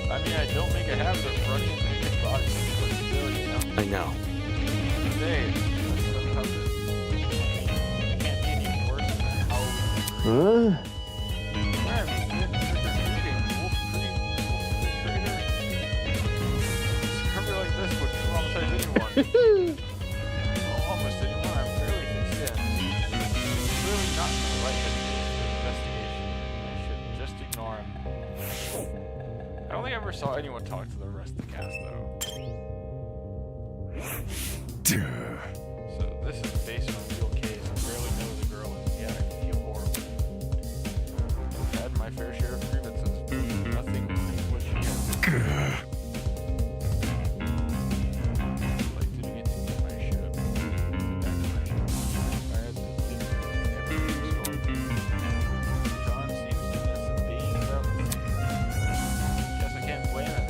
I mean, I don't make a habit of running into his body, but still, you know. I know. Today, that's sometimes it can't be any worse than how Huh? man, we've been trick-or-treating. Wolf Creek Trader. Something like this would traumatize anyone. Well, almost anyone. I'm fairly convinced. It's really not in the right head investigation. I should just ignore him. I don't think I ever saw anyone talk to the rest of the cast, though. So this is based on a real case. I barely know who the girl is. Yeah, I feel horrible. I've had my fair share of grievances, but nothing like what she has. I'd like to get to meet my ship. Get back to my ship. I had to live everything restored. John seems to miss the being about the sea. Guess I can't blame him.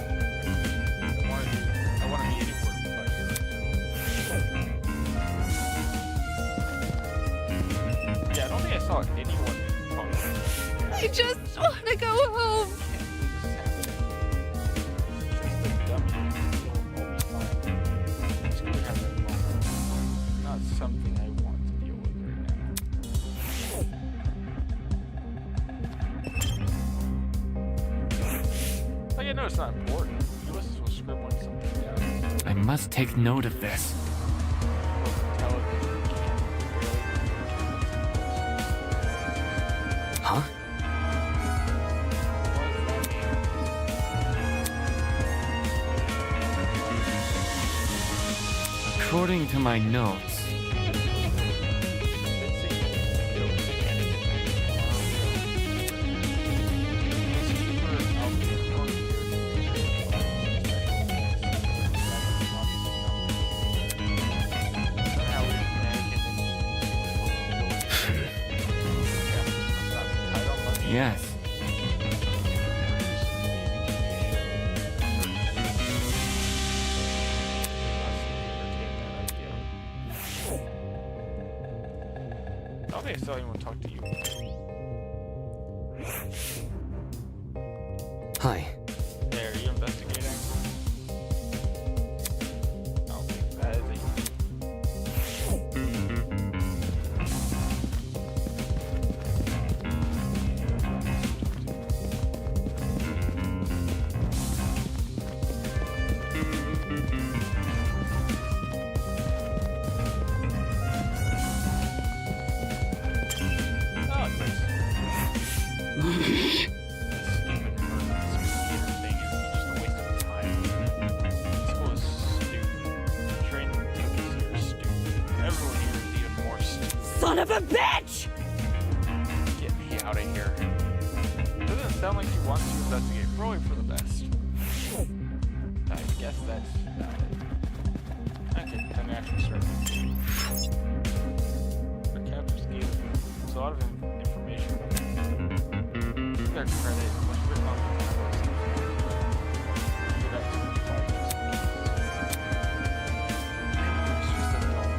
I want to be anywhere but here right now. Yeah, I don't think I saw anyone talk about this. I just want to go home. Not something I want to deal with right now. Like, I know it's not important. Ulysses was scribbling something down. I must take note of this. Huh? According to my notes, Yes. Okay, so anyone talk to you. Hi. Hey, are you investigating? Okay, that is Son of a bitch! Get me out of here. Doesn't sound like you want to investigate. Probably for the best. I guess that's not it. Okay, then we actually start. Our captors gave us a lot of information. Their credit was written on the tablet. Good activity. It's just a dull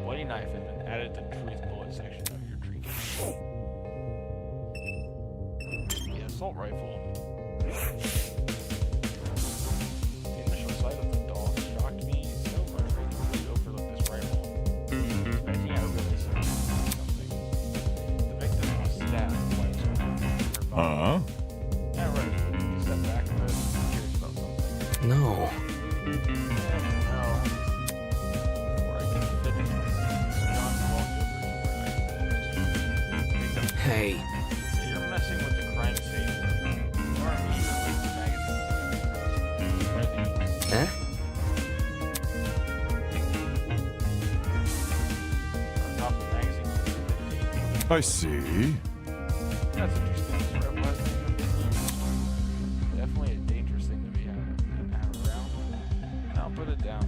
bloody knife has been added to the truth bullet section of your trinket. The assault rifle. The initial sight of the doll shocked me so much I completely overlooked this rifle. Expecting I really something. The victim was stabbed while it was on her body. Yeah, right. You step back a bit, curious about something. No. Hey. You're messing with the crime scene. Nor me, magazine. Eh? I see. That's interesting. This red flag thing. Definitely a dangerous thing to be have around. And I'll put it down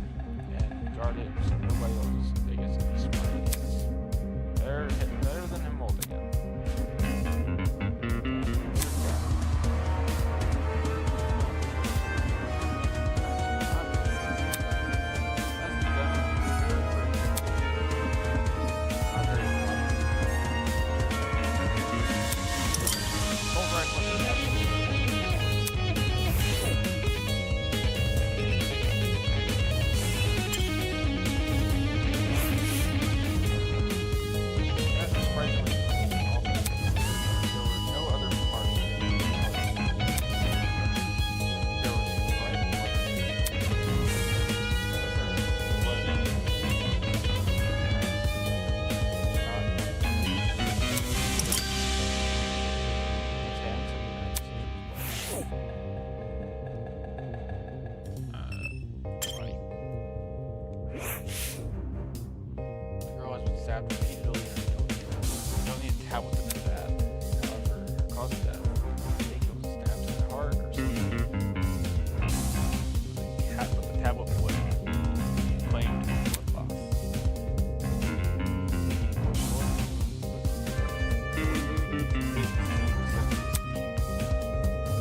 and guard it so nobody else gets any smart ideas. Better than him molding it. Stabbed repeatedly. No need to tablet them to that. However, her cause of death, I think it was stabs in the heart or something. But the tablet would claimed blood loss.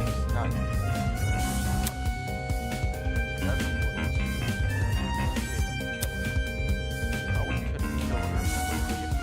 It's not. That's unfortunate. I wouldn't could have killed her.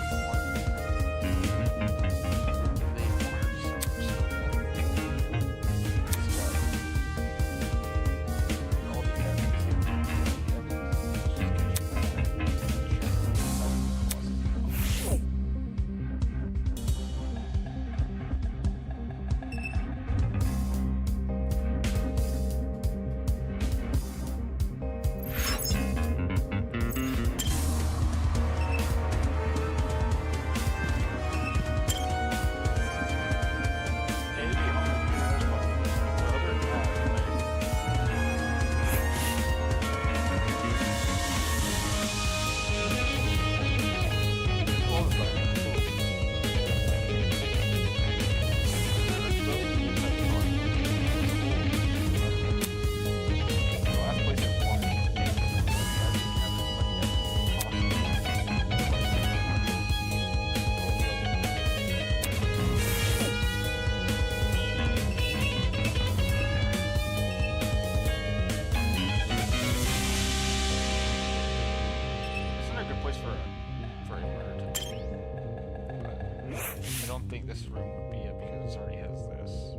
don't think this room would be it because it already has this.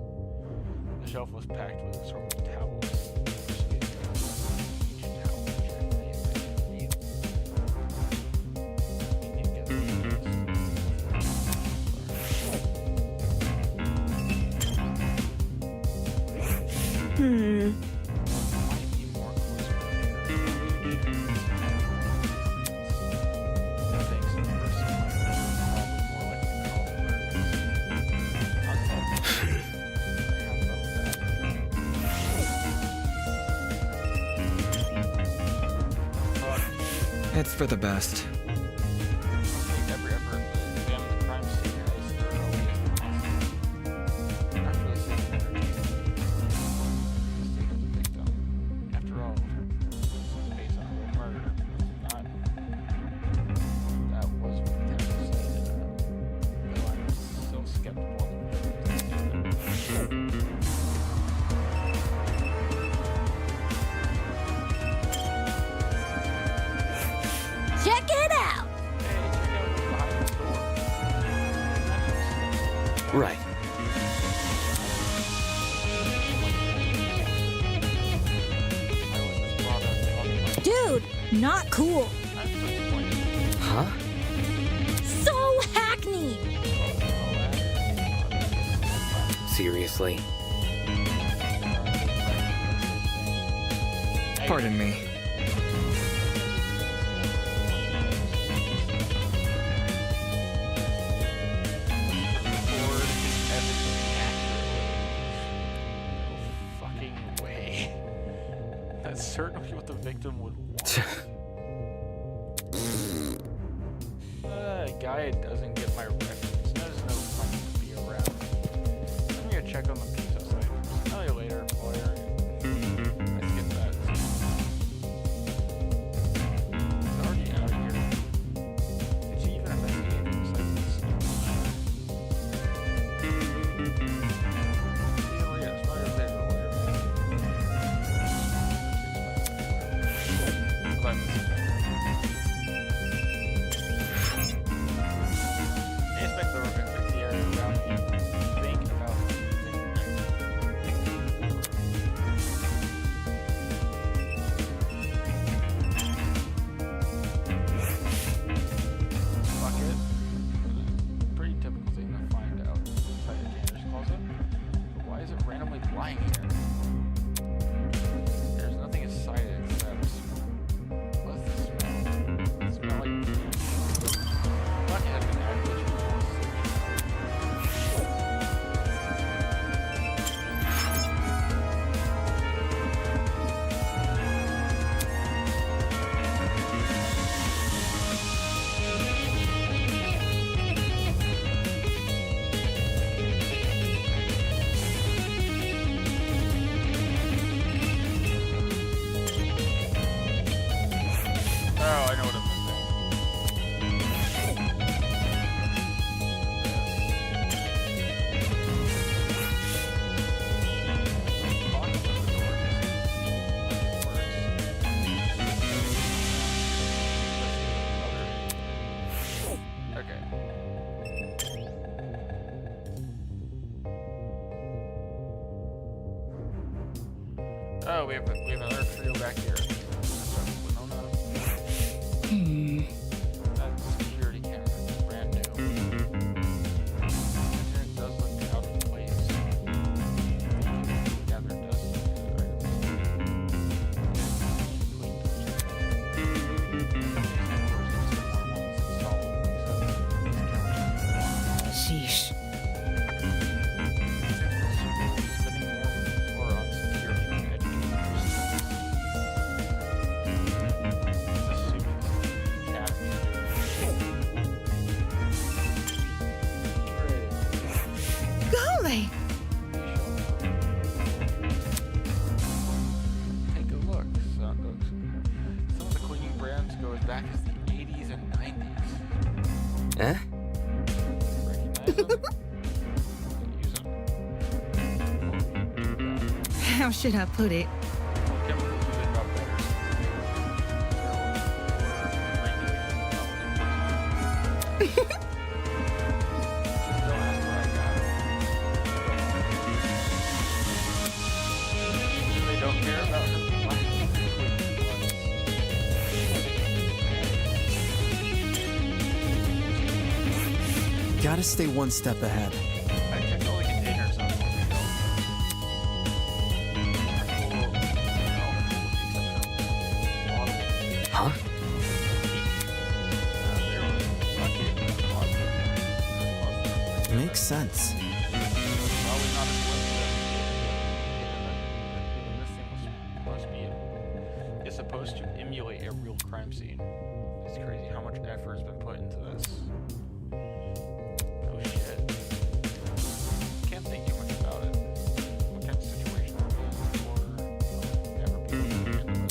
The shelf was packed with assortment of towels. Each towel It's for the best. Every effort to examine the crime scene as thoroughly as possible. Not really saving energy. The state of the victim. After all, it's based on a real murder. Not. That was what the detective said. Though I'm still skeptical. Check it out! Right. Dude, not cool. Huh? So hackneyed! Seriously? Pardon me. That's certainly what the victim would want. Guy doesn't get my reference. There's no fun to be around. I'm gonna check on the pizza site. I'll tell you later, lawyer. I skipped that. It's already out of here. Did she even investigate the site? See you later. Smell your later, lawyer. Oh, we have another trio back here. That security camera is brand new. It does look out of place. Gather dust Sheesh. Golly! Take a look. Some of the cleaning brands go as back as the 80s and 90s. Eh? Recognize them? Use them. How should I put it? Chemicals usually got better since they were regulated. Gotta stay one step ahead. I checked all the containers on Huh? Makes sense. Probably not a coincidence. This thing was supposed to be. It's supposed to emulate a real crime scene. It's crazy how much effort has been put into this. Oh shit. Can't think too much about it. What kind of situation are we in before ever people can get into it?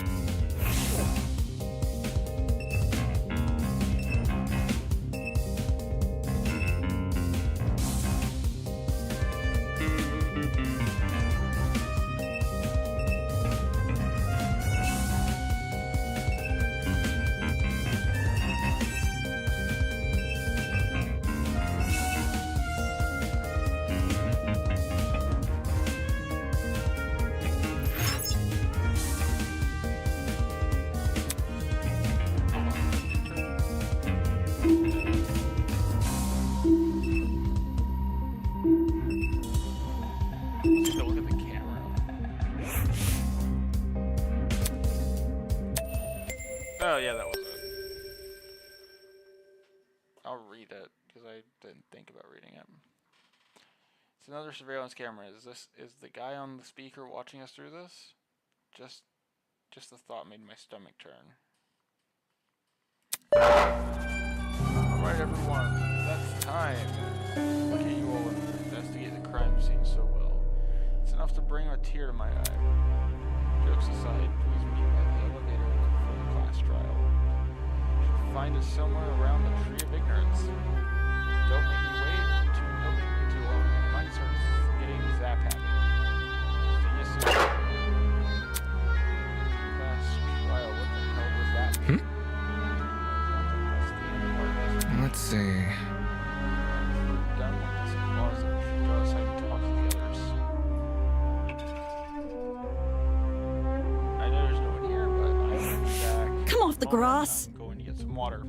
Take a look at the camera. Oh yeah, that was it. I'll read it because I didn't think about reading it. It's another surveillance camera. Is the guy on the speaker watching us through this? Just the thought made my stomach turn. Alright everyone, that's time. Look at you all investigate the crime scene so well. It's enough to bring a tear to my eye. Jokes aside, please meet me at the elevator for the class trial. You should find it somewhere around the Tree of Ignorance. Don't make me wait too long. My mind starts getting zap happy. See you soon. Class trial, what the hell was that? Let's see. Done with this closet, we should go outside and talk to the others. I know there's no one here, but I will be back. Come off the grass. I'm going to get some water.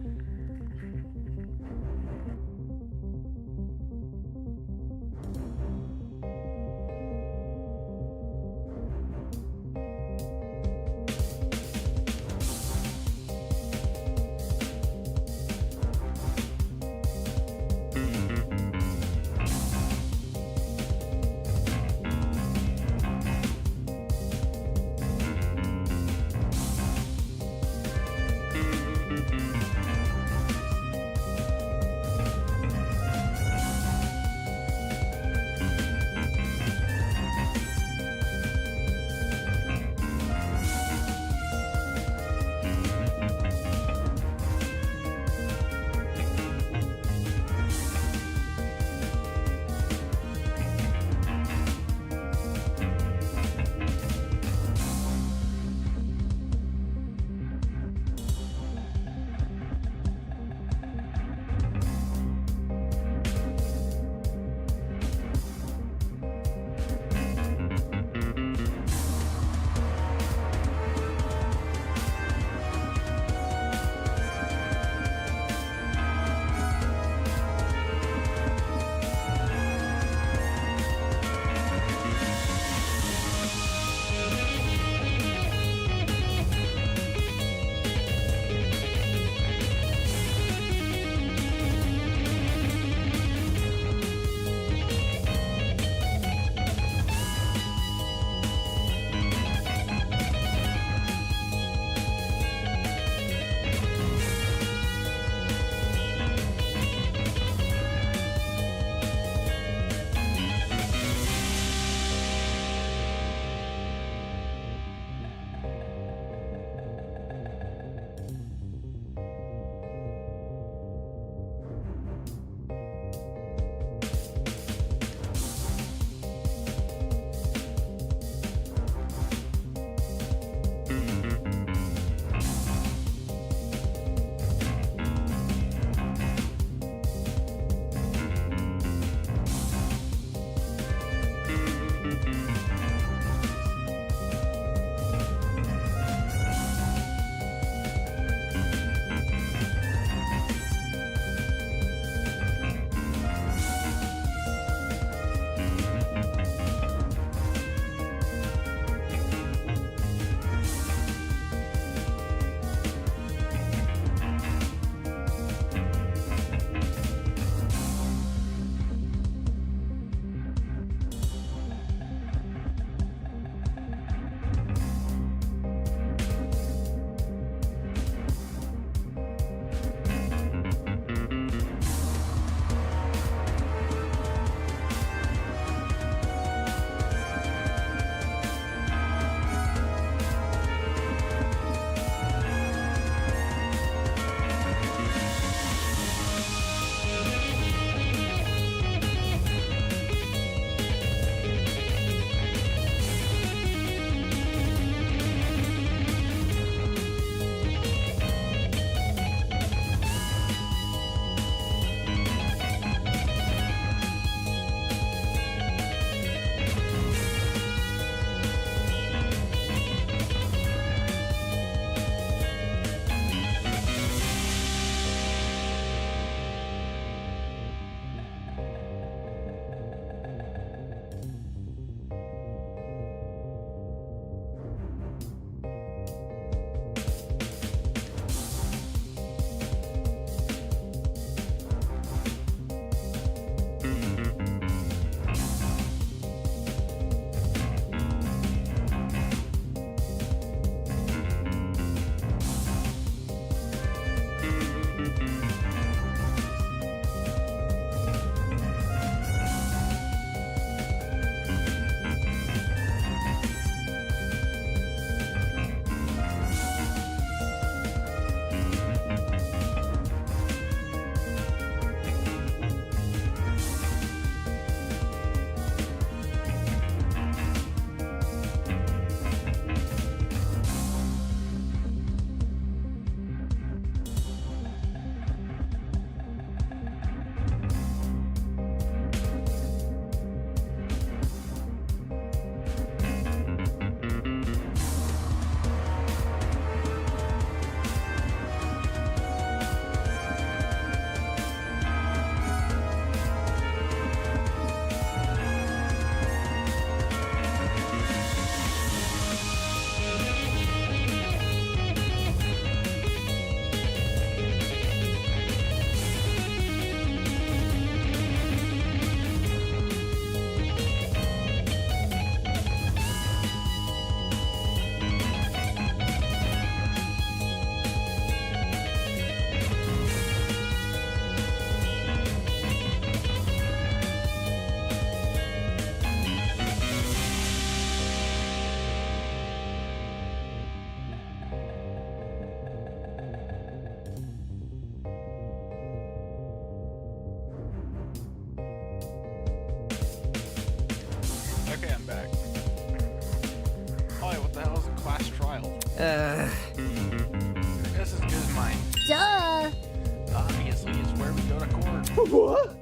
What?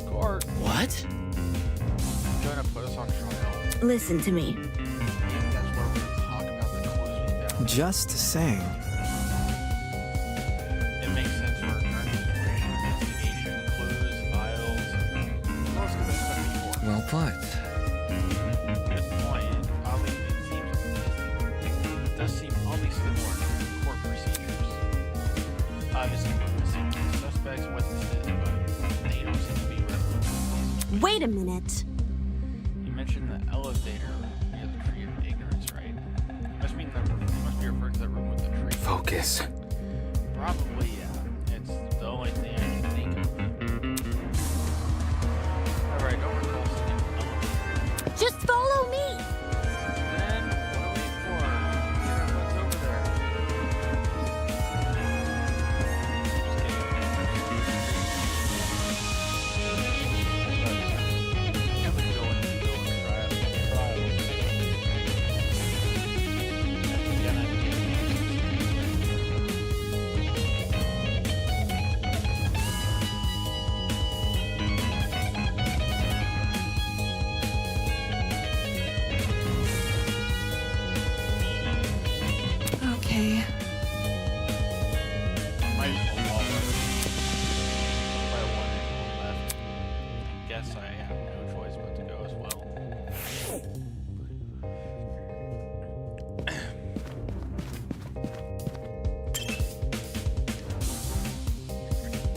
Gort, What? gonna put us on trial. Listen to me. Maybe that's where we're gonna talk about the clues we found. Just saying. It makes sense for our current situation, investigation, clues, files. Most of this stuff before. Well put. Good point. Oddly, it does seem oddly similar to court procedures. Obviously, we're missing suspects, witnesses, but they don't seem to be relevant. Wait a minute. You mentioned the elevator near the tree of ignorance, right? You must be referring to the room with the tree. Focus. Probably, yeah. It's the only thing I can think of. Alright, don't recall seeing an elevator. Just follow me. Then, what are we for? Get our butts over there. Just kidding. But, we go and try it. Okay. Might as well follow it. By one angle left. I guess I have no choice but to go as well.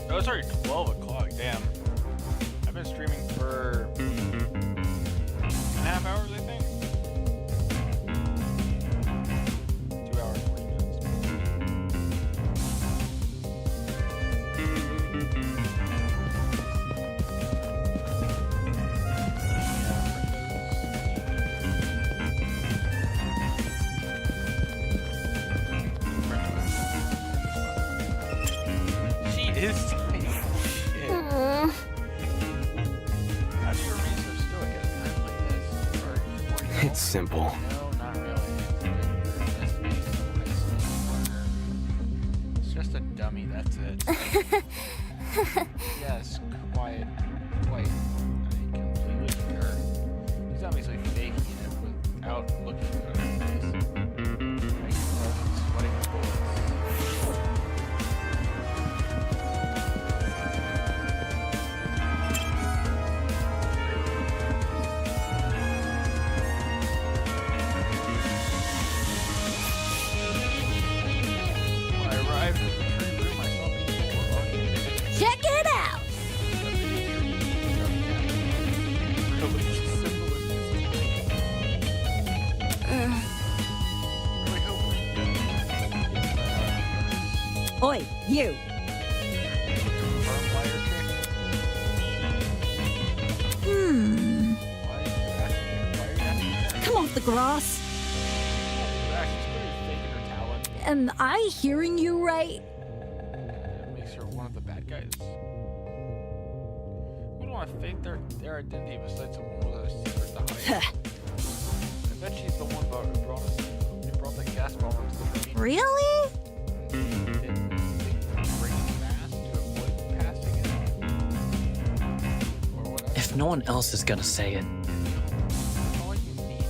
Oh, it's already 12 o'clock. Damn. I've been streaming for 2.5 hours, I think. 2 hours, 40 minutes. She is tiny. Shit. How do you remain so stoic at a time like this? Or you It's simple. No, not really. It's just a dummy, that's it. Yes, quiet. Quite. I completely concur. He's obviously faking it without looking at her face. I can tell she's sweating bullets. When I arrived at the tree room, I saw people were arguing. Check it out. Really just simple as this. Really hope we can Oi, you. confirm liar chick. Why are you asking her? Come off the grass. She's clearly faking her talent. Am I hearing you right? It makes her one of the bad guys. We don't want to fake their identity besides someone with a secret to hide. I bet she's the one who brought the gas bomb into the ravine. Really? Didn't bring it fast to avoid passing it. Or whatever. If no one else is gonna say it, All you need is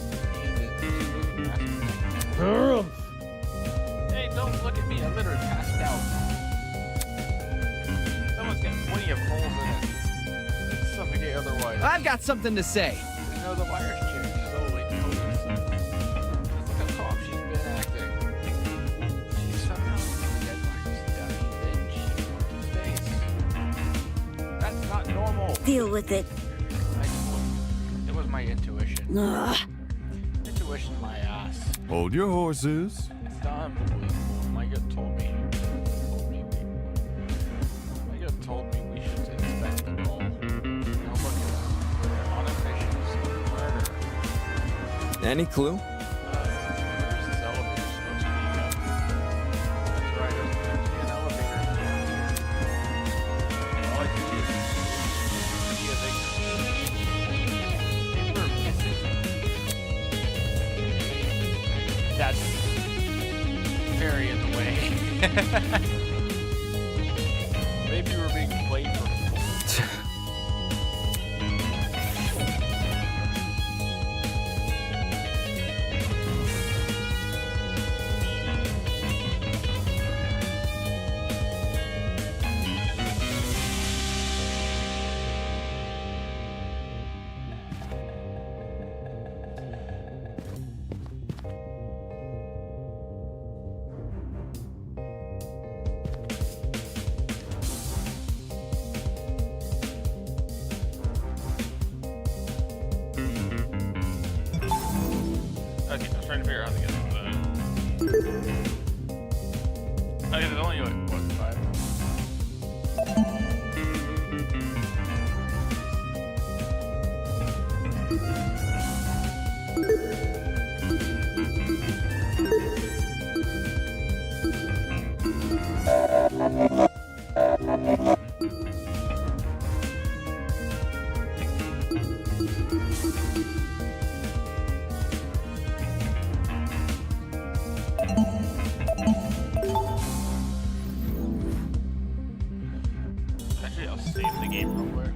Hey, don't look at me. I'm literally passed out. Someone's got plenty of holes in it. It's suffocate otherwise. I've got something to say. No, the wires change slowly. Just look at how she's been acting. She's somehow dead virus dummy, then she went to space. That's not normal. Deal with it. It was my intuition. Ugh. Intuition, my ass. Hold your horses. It's unbelievable. My gut told me. My gut told me we should inspect the doll. Now look at us. We're on a mission to murder. Any clue? Where's this elevator supposed to be? That's right. There's supposed to be an elevator down here. All I see is maybe we're missing something. That's very in the way. Maybe we're being played for fools. figure out how to get to that. I mean, there's only like, what, 5? Actually, I'll save the game real quick.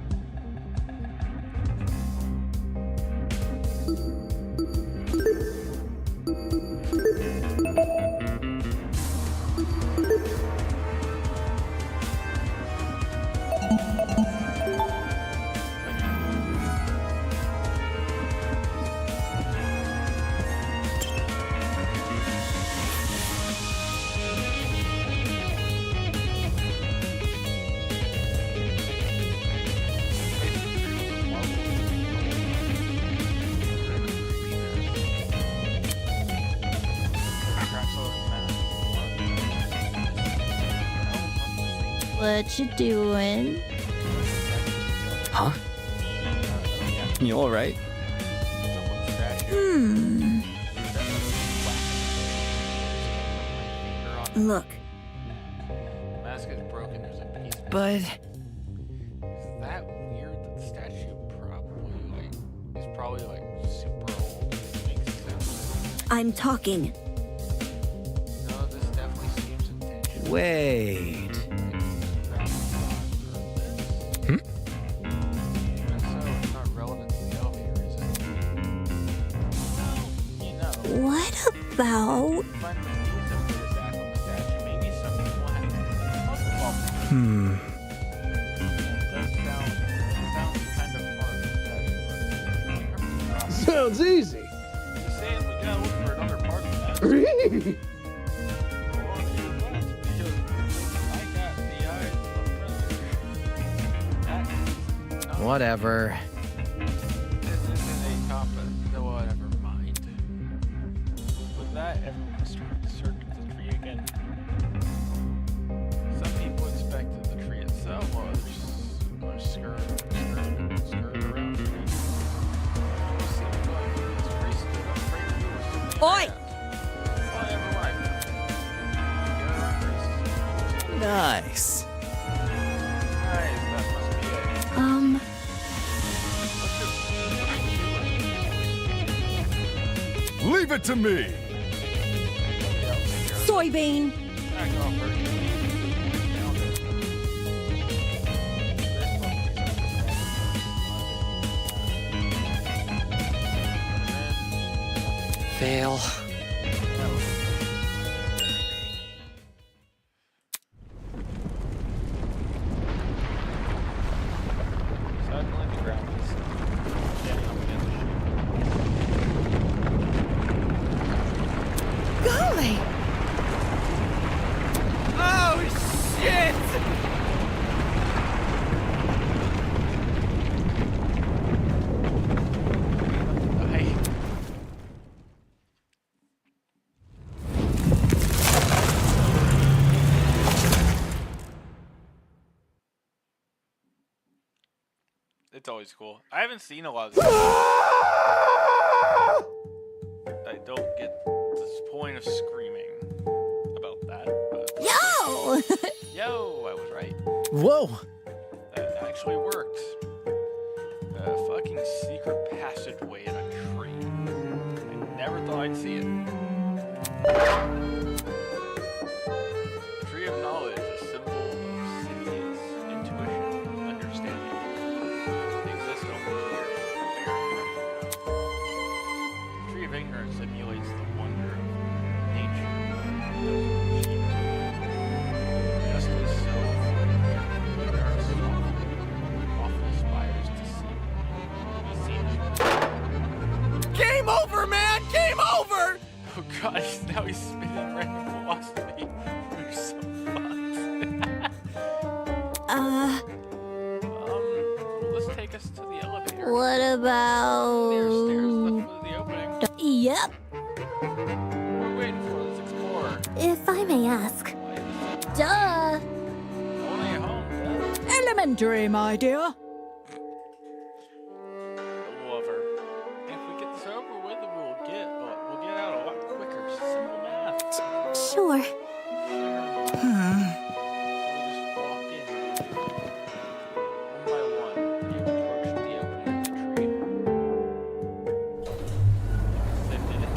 What you doing? Huh? You alright? Look. Mask is broken, there's a piece. But Is that weird that the statue is probably like super old? It makes sense. I'm talking. No, this definitely seems intentional. wait. So it's not relevant to the elevator, is it? Well, you know. What about... Find the piece and put it back on the statue. Maybe something will happen. Hmm. It does sound kind of far fetched, but Sounds easy. Just saying we gotta look for another part of that. Whatever. This isn't a compass. No, whatever, mind. With that, everyone started to search the tree again. Some people inspected the tree itself, while others scurried around the tree. It seemed like this tree stood up right to do Oi! Whatever, whatever. Nice. Nice, that must be it. Leave it to me. Soybean. Fail. Suddenly the ground is standing up against the ship. Golly! Oh, shit! It's always cool. I haven't seen a lot of this. I don't get this point of screaming about that, but Yo! yo, I was right. Whoa! That actually worked. A fucking secret passageway in a tree. I never thought I'd see it. The Tree of Knowledge, a symbol of sentience, intuition, understanding. They exist only here. The Tree of Ignorance simulates the wonder of nature. Just as so, there are soft, awful spires to see. Game over, man! Game over! Oh god, now he's spinning if I may ask. Duh. Only at home. Elementary, my dear. Love her. If we get this over with, we'll get out a lot quicker. Simple math. Sure. So we just walk in, one by one, and approach the opening of the tree. Lifted it.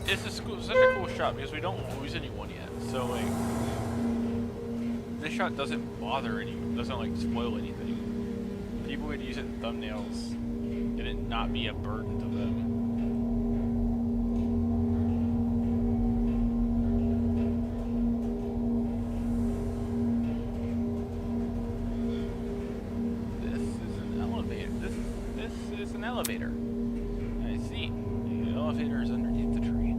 It's such a cool shot because we don't lose anyone yet. So like, this shot doesn't bother doesn't like spoil anything. People would use it in thumbnails, and it not be a burden to them. This is an elevator. This is an elevator. I see. The elevator is underneath the tree.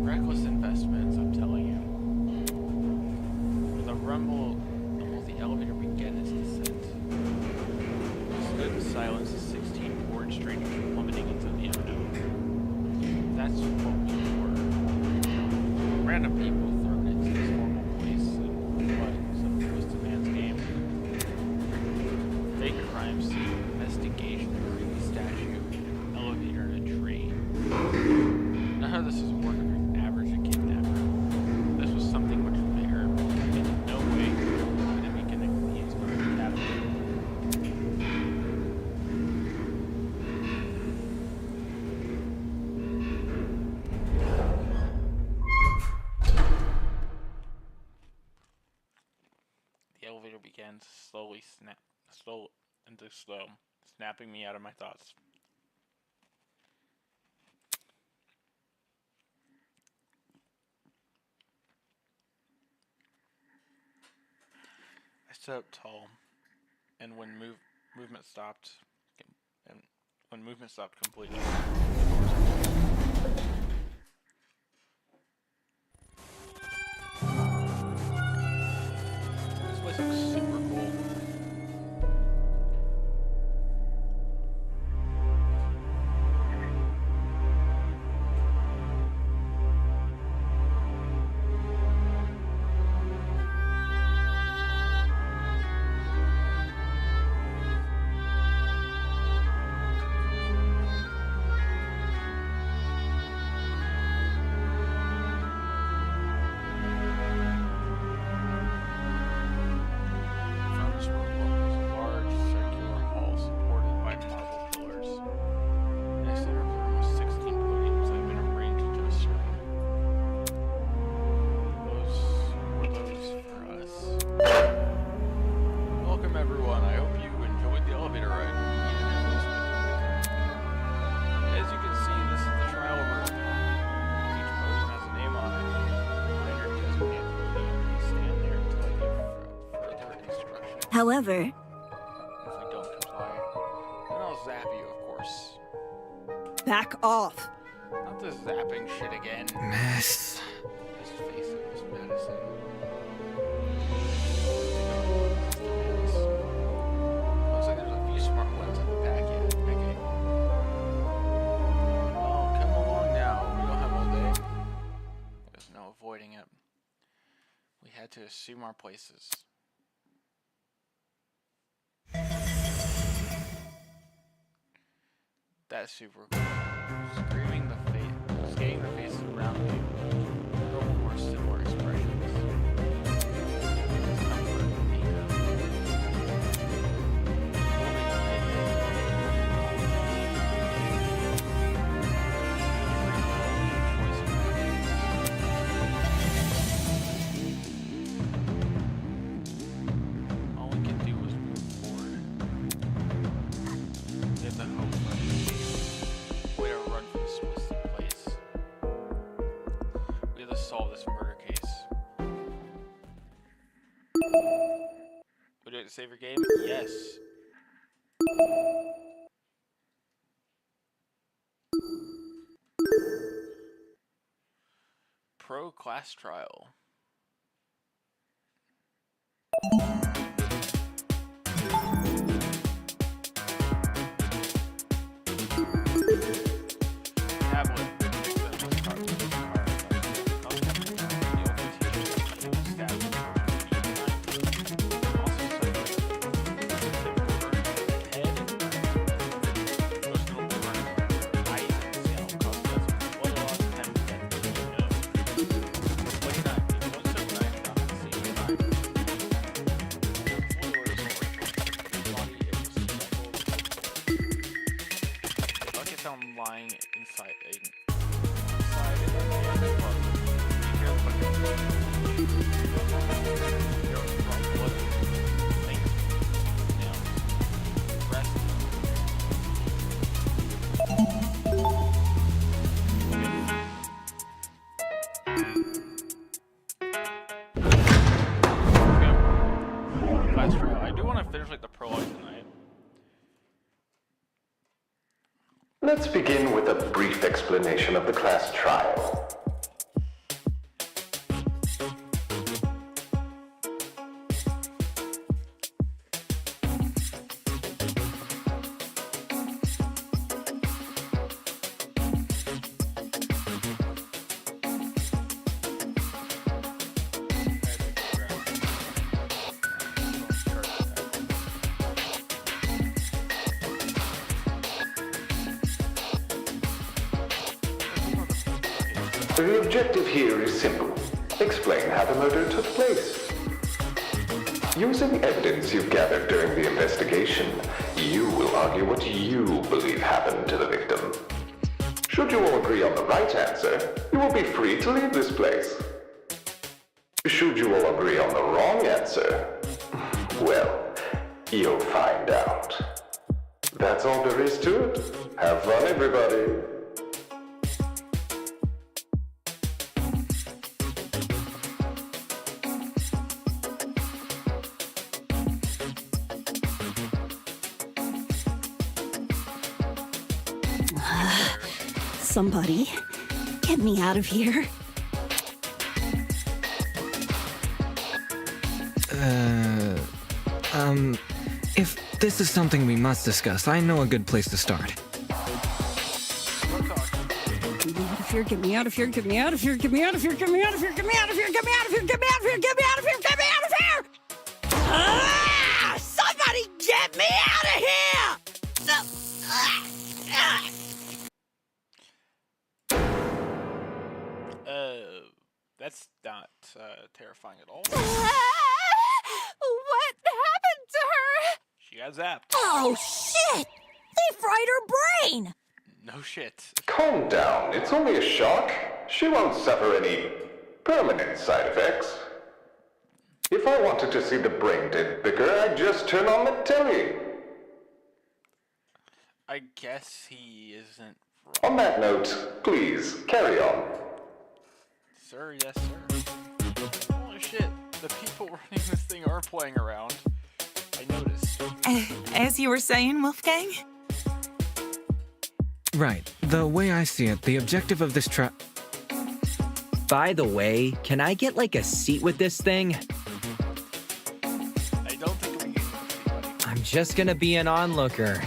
Reckless investments, I'm telling you. With a rumble, the elevator began its descent. Stood in silence as 16 bored strangers plummeting into the unknown. That's what we were. Random people thrown into this horrible place and what some twisted man's game. Fake crime scene, investigation, creepy statue, elevator, and a tree. None of this is work of an average kidnapper. This was something much bigger, and in no way could it be connected to the Academy. The elevator began to slowly snapping me out of my thoughts. I stood up tall, and when movement stopped completely. This place looks super cool. However, If we don't comply, then I'll zap you, of course. Back off. Not this zapping shit again. Mess. Just face it, Miss Madison. Looks like there's a few smart ones in the packet. Okay. Oh, come along now. We don't have all day. There's no avoiding it. We had to assume our places. That's super cool. Screaming the face, scanning the faces around me. Several more similar expressions. Discomfort, anger. All we could do was move forward. We had to hope for way to run from this twisted place. We had to solve this murder case. Would it save your game? Yes. Pro class trial. Tablet. I do want to finish like the prologue tonight. Let's begin with a brief explanation of the class trial. The objective here is simple. Explain how the murder took place. Using evidence you've gathered during the investigation, you will argue what you believe happened to the victim. Should you all agree on the right answer, you will be free to leave this place. Should you all agree on the wrong answer, well, you'll find out. That's all there is to it. Have fun, everybody. Somebody, get me out of here. If this is something we must discuss, I know a good place to start. Get me out of here, get me out of here, get me out of here, get me out of here, get me out of here, get me out of here, get me out of here, get me out of here, get me out of here, get me out of here! Ah! Somebody get me out of here! That's not terrifying at all. What happened to her? She got zapped. Oh, shit! They fried her brain! No shit. Calm down, it's only a shock. She won't suffer any permanent side effects. If I wanted to see the brain dead bigger, I'd just turn on the telly. I guess he isn't wrong. On that note, please, carry on. Sir, yes, sir. Holy shit, the people running this thing are playing around. I noticed. As you were saying, Wolfgang? Right. The way I see it, the objective of this By the way, can I get like a seat with this thing? I don't think we can see buddy. I'm just gonna be an onlooker.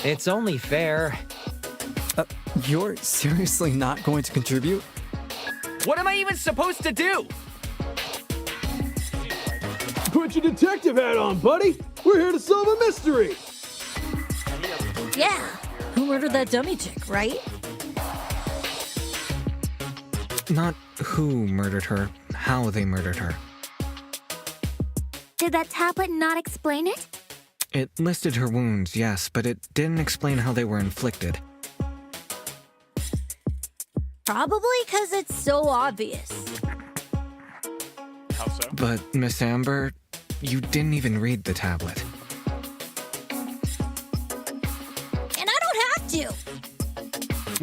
It's only fair. You're seriously not going to contribute? What am I even supposed to do? Put your detective hat on, buddy. We're here to solve a mystery. Yeah. Who murdered that dummy chick, right? Not who murdered her, how they murdered her. Did that tablet not explain it? It listed her wounds, yes, but it didn't explain how they were inflicted. Probably because it's so obvious. How so? But, Miss Amber, you didn't even read the tablet. And I don't have to.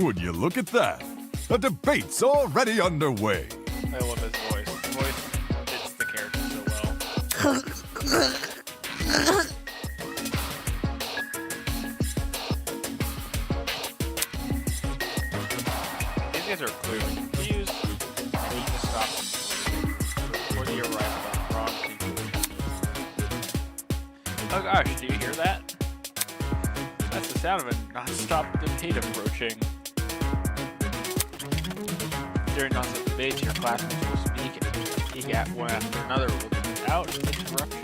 Would you look at that? A debate's already underway. I love his voice. His voice fits the character so well. These guys are clearly confused. I need to stop them before the arrival of wrong conclusion. Oh gosh, do you hear that? That's the sound of a non-stop debate approaching. During non-stop debates, your classmates will speak at one after another without interruption.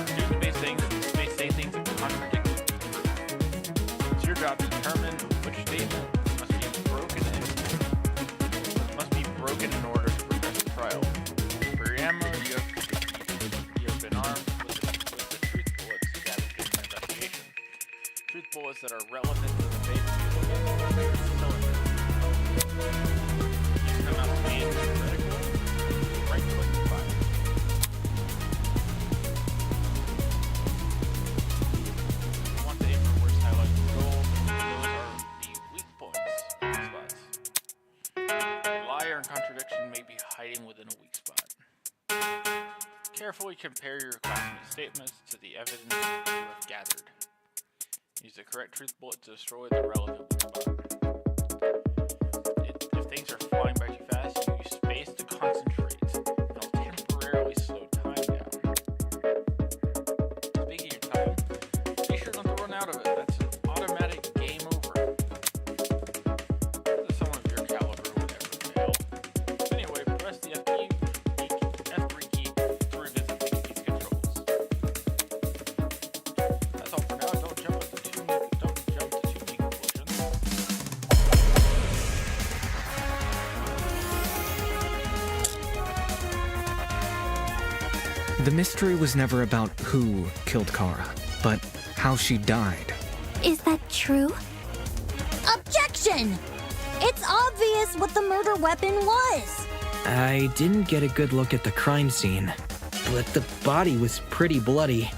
Students may say things that contradict. It's your job to determine which statement must be broken in order to progress the trial. For your ammo, you have been armed with the truth bullets gathered during the investigation. Truth bullets that are relevant to the debate. Use them as means Carefully compare your classmates' statements to the evidence you have gathered. Use the correct truth bullet to destroy the relative spot. If things are flying by too fast, you use space to concentrate. It'll temporarily slow time down. Speaking of time, be sure not to run out of it. That's an automatic game over. Someone of your caliber would never fail. Anyway, press the F3 key to revisit these controls. That's all for now. Don't jump to too many conclusions. The mystery was never about who killed Kara, but how she died. Is that true? Objection! It's obvious what the murder weapon was. I didn't get a good look at the crime scene, but the body was pretty bloody.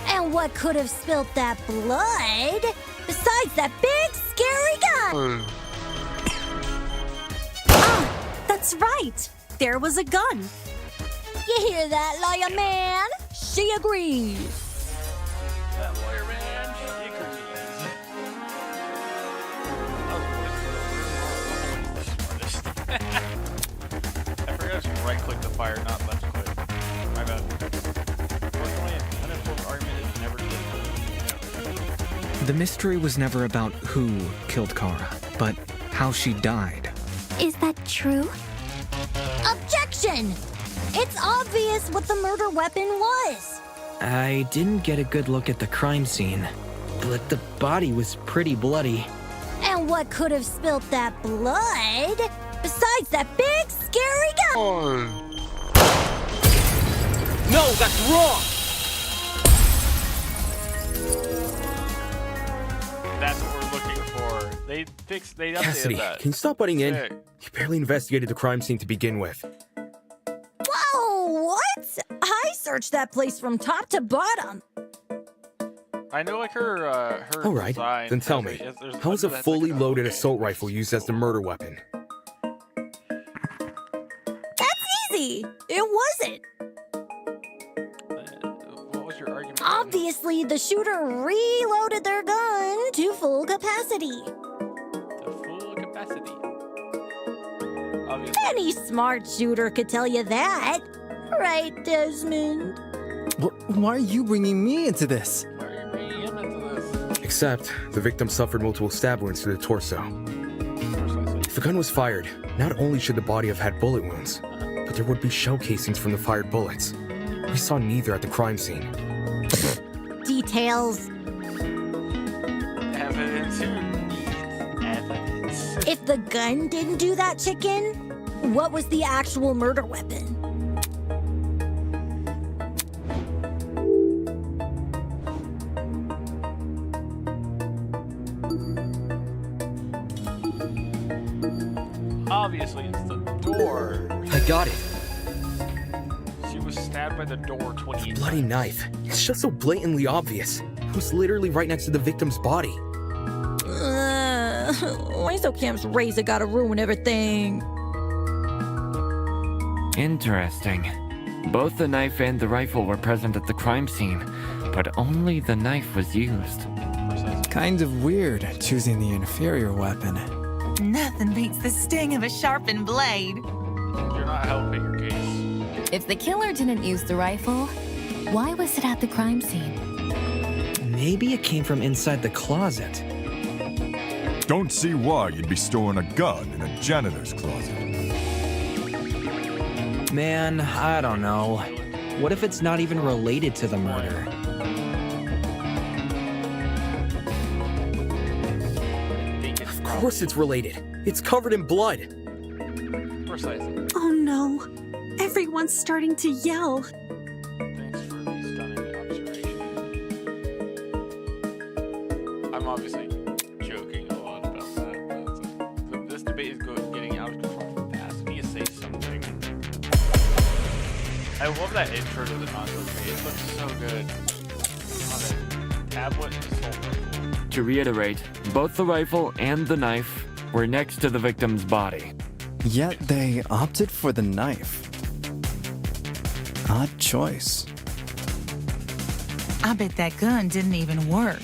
And what could have spilt that blood besides that big scary gun? Ah, that's right. There was a gun. You hear that, lawyer man? She agrees. That lawyer man, she agrees. I forgot to right-click the fire, not left-click. My bad. Unfortunately, an uninformed argument is never good. The mystery was never about who killed Kara, but how she died. Is that true? Objection! It's obvious what the murder weapon was. I didn't get a good look at the crime scene, but the body was pretty bloody. And what could have spilt that blood besides that big scary gun? No, that's wrong! That's what we're looking for. They updated Cassidy, that. can you stop butting in? Sick. You barely investigated the crime scene to begin with. Whoa, what? I searched that place from top to bottom. I know, like her All right, design then tell has me, there's how was a that's like fully a- loaded okay. assault rifle used as the murder weapon? That's easy. It wasn't. What was your argument? Obviously, the shooter reloaded their gun to full capacity. To full capacity. Obviously. Any smart shooter could tell you that. Right, Desmond? Why are you bringing me into this? Why are you bringing him into this? Except, the victim suffered multiple stab wounds to the torso. Precisely. If the gun was fired, not only should the body have had bullet wounds, but there would be shell casings from the fired bullets. We saw neither at the crime scene. Details. Evidence. Who needs evidence? If the gun didn't do that, chicken, what was the actual murder weapon? Obviously, it's the door. I got it. She was stabbed by the door 28 Bloody times. knife. It's just so blatantly obvious. It was literally right next to the victim's body. Why so Cam's razor gotta ruin everything? Interesting. Both the knife and the rifle were present at the crime scene, but only the knife was used. Precisely. Kind of weird choosing the inferior weapon. Nothing beats the sting of a sharpened blade. You're not helping your case. If the killer didn't use the rifle, why was it at the crime scene? Maybe it came from inside the closet. Don't see why you'd be storing a gun in a janitor's closet. Man, I don't know. What if it's not even related to the murder? Of course it's related. It's covered in blood. Precisely. Oh no. Everyone's starting to yell. Thanks for the stunning observation. I'm obviously joking a lot about that. But this debate is getting out of control fast. Me to say something. I love that intro to the non-book. It looks so good. On a tablet and assault rifle. To reiterate, both the rifle and the knife were next to the victim's body. Yet they opted for the knife. Odd choice. I bet that gun didn't even work.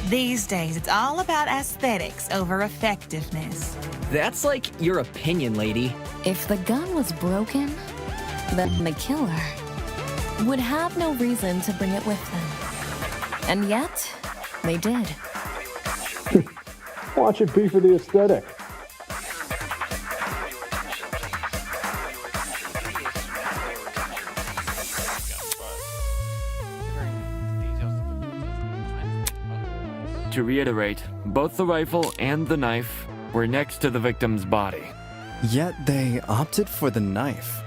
These days, it's all about aesthetics over effectiveness. That's like your opinion, lady. If the gun was broken, then the killer would have no reason to bring it with them. And yet, they did. Watch it be for the aesthetic. To reiterate, both the rifle and the knife were next to the victim's body. Yet they opted for the knife.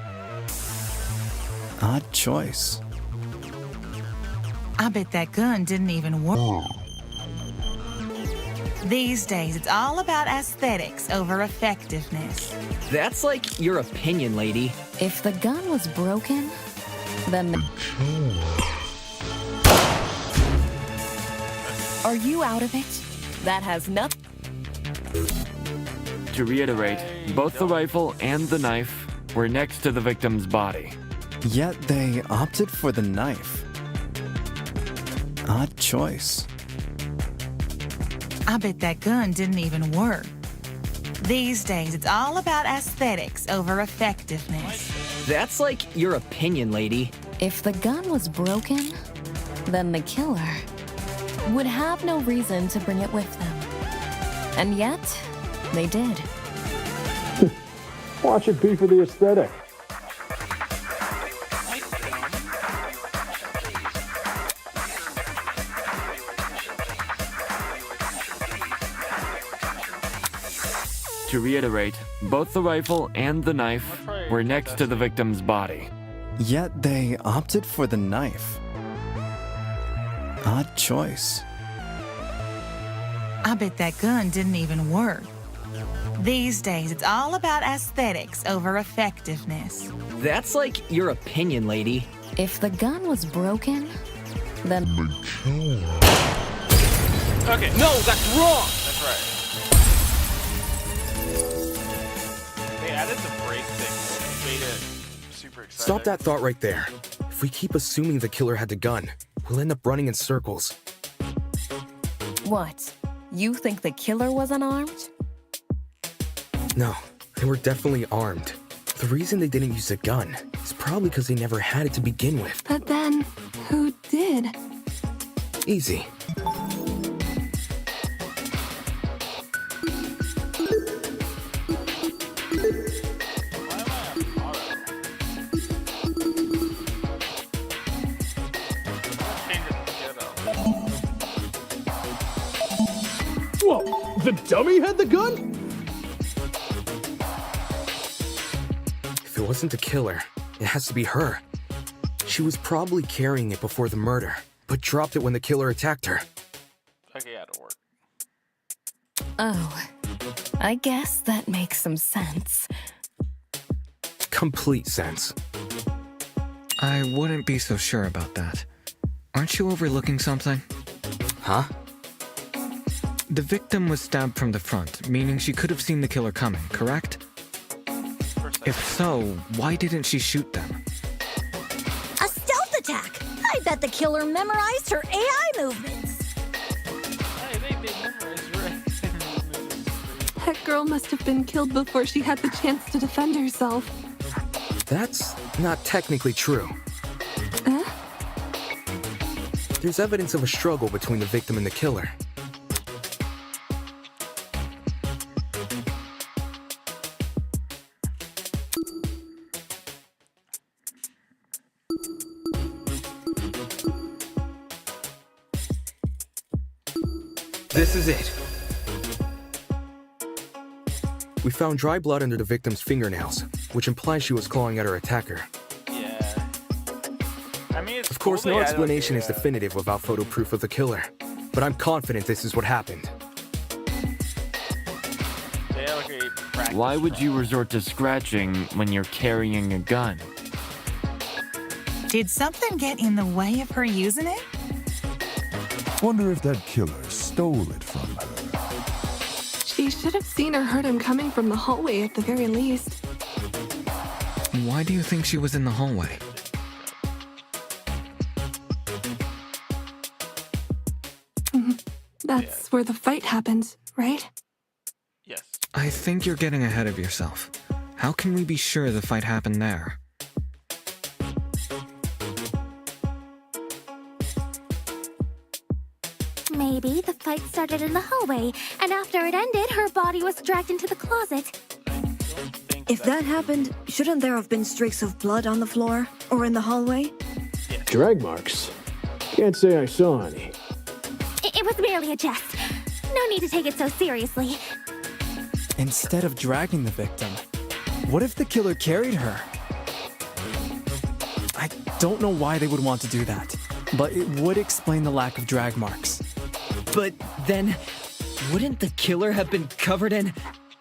Odd choice. I bet that gun didn't even work. These days, it's all about aesthetics over effectiveness. That's like your opinion, lady. If the gun was broken, then the... Are you out of it? That has nothing... To reiterate, both the rifle and the knife were next to the victim's body. Yet they opted for the knife. Odd choice. I bet that gun didn't even work. These days, it's all about aesthetics over effectiveness. That's like your opinion, lady. If the gun was broken, then the killer would have no reason to bring it with them. And yet, they did. Watch it be for the aesthetic. To reiterate, both the rifle and the knife were next to the victim's body. Yet they opted for the knife. Odd choice. I bet that gun didn't even work. These days, it's all about aesthetics over effectiveness. That's like your opinion, lady. If the gun was broken, then... Okay. No, that's wrong! That's right. They added the break thing. Made it super exciting. Stop that thought right there. If we keep assuming the killer had the gun, we'll end up running in circles. What? You think the killer was unarmed? No, they were definitely armed. The reason they didn't use a gun is probably because they never had it to begin with. But then, who did? Easy. Whoa, the dummy had the gun? If it wasn't the killer, it has to be her. She was probably carrying it before the murder, but dropped it when the killer attacked her. Okay, yeah, it'll work. Oh, I guess that makes some sense. Complete sense. I wouldn't be so sure about that. Aren't you overlooking something? Huh? The victim was stabbed from the front, meaning she could have seen the killer coming, correct? If so, why didn't she shoot them? A stealth attack! I bet the killer memorized her AI movements. Hey, they memorized right. That girl must have been killed before she had the chance to defend herself. That's not technically true. Huh? There's evidence of a struggle between the victim and the killer. This is it. We found dry blood under the victim's fingernails, which implies she was clawing at her attacker. Yeah. I mean, it's Of course, cool no they added, explanation like, is definitive without photo proof of the killer, but I'm confident this is what happened. They had, like, a practice Why would you run. resort to scratching when you're carrying a gun? Did something get in the way of her using it? Wonder if that killer stole it from her. She should have seen or heard him coming from the hallway at the very least. Why do you think she was in the hallway? That's where the fight happened, right? Yes. I think you're getting ahead of yourself. How can we be sure the fight happened there? Maybe the fight started in the hallway, and after it ended, her body was dragged into the closet. If that happened, shouldn't there have been streaks of blood on the floor? Or in the hallway? Drag marks? Can't say I saw any. It was merely a jest. No need to take it so seriously. Instead of dragging the victim, what if the killer carried her? I don't know why they would want to do that, but it would explain the lack of drag marks. But then, wouldn't the killer have been covered in...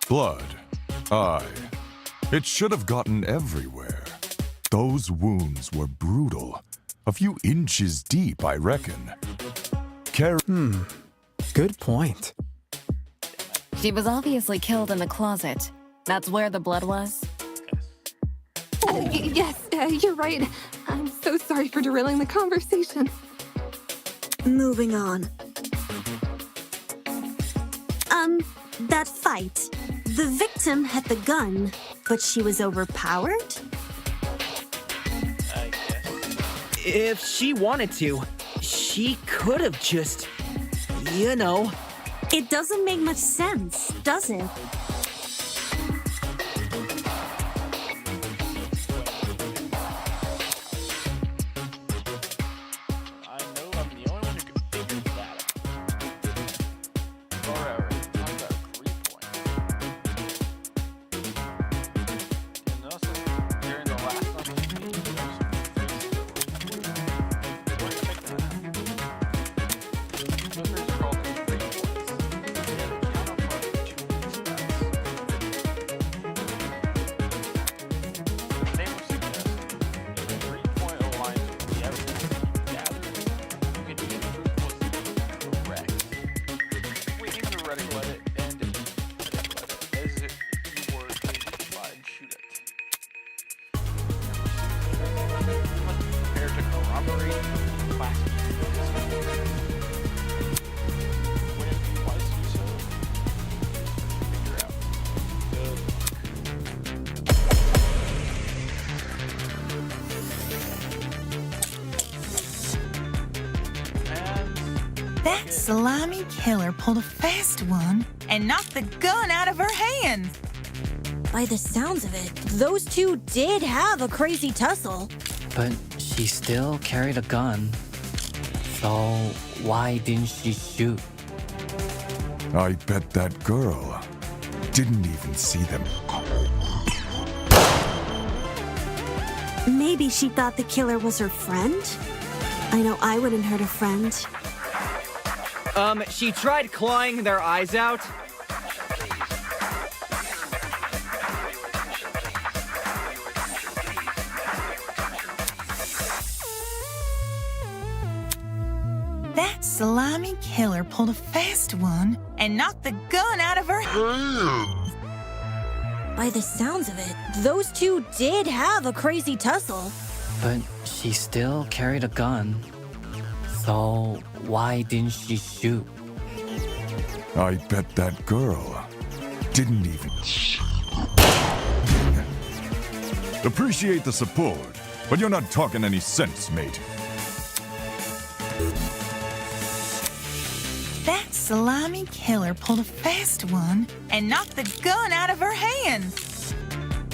Blood. Aye. It should have gotten everywhere. Those wounds were brutal. A few inches deep, I reckon. Good point. She was obviously killed in the closet. That's where the blood was? Yes, you're right. I'm so sorry for derailing the conversation. Moving on. That fight. The victim had the gun, but she was overpowered? If she wanted to, she could have just... you know... It doesn't make much sense, does it? That slimy killer pulled a fast one and knocked the gun out of her hands. By the sounds of it, those two did have a crazy tussle. But she still carried a gun. So why didn't she shoot? I bet that girl didn't even see them. Maybe she thought the killer was her friend? I know I wouldn't hurt a friend. She tried clawing their eyes out. That slimy killer pulled a fast one and knocked the gun out of her hands. By the sounds of it, those two did have a crazy tussle. But she still carried a gun. So why didn't she shoot? I bet that girl didn't even... Appreciate the support, but you're not talking any sense, mate. That slimy killer pulled a fast one and knocked the gun out of her hands.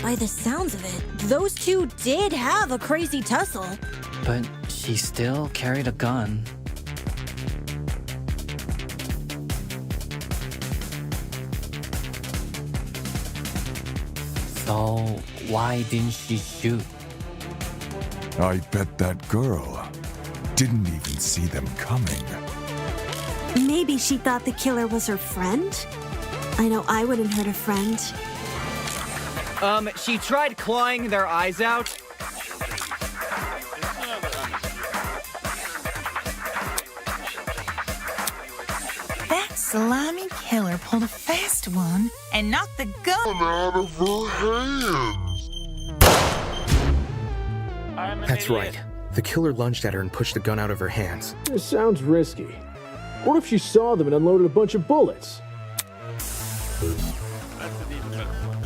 By the sounds of it, those two did have a crazy tussle. But she still carried a gun. So why didn't she shoot? I bet that girl didn't even see them coming. Maybe she thought the killer was her friend? I know I wouldn't hurt a friend. She tried clawing their eyes out. That slimy killer pulled a fast one and knocked the gun out of her hands. That's right. The killer lunged at her and pushed the gun out of her hands. This sounds risky. What if she saw them and unloaded a bunch of bullets? That's an even better one.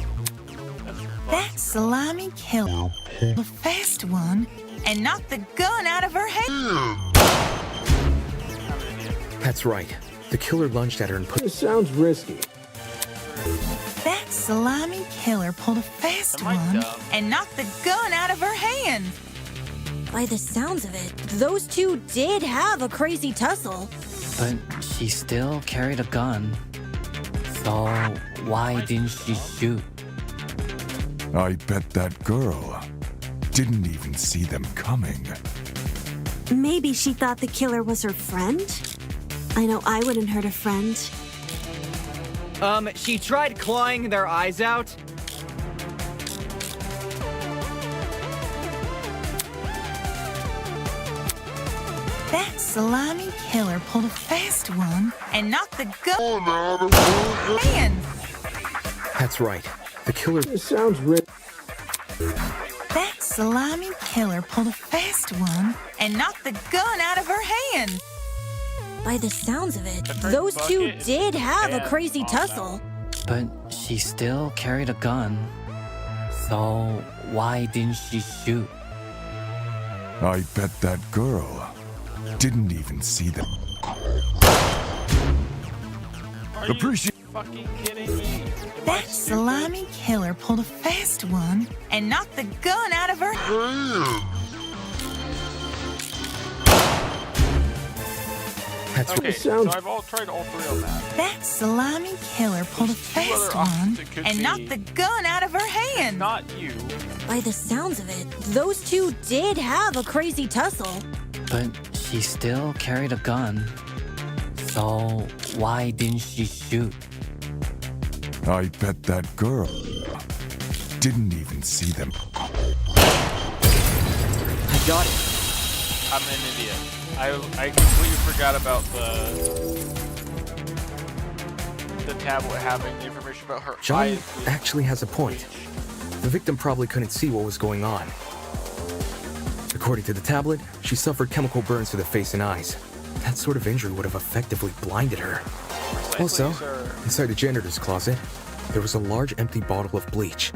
That slimy killer, the fast one, and knocked the gun out of her hand. That's right. The killer lunged at her and put. This sounds risky. That slimy killer pulled a fast one and knocked the gun out of her hand. By the sounds of it, those two did have a crazy tussle. But she still carried a gun. So why didn't she shoot? I bet that girl didn't even see them coming. Maybe she thought the killer was her friend? I know I wouldn't hurt a friend. She tried clawing their eyes out. That slimy killer pulled a fast one and knocked the gun out of her hand. That's right. The killer. This sounds risky. That slimy killer pulled a fast one and knocked the gun out of her hand. By the sounds of it, those two did have a crazy tussle. But she still carried a gun. So why didn't she shoot? I bet that girl didn't even see them. Are you fucking kidding me? That slimy killer pulled a fast one and knocked the gun out of her hand. That's Okay, so I've tried all three on that. That slimy killer pulled a fast one and knocked the gun out of her hand. Not you. By the sounds of it, those two did have a crazy tussle. But she still carried a gun. So why didn't she shoot? I bet that girl didn't even see them. I got it. I'm an idiot. I completely forgot about the tablet having the information about her John eyes. actually has a point. The victim probably couldn't see what was going on. According to the tablet, she suffered chemical burns to the face and eyes. That sort of injury would have effectively blinded her. Also, inside the janitor's closet, there was a large empty bottle of bleach.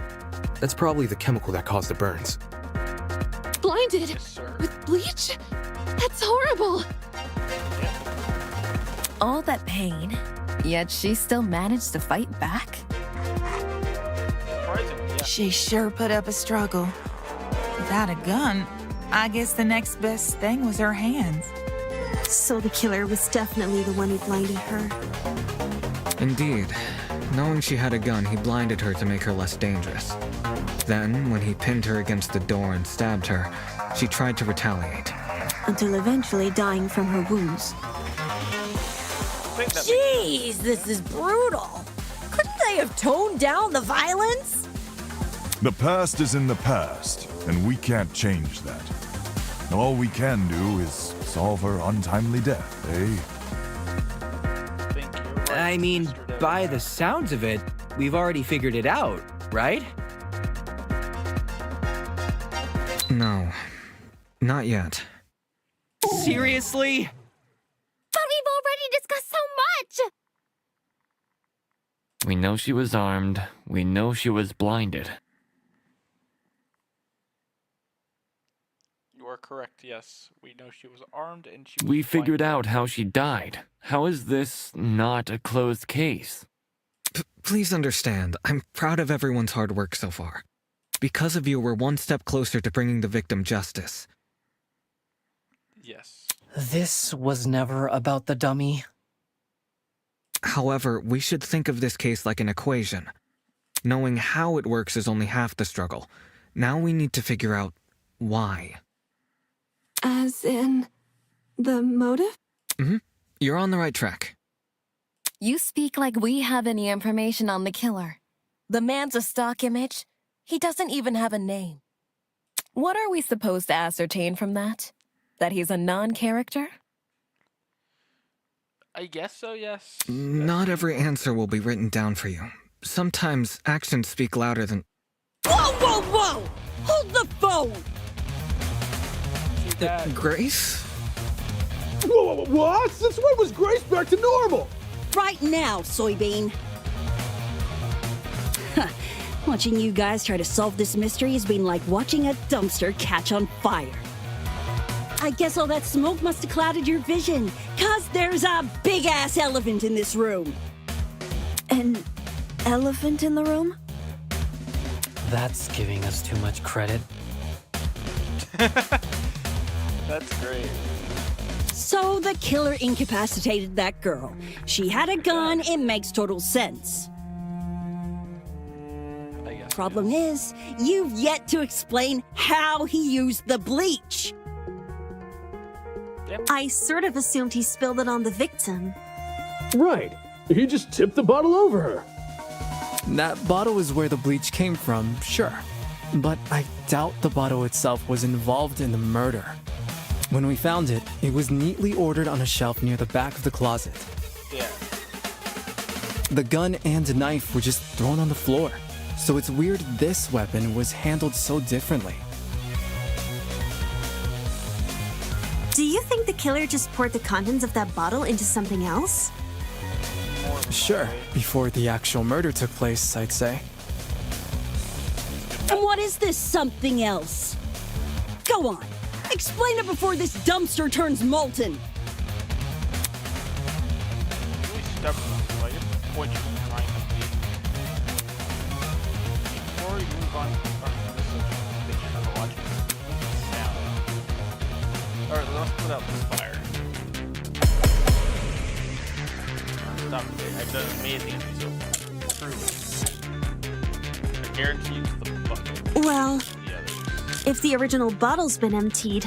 That's probably the chemical that caused the burns. Blinded? With bleach? That's horrible! All that pain, yet she still managed to fight back? She sure put up a struggle. Without a gun, I guess the next best thing was her hands. So the killer was definitely the one who blinded her. Indeed. Knowing she had a gun, he blinded her to make her less dangerous. Then, when he pinned her against the door and stabbed her, she tried to retaliate. Until eventually dying from her wounds. Jeez, this is brutal. Couldn't they have toned down the violence? The past is in the past, and we can't change that. All we can do is solve her untimely death, eh? I mean, by the sounds of it, we've already figured it out, right? No. Not yet. Seriously? But we've already discussed so much! We know she was armed. We know she was blinded. You are correct, yes. We know she was armed and she was We figured out how she died. How is this not a closed case? Please understand, I'm proud of everyone's hard work so far. Because of you, we're one step closer to bringing the victim justice. Yes. This was never about the dummy. However, we should think of this case like an equation. Knowing how it works is only half the struggle. Now we need to figure out why. As in, the motive? Mm-hmm. You're on the right track. You speak like we have any information on the killer. The man's a stock image. He doesn't even have a name. What are we supposed to ascertain from that? That he's a non-character? I guess so, yes. Not every answer will be written down for you. Sometimes actions speak louder than... Whoa, whoa, whoa! Hold the phone! Grace? What? Since when was Grace back to normal? Right now, Soybean. Watching you guys try to solve this mystery has been like watching a dumpster catch on fire. I guess all that smoke must have clouded your vision, 'cause there's a big-ass elephant in this room. An elephant in the room? That's giving us too much credit. That's great. So the killer incapacitated that girl. She had a gun, it makes total sense. I guess. Problem is, you've yet to explain how he used the bleach. I sort of assumed he spilled it on the victim. Right. He just tipped the bottle over her. That bottle is where the bleach came from, sure. But I doubt the bottle itself was involved in the murder. When we found it, it was neatly ordered on a shelf near the back of the closet. Yeah. The gun and knife were just thrown on the floor. So it's weird this weapon was handled so differently. Do you think the killer just poured the contents of that bottle into something else? Sure, before the actual murder took place, I'd say. And what is this something else? Go on, explain it before this dumpster turns molten. Really stubborn. Like, it's what you're trying to do. Before you move on from this picture of watching sound. Alright, let's put out this fire. Stop it. I've done amazing so true. I guarantee you the bucket. Well, if the original bottle's been emptied,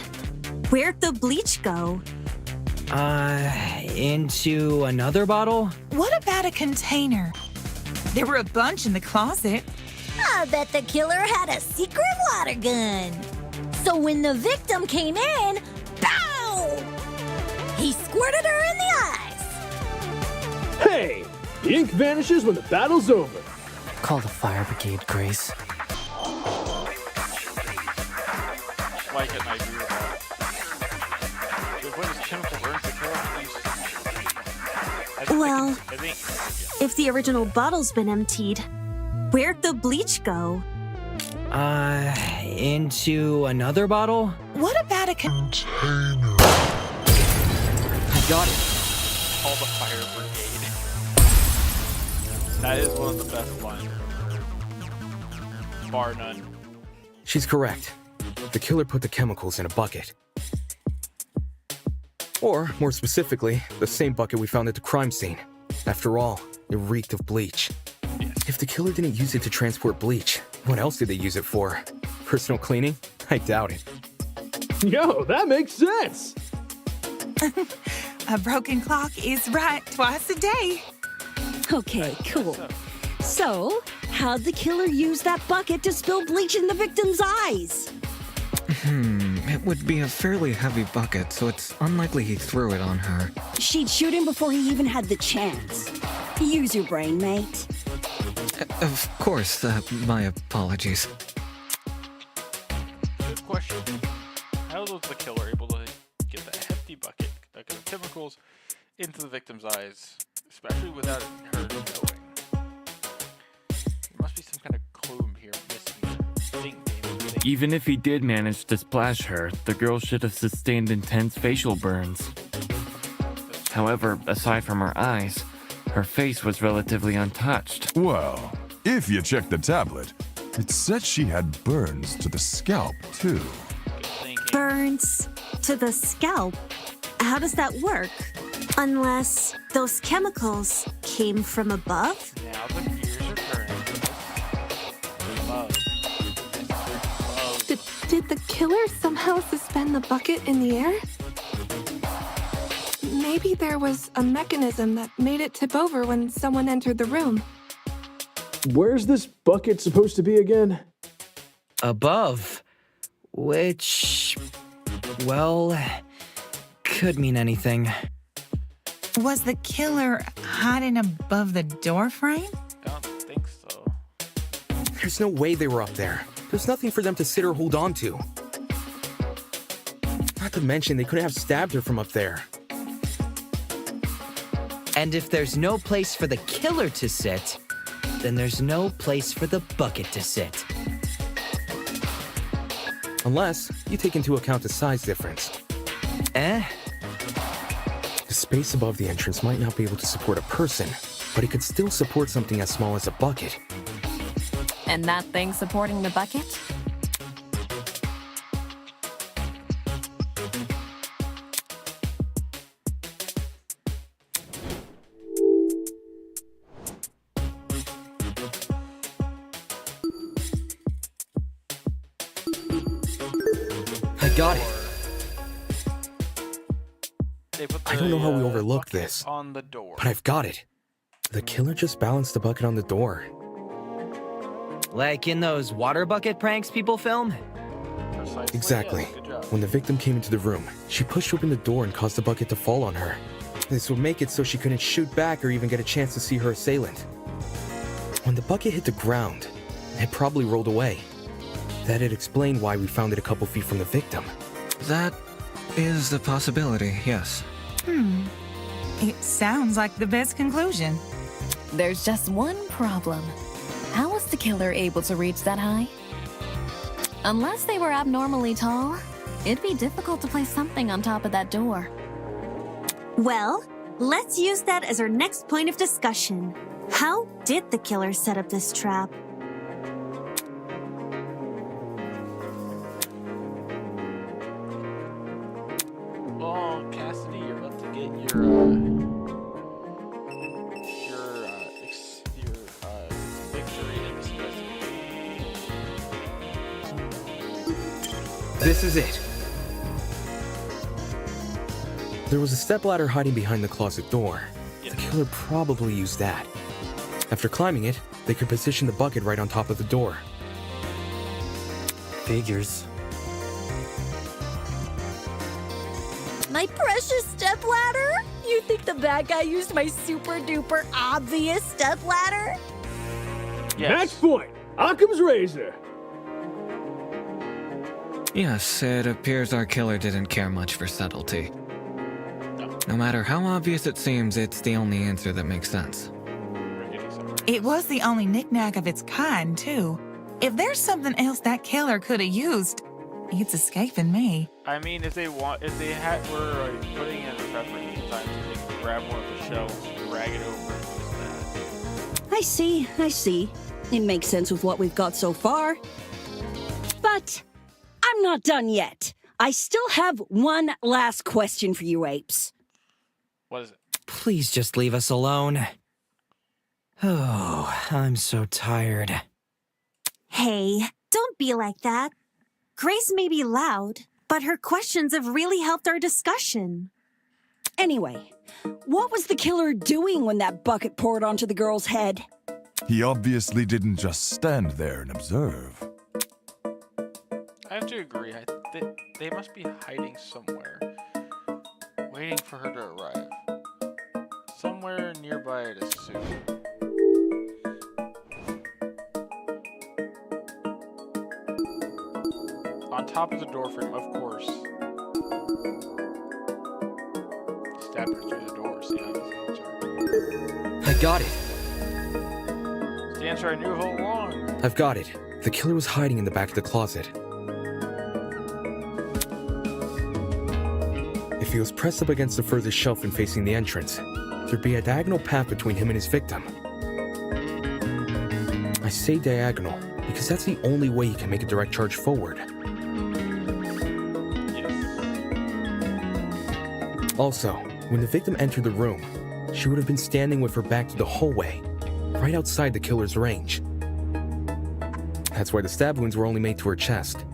where'd the bleach go? Into another bottle? What about a container? There were a bunch in the closet. I bet the killer had a secret water gun. So when the victim came in, pow! He squirted her in the eyes. Hey! The ink vanishes when the battle's over. Call the fire brigade, Grace. Like it, and I agree with that. So when this chemical burns the killer, Well, I think if the original bottle's been emptied, where'd the bleach go? Into another bottle? What about a container? I got it. call the fire brigade. That is one of the best lines. Bar none. She's correct. The killer put the chemicals in a bucket. Or, more specifically, the same bucket we found at the crime scene. After all, it reeked of bleach. If the killer didn't use it to transport bleach, what else did they use it for? Personal cleaning? I doubt it. Yo, that makes sense! A broken clock is right twice a day. Okay, cool. So, how'd the killer use that bucket to spill bleach in the victim's eyes? It would be a fairly heavy bucket, so it's unlikely he threw it on her. She'd shoot him before he even had the chance. Use your brain, mate. Of course, my apologies. Good question. How was the killer able to get that hefty bucket of chemicals into the victim's eyes, especially without her knowing? There must be some kind of clue here missing. Even if he did manage to splash her, the girl should have sustained intense facial burns. However, aside from her eyes, her face was relatively untouched. Well, if you check the tablet, it said she had burns to the scalp, too. Burns to the scalp? How does that work? Unless those chemicals came from above? Now the gears are turning. Above. Did the killer somehow suspend the bucket in the air? Maybe there was a mechanism that made it tip over when someone entered the room. Where's this bucket supposed to be again? Above. Which, well, could mean anything. Was the killer hiding above the door frame? I don't think so. There's no way they were up there. There's nothing for them to sit or hold on to. Not to mention, they couldn't have stabbed her from up there. And if there's no place for the killer to sit, then there's no place for the bucket to sit. Unless you take into account the size difference. Eh? The space above the entrance might not be able to support a person, but it could still support something as small as a bucket. And that thing supporting the bucket? I got it. They put the, I don't know how we overlooked bucket this, on the door. but I've got it. The killer just balanced the bucket on the door. Like in those water bucket pranks people film? Precisely, Exactly. yes, good job. When the victim came into the room, she pushed open the door and caused the bucket to fall on her. This would make it so she couldn't shoot back or even get a chance to see her assailant. When the bucket hit the ground, it probably rolled away. That'd explain why we found it a couple feet from the victim. That is a possibility, yes. It sounds like the best conclusion. There's just one problem. How was the killer able to reach that high? Unless they were abnormally tall, it'd be difficult to place something on top of that door. Well, let's use that as our next point of discussion. How did the killer set up this trap? Well, Cassidy, you're about to get your victory in this investigation. This is it. There was a stepladder hiding behind the closet door. The killer probably used that. After climbing it, they could position the bucket right on top of the door. Figures. My precious stepladder? You think the bad guy used my super duper obvious stepladder? Match point! Occam's razor! Yes, it appears our killer didn't care much for subtlety. No matter how obvious it seems, it's the only answer that makes sense. It was the only knickknack of its kind, too. If there's something else that killer could have used, it's escaping me. I mean, if they were putting in a preference sometimes, they could grab one of the shelves, drag it over, and use that. I see. It makes sense with what we've got so far. But I'm not done yet. I still have one last question for you apes. What is it? Please just leave us alone. Oh, I'm so tired. Hey, don't be like that. Grace may be loud, but her questions have really helped our discussion. Anyway, what was the killer doing when that bucket poured onto the girl's head? He obviously didn't just stand there and observe. I have to agree. They must be hiding somewhere, waiting for her to arrive. Somewhere nearby, I'd assume. On top of the doorframe, of course. Stab her through the door. See how this answer. I got it. It's the answer I knew all along. I've got it. The killer was hiding in the back of the closet. If he was pressed up against the furthest shelf and facing the entrance, there'd be a diagonal path between him and his victim. I say diagonal because that's the only way he can make a direct charge forward. Also, when the victim entered the room, she would have been standing with her back to the hallway, right outside the killer's range. That's why the stab wounds were only made to her chest.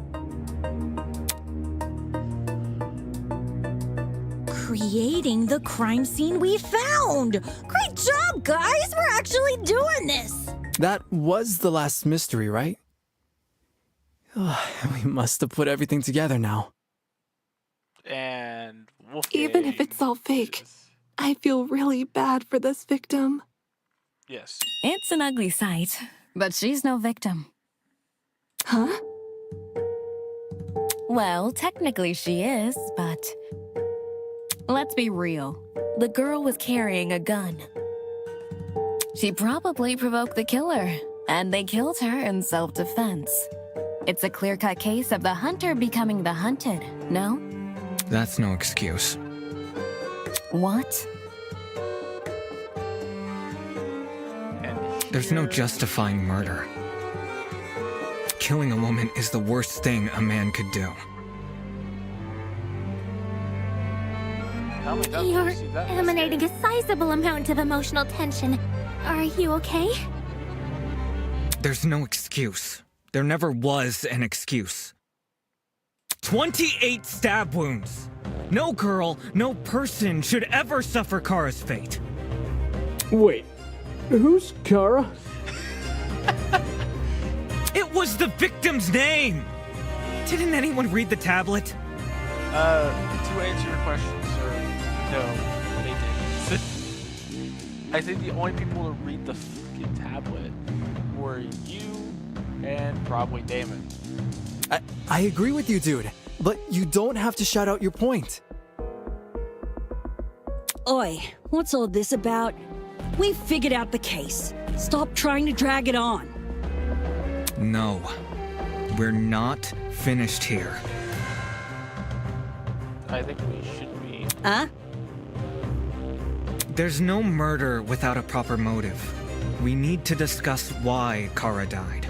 Creating the crime scene we found! Great job, guys! We're actually doing this! That was the last mystery, right? We must have put everything together now. And Even if it's all fake, I feel really bad for this victim. Yes. It's an ugly sight, but she's no victim. Huh? Well, technically she is, but let's be real. The girl was carrying a gun. She probably provoked the killer, and they killed her in self-defense. It's a clear-cut case of the hunter becoming the hunted, no? That's no excuse. What? There's no justifying murder. Killing a woman is the worst thing a man could do. You're emanating a sizable amount of emotional tension. Are you okay? There's no excuse. There never was an excuse. 28 stab wounds! No girl, no person should ever suffer Kara's fate. Wait, who's Kara? It was the victim's name! Didn't anyone read the tablet? To answer your question, sir, no, they didn't. I think the only people to read the fucking tablet were you and probably Damon. I agree with you, dude, but you don't have to shout out your point. Oi, what's all this about? We figured out the case. Stop trying to drag it on. No. We're not finished here. I think we should be. Huh? There's no murder without a proper motive. We need to discuss why Kara died.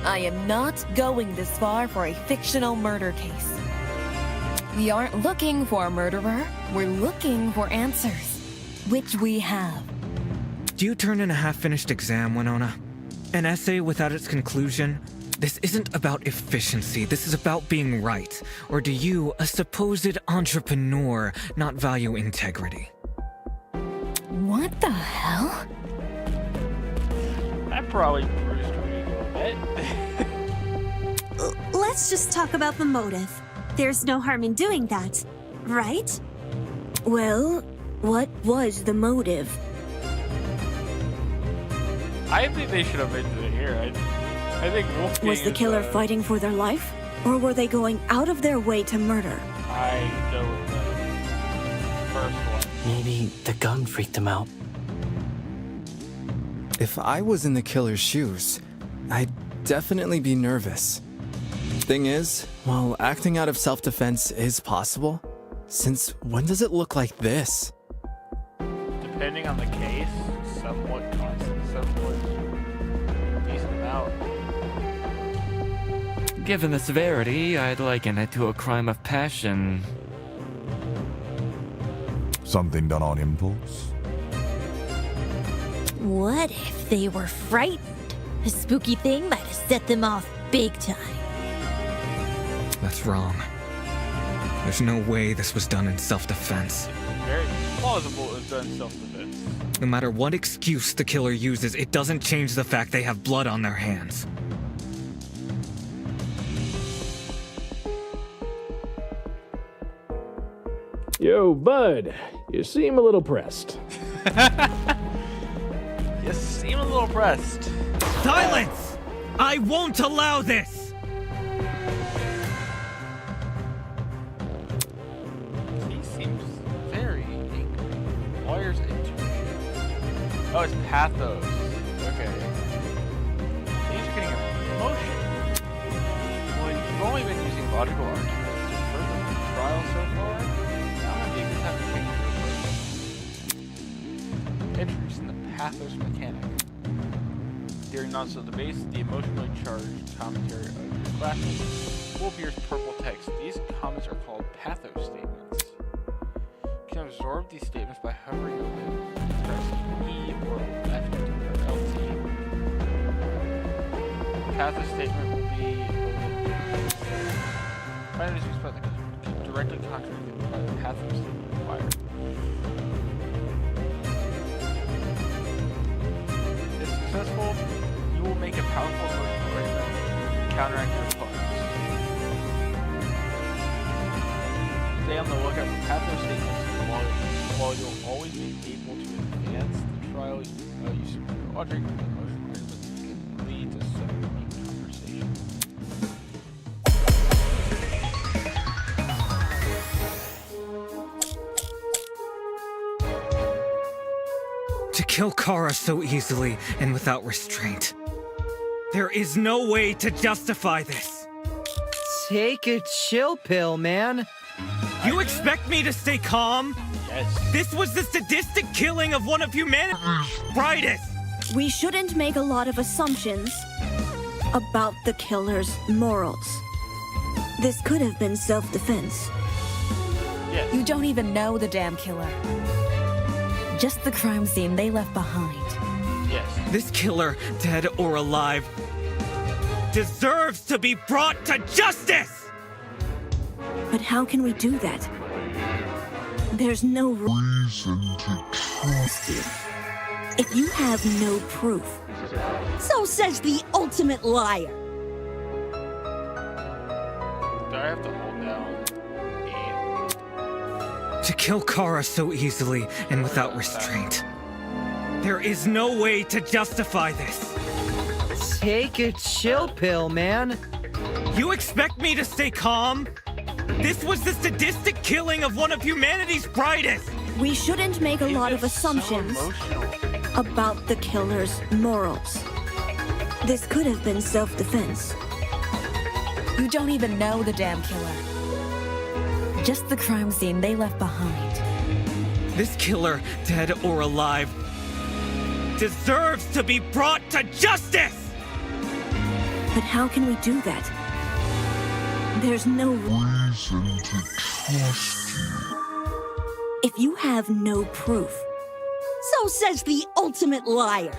I am not going this far for a fictional murder case. We aren't looking for a murderer. We're looking for answers, which we have. Do you turn in a half-finished exam, Winona? An essay without its conclusion? This isn't about efficiency, this is about being right. Or do you, a supposed entrepreneur, not value integrity? What the hell? That probably bruised her ego a bit. Let's just talk about the motive. There's no harm in doing that, right? Well, what was the motive? I think they should have ended it here. I think Wolfgang Was the killer fighting for their life? Or were they going out of their way to murder? I go with the first one. Maybe the gun freaked him out. If I was in the killer's shoes, I'd definitely be nervous. Thing is, while acting out of self-defense is possible, since when does it look like this? Depending on the case, somewhat constant, somewhat decent amount. Given the severity, I'd liken it to a crime of passion. Something done on impulse? What if they were frightened? A spooky thing might have set them off big time. That's wrong. There's no way this was done in self-defense. Very plausible it was done in self-defense. No matter what excuse the killer uses, it doesn't change the fact they have blood on their hands. Yo, bud, you seem a little pressed. You seem a little pressed. Silence! I won't allow this! He seems very angry. Lawyer's intuition. Oh, it's pathos. Okay. These are getting emotion. Well, you've only been using logical arguments to further the trial so far. Now might be a good time to change your approach. Introducing the pathos mechanic. During non-civil debates, the emotionally charged commentary of your classmates will appear as purple text. These comments are called pathos statements. You can absorb these statements by hovering over them, pressing E or left or LT. The pathos statement will be find it is used by the directly contradicted by the pathos statement required. If successful, you will make a powerful emotional argument to counteract your opponents. Stay on the lookout for pathos statements while you'll always be able to advance the trial using your logic and emotional arguments can lead to some unique conversation. kill Kara so easily and without restraint. There is no way to justify this. Take a chill pill, man. You expect me to stay calm? Yes. This was the sadistic killing of one of humanity's brightest. We shouldn't make a lot of assumptions about the killer's morals. This could have been self-defense. Yes. You don't even know the damn killer. Just the crime scene they left behind. Yes. This killer, dead or alive, deserves to be brought to justice! But how can we do that? There's no reason to trust you. If you have no proof, So says the ultimate liar. Do I have to hold down E? To kill Kara so easily and without restraint. There is no way to justify this. Take a chill pill, man. You expect me to stay calm? This was the sadistic killing of one of humanity's brightest. we shouldn't make a lot of assumptions about the killer's morals. This could have been self-defense. You don't even know the damn killer. Just the crime scene they left behind. This killer, dead or alive, deserves to be brought to justice! But how can we do that? There's no reason to trust you. If you have no proof, So says the ultimate liar.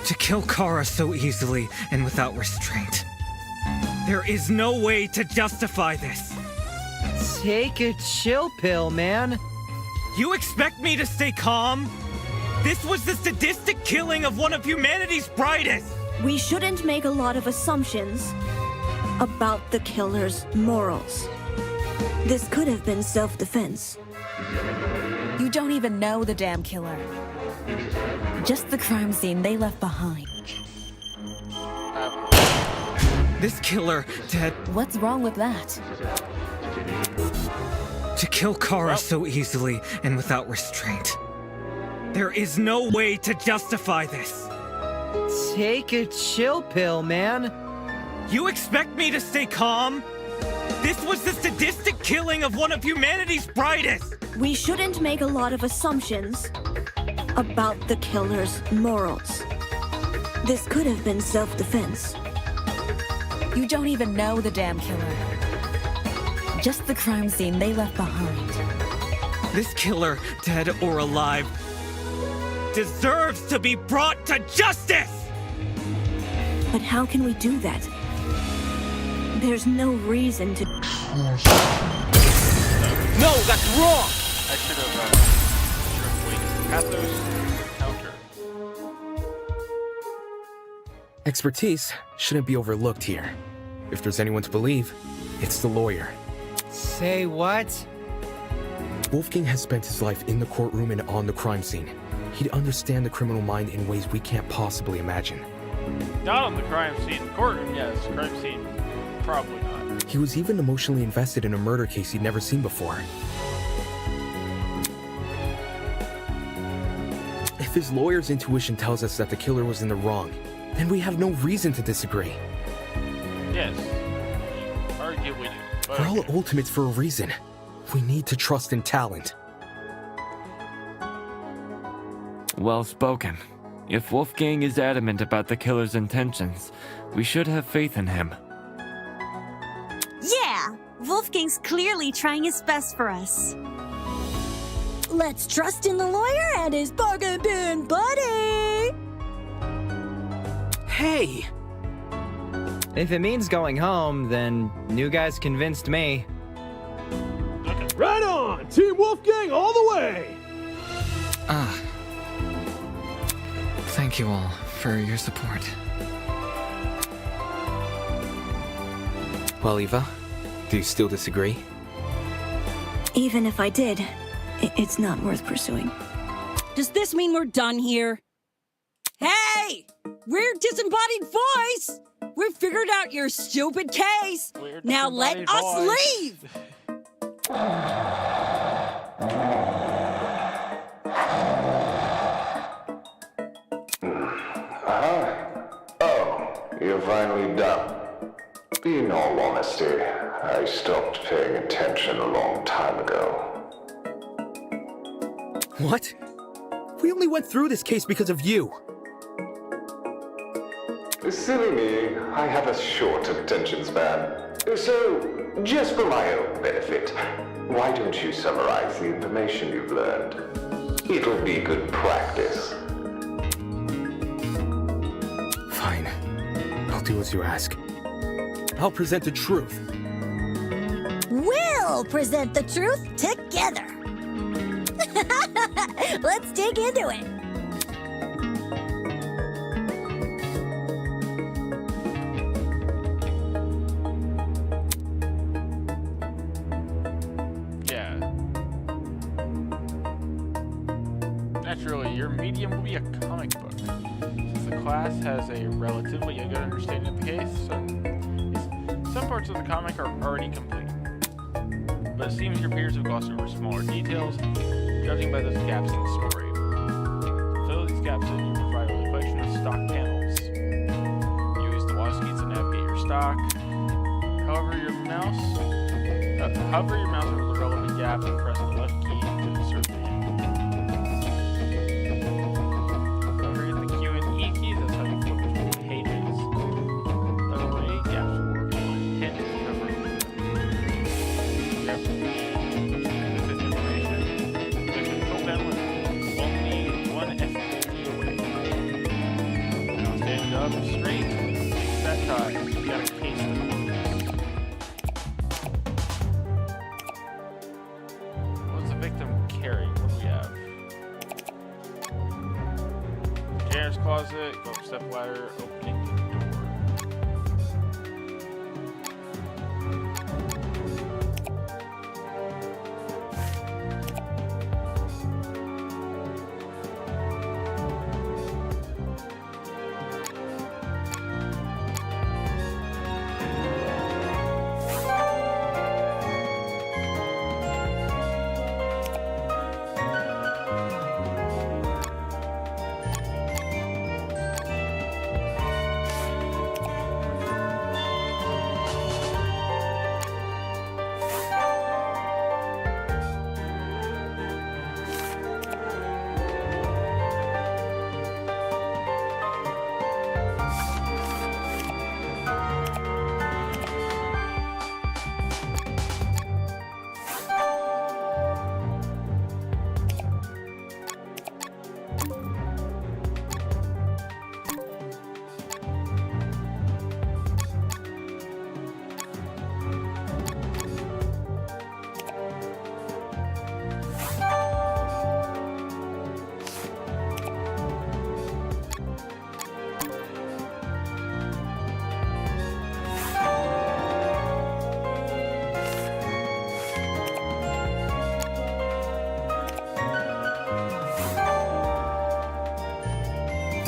To kill Kara so easily and without restraint. There is no way to justify this. Take a chill pill, man. You expect me to stay calm? This was the sadistic killing of one of humanity's brightest. we shouldn't make a lot of assumptions about the killer's morals. This could have been self-defense. You don't even know the damn killer. Just the crime scene they left behind. This killer, dead. What's wrong with that? To kill Kara so easily and without restraint. There is no way to justify this. Take a chill pill, man. You expect me to stay calm? This was the sadistic killing of one of humanity's brightest. We shouldn't make a lot of assumptions about the killer's morals. This could have been self-defense. You don't even know the damn killer. Just the crime scene they left behind. This killer, dead or alive, deserves to be brought to justice! But how can we do that? There's no reason to... No, that's wrong! I should have waited. Pathos counter. Expertise shouldn't be overlooked here. If there's anyone to believe, it's the lawyer. Say what? Wolfgang has spent his life in the courtroom and on the crime scene. He'd understand the criminal mind in ways we can't possibly imagine. Not on the crime scene. Courtroom, yes. Crime scene, probably not. He was even emotionally invested in a murder case he'd never seen before. If his lawyer's intuition tells us that the killer was in the wrong, then we have no reason to disagree. Yes. You argue with you. But We're all ultimates for a reason. We need to trust in talent. Well spoken. If Wolfgang is adamant about the killer's intentions, we should have faith in him. Yeah! Wolfgang's clearly trying his best for us. Let's trust in the lawyer and his bargain bin buddy. Hey! If it means going home, then new guys convinced me. Right on! Team Wolfgang all the way! Thank you all for your support. Well, Eva, do you still disagree? Even if I did, it's not worth pursuing. Does this mean we're done here? Hey! Weird disembodied voice! We figured out your stupid case! Weird Now let disembodied us voice. leave! Oh, you're finally done. In all honesty, I stopped paying attention a long time ago. What? We only went through this case because of you. Silly me, I have a short attention span. So, just for my own benefit, why don't you summarize the information you've learned? It'll be good practice. Fine. I'll do as you ask. I'll present the truth. We'll present the truth together. Let's dig into it. Yeah. Naturally, your medium will be a comic book. Since the class has a relatively good understanding of the case, some parts of the comic are already complete. But it seems your peers have glossed over smaller details, judging by those gaps in the story. To fill these gaps in, you provide a collection of stock panels. You use the wash keys to navigate your stock. Hover your mouse over the relevant gap and press the left key to insert the panel. Don't forget the Q and E keys, that's how you flip between pages. By the way, gaps will work on 10 if you hover over them. Gaps will be this information. The control panel is only one FTP away. Now stand up straight, take that time. You gotta paste the corners. What's the victim carrying? What do we have? Janitor's closet, go up step ladder, opening the door.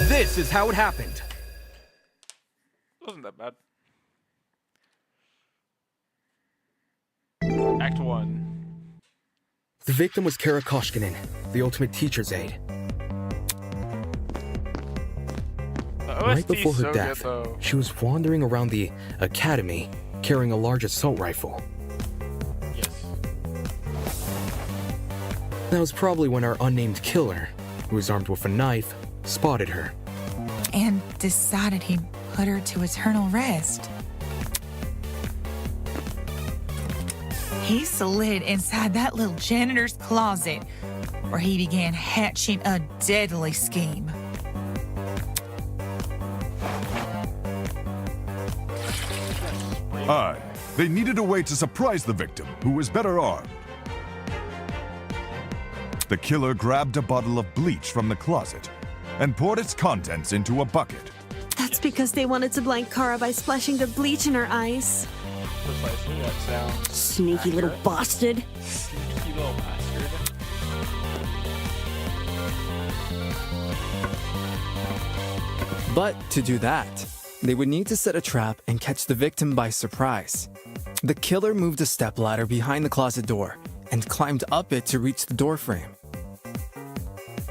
This is how it happened. Wasn't that bad. Act 1. The victim was Kara Koshkinen, the ultimate teacher's aide. Right before her death, she was wandering around the academy carrying a large assault rifle. Yes. That was probably when our unnamed killer, who was armed with a knife, spotted her. And decided he'd put her to eternal rest. He slid inside that little janitor's closet, where he began hatching a deadly scheme. Aye, they needed a way to surprise the victim, who was better armed. The killer grabbed a bottle of bleach from the closet and poured its contents into a bucket. That's because they wanted to blind Kara by splashing the bleach in her eyes. Precisely, that sounds Sneaky little bastard. Sneaky little bastard. But to do that, they would need to set a trap and catch the victim by surprise. The killer moved a stepladder behind the closet door and climbed up it to reach the doorframe.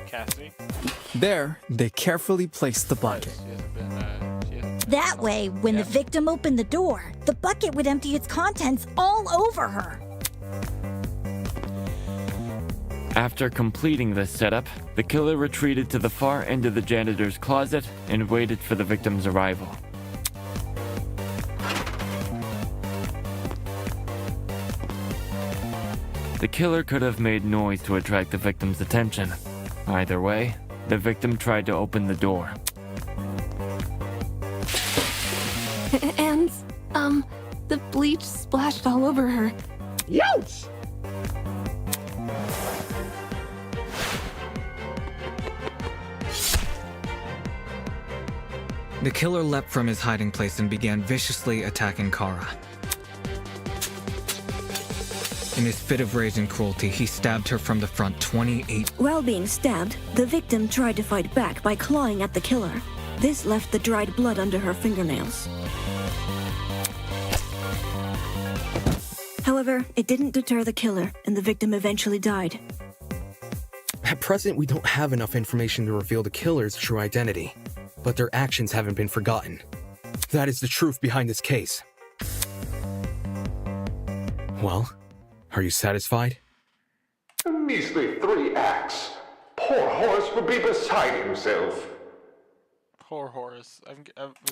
Cassie? There, they carefully placed the bucket. That way, when the victim opened the door, the bucket would empty its contents all over her. After completing this setup, the killer retreated to the far end of the janitor's closet and waited for the victim's arrival. The killer could have made noise to attract the victim's attention. Either way, the victim tried to open the door. And, the bleach splashed all over her. Youch! The killer leapt from his hiding place and began viciously attacking Kara. In his fit of rage and cruelty, he stabbed her from the front 28. While being stabbed, the victim tried to fight back by clawing at the killer. This left the dried blood under her fingernails. However, it didn't deter the killer, and the victim eventually died. At present, we don't have enough information to reveal the killer's true identity, but their actions haven't been forgotten. That is the truth behind this case. Well, are you satisfied? A measly 3 acts. Poor Horace would be beside himself. Poor Horace.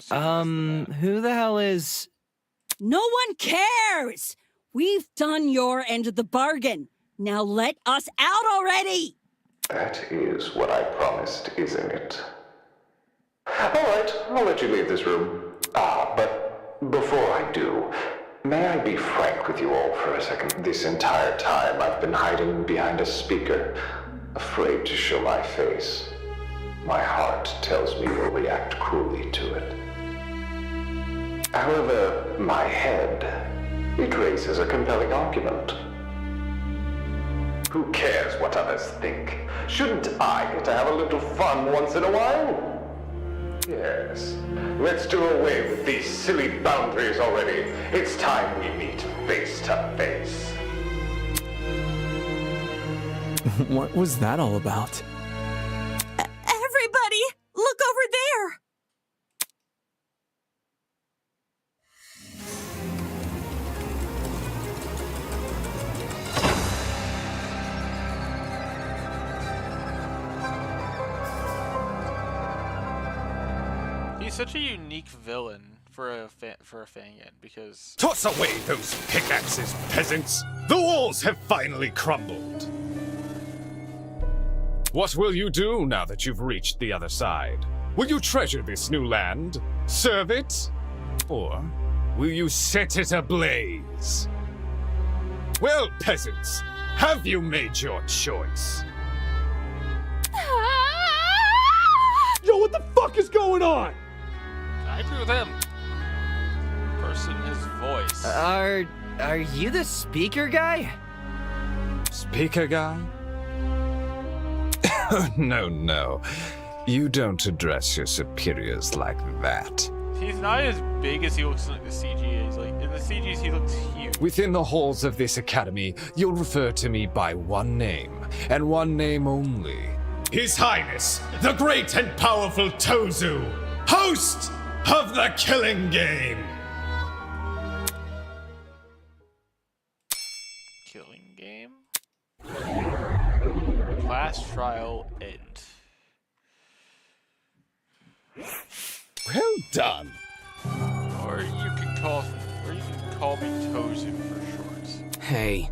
Who the hell is... No one cares! We've done your end of the bargain. Now let us out already! That is what I promised, isn't it? Alright, I'll let you leave this room. But before I do, may I be frank with you all for a second? This entire time I've been hiding behind a speaker, afraid to show my face. My heart tells me you'll react cruelly to it. However, my head, it raises a compelling argument. Who cares what others think? Shouldn't I get to have a little fun once in a while? Yes. Let's do away with these silly boundaries already. It's time we meet face to face. What was that all about? Everybody, look over there! He's such a unique villain for a Fangin because... Toss away those pickaxes, peasants! The walls have finally crumbled! What will you do now that you've reached the other side? Will you treasure this new land? Serve it? Or will you set it ablaze? Well, peasants, have you made your choice? Yo, what the fuck is going on? I agree with him. Person, his voice. Are you the speaker guy? Speaker guy? No. You don't address your superiors like that. He's not as big as he looks in like the CG. He's like in the CGs he looks huge. Within the halls of this academy, you'll refer to me by one name, and one name only. His Highness, the great and powerful Tozu, host of the Killing Game! Killing Game? Last trial end. Well done. Or you can call me Tozu for short. Hey.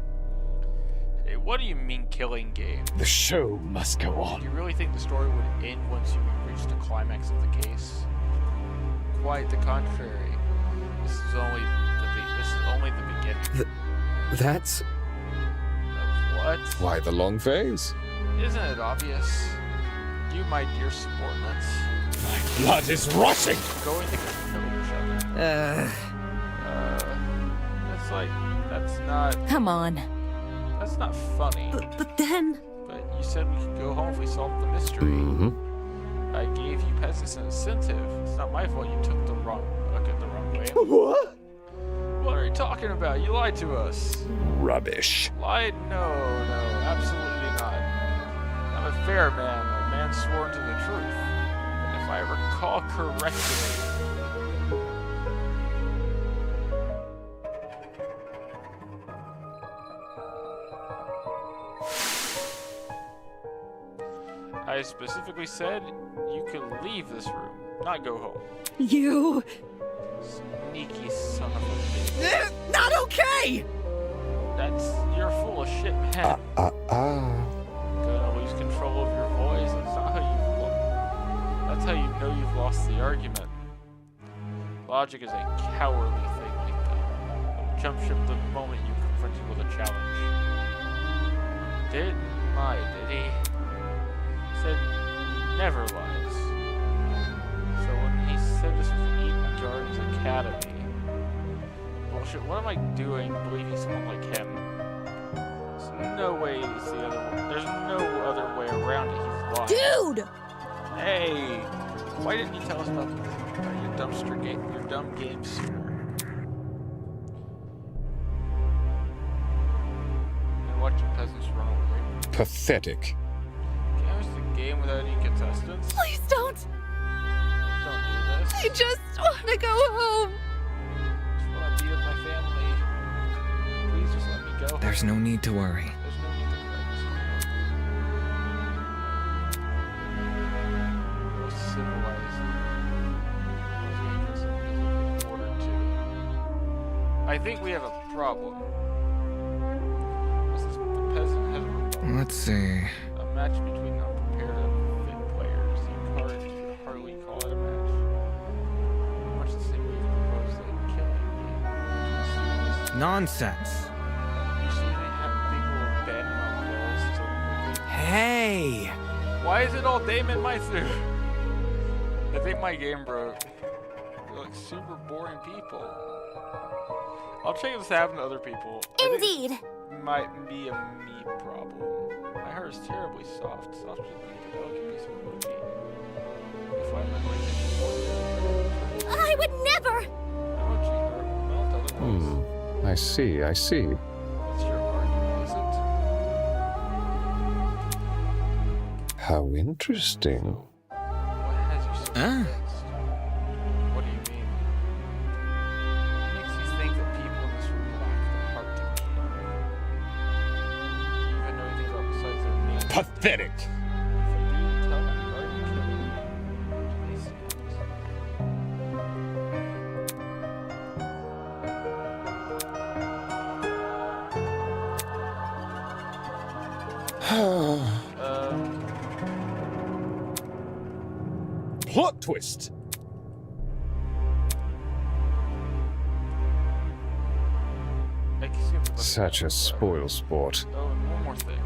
Hey, what do you mean Killing Game? The show must go Do on. you really think the story would end once you reach the climax of the case? Quite the contrary. This is only the beginning. That's... What? Why the long phase? Isn't it obvious? You, my dear subordinates, My blood is rushing! going to kill each other. That's not... Come on. That's not funny. But then... But you said we could go home if we solved the mystery. Mm-hmm. I gave you peasants an incentive. It's not my fault you took the wrong way. What? What are you talking about? You lied to us. Rubbish. Lied? No, absolutely not. I'm a fair man, a man sworn to the truth. And if I recall correctly... I specifically said you could leave this room, not go home. You... Sneaky son of a bitch. Not okay! You're full of shit, man. Gonna lose control of your voice. That's not how you look. That's how you know you've lost the argument. Logic is a cowardly thing like that. It'll jump ship the moment you confront you with a challenge. Didn't lie, did he? Said never lies. So when he said this was Eden Gardens Academy, bullshit, what am I doing believing someone like him? There's no way it's the other way. There's no other way around it. He's lying. Dude! Hey! Why didn't you tell us about your dumb game sooner? And watch your peasants run away. Pathetic. The game without any contestants? Please don't! Don't do this. I just want to go home. Just want to be with my family. Please just let me go. There's no need to worry. There's no need to correct. Most civilized. Most dangerous in order to. I think we have a problem. The peasant has Let's see. a match between unprepared and fit players. You could hardly call it a match. Much the same way you proposed a killing game. Nonsense. You see they have people abandon on walls so quickly. Hey! Why is it all Damon Meister? I think my game broke. They're like super boring people. I'll check if this happened to other people. Indeed. It might be a me problem. My hair is terribly soft, softer than a delicate piece of wood. If I remember it, I would never. I won't cheat her. Melt otherwise. I see. That's your argument, is it? How interesting. What has you so convinced? What do you mean? What makes you think that people in this room lack the heart to kill? Do you even know anything about besides their names? Pathetic. If you do, tell me, are you killing me? Do they see Plot twist. Such a spoil sport. Oh, and one more thing.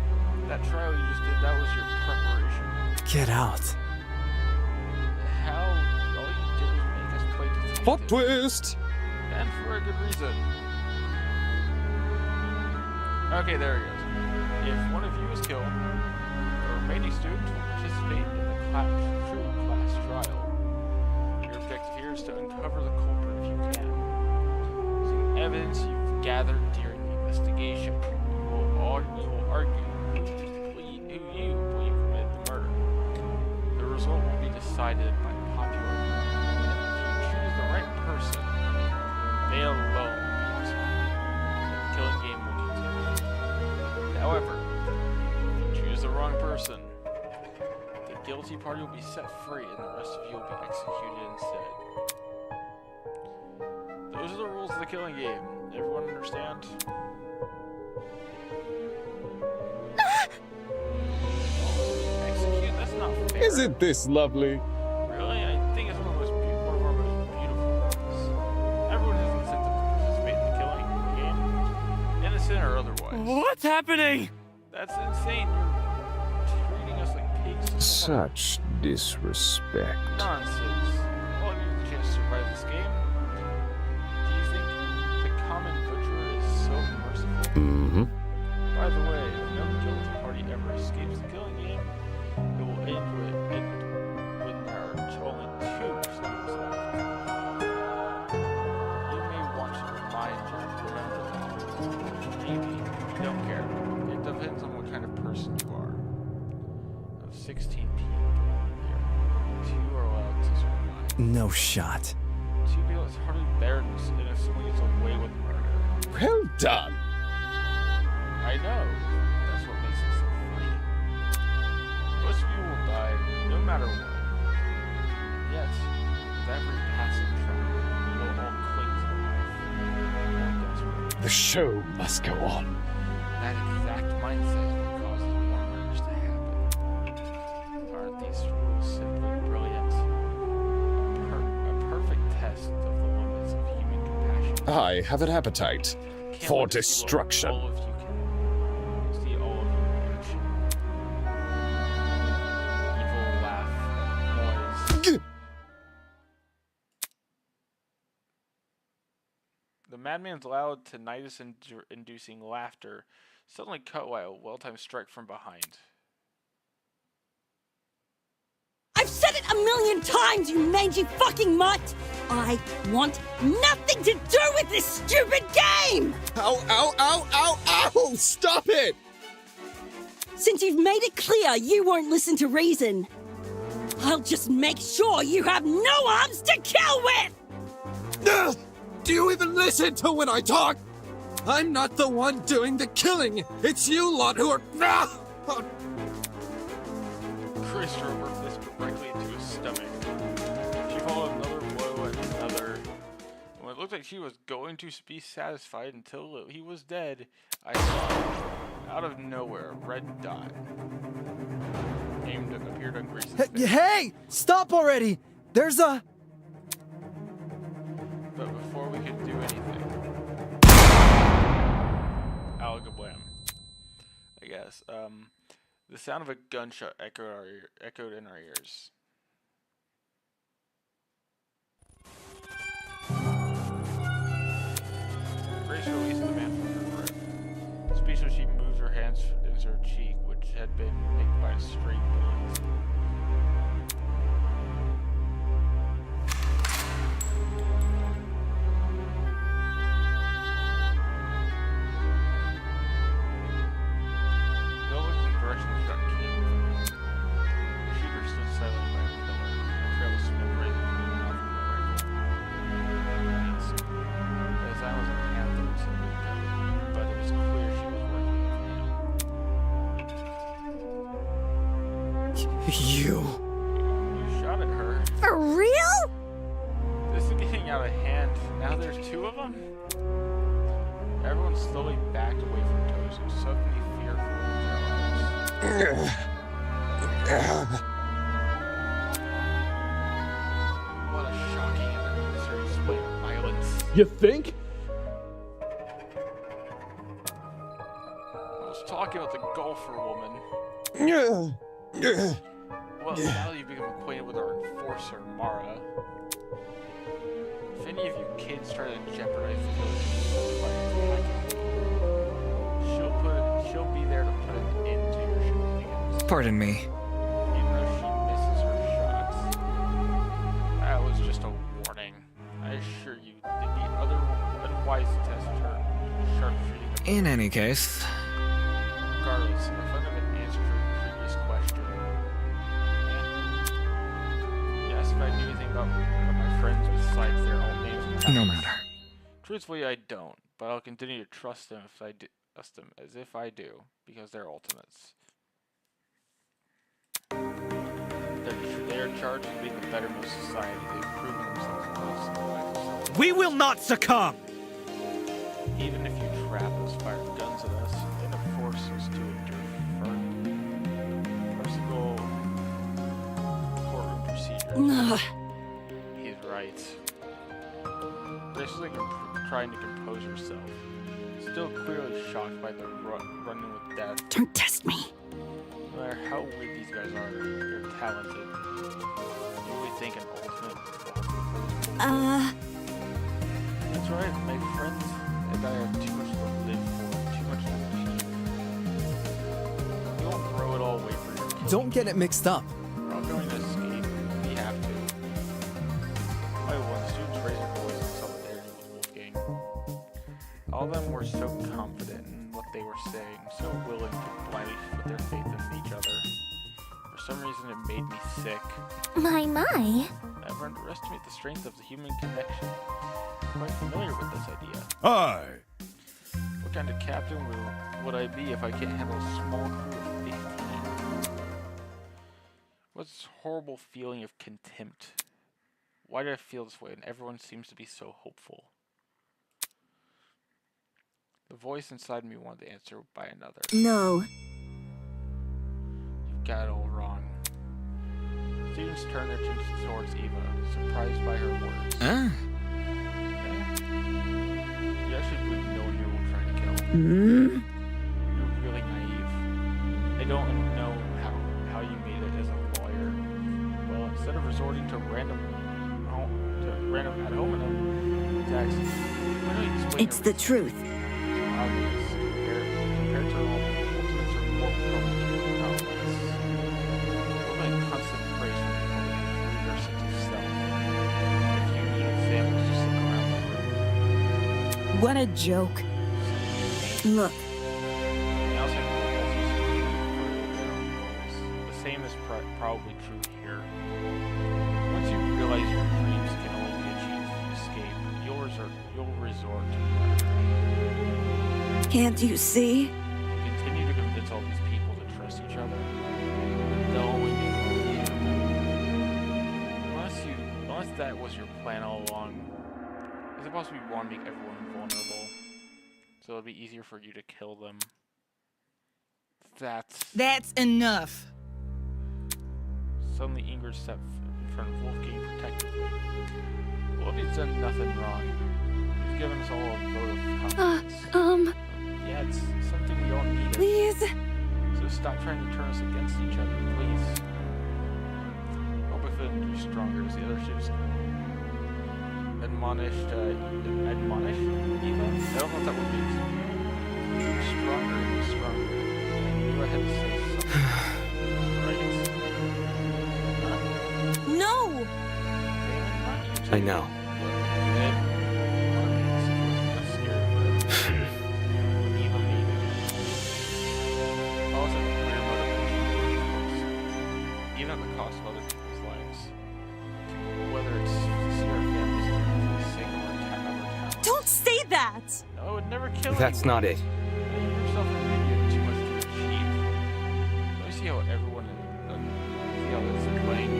That trial you just did, that was your preparation. Get out. How all you did was make us play detective. Plot twist. And for a good reason. Okay, there it goes. If one of you is killed, the remaining students will participate in the true class trial. Your objective here is to uncover the culprit if you can. Using evidence you've gathered during the investigation, you will argue who you believe committed the murder. The result will be decided by popular vote. And if you choose the right person, they alone will be disqualified. The killing game will continue. However, if you choose the wrong person, the guilty party will be set free and the rest of you will be executed instead. Those are the rules of the killing game. Everyone understand? Execute? That's not fair. Isn't this lovely? Really? I think it's one of our most beautiful ones. Everyone has incentive to participate in the killing game, innocent or otherwise. What's happening? That's insane. You're treating us like pigs. Such disrespect. Nonsense. All of you have the chance to survive this game. Do you think the common butcher is so merciful? Mm-hmm. By the way, no guilty party ever escapes don't care. It depends on what kind of person you are. Of 16 people here, 2 are allowed to survive. No shot. 2 people is hardly better than if someone gets away with murder. Well done. I know. That's what makes it so funny. Most of you will die no matter what. Yet, with every passing trial, you'll all cling to life. More desperate. The show must go on. That exact mindset is what causes more murders to happen. Aren't these rules simply brilliant? A perfect test of the limits of human compassion. I have an appetite Can't for wait to see what destruction. all of you can see all of you in action. Evil laugh, noise. The madman's loud, tinnitus-inducing laughter suddenly cut by a well-timed strike from behind. I've said it a million times, you mangy fucking mutt! I want nothing to do with this stupid game! Ow, ow, ow, ow, ow! Stop it! Since you've made it clear you won't listen to reason, I'll just make sure you have no arms to kill with! Do you even listen to when I talk? I'm not the one doing the killing. It's you lot who are. Christopher worked this directly into his stomach. She followed another blow and another. When it looked like she was going to be satisfied until he was dead, I saw, out of nowhere, a red dot appeared on Grace's face. Hey! Stop already! There's a... But before we could do anything, Algablam, I guess. The sound of a gunshot echoed in our ears. Grace released the man from her grip. Speechless, she moved her hands into her cheek, which had been nicked by a stray bullet. You shot at her. For real? This is getting out of hand. Now there's 2 of them? Everyone slowly backed away from Tozu, suddenly fearful of their lives. What a shocking and unnecessary display of violence. You think? I was talking about the golfer woman. Well, now that you've become acquainted with our enforcer, Mara, if any of you kids try to jeopardize the village she'll be there to put an end to your shenanigans. Pardon me. Even though she misses her shots. That was just a warning. I assure you, it'd be unwise to test her sharpshooting. In any case... Regardless, if I have an answer for the previous question. Yes, if I knew anything about my friends besides their own names and titles. No matter. Truthfully, I don't, but I'll continue to trust them if I do. Trust them as if I do, because they're ultimates. They are charged with being the betterment of society. They've proven themselves close to the life of society. We will not succumb! Even if you trap us, fire guns at us, and force us to endure firm, merciful courtroom procedure. He's right. Grace was like trying to compose herself, still clearly shocked by the running with death. Don't test me. No matter how weak these guys are, they're talented. You really think an ultimate? That's right, my friends and I have too much to live for, too much to leave. You won't throw it all away for your kids. Don't get it mixed up. We're all going to escape. We have to. My one students raised their voice in solidarity with Wolfgang. All of them were so confident in what they were saying, so willing to blindly put their faith in each other. For some reason, it made me sick. My. Never underestimate the strength of the human connection. I'm quite familiar with this idea. Aye. What kind of captain would I be if I can't handle a small crew of 15? What's this horrible feeling of contempt? Why do I feel this way and everyone seems to be so hopeful? The voice inside me wanted to answer by another. No. You've got it all wrong. Students turn their attention towards Eva, surprised by her words. Ah. You actually believe no one here will try to kill. You're really naive. I don't know how you made it as a lawyer. Well, instead of resorting to random ad hominem attacks, why don't you explain It's the truth. obvious compared to ultimates are more prone to outlets. We'll make constant praise from people that improve their sense of self. If you need examples, just look around the room. What a joke. Look, They also have goals their own goals. The same is probably true here. Once you realize your dreams can only be achieved if you escape, you'll resort to murder. can't you see? Continue to convince all these people to trust each other. They'll only be more vulnerable. Unless that was your plan all along, is it possible you want to make everyone vulnerable? So it'll be easier for you to kill them. That's enough. Suddenly Inger stepped in front of Wolfgang protectively. Wolfgang's done nothing wrong. He's given us all a vote of confidence. Yeah, it's something we all need. Please. So stop trying to turn us against each other, please. Hope if it grew stronger as the other ships admonished Eva? I don't know what that word means. Stronger and stronger. And Eva had to say something. Right? No! I know. Even at the cost of other people's lives. Whether it's to see our families for the sake of our talent. Don't say that! No, it would never kill That's anyone. not it. You yourself are maybe too much to achieve. Let me see how everyone see how this playing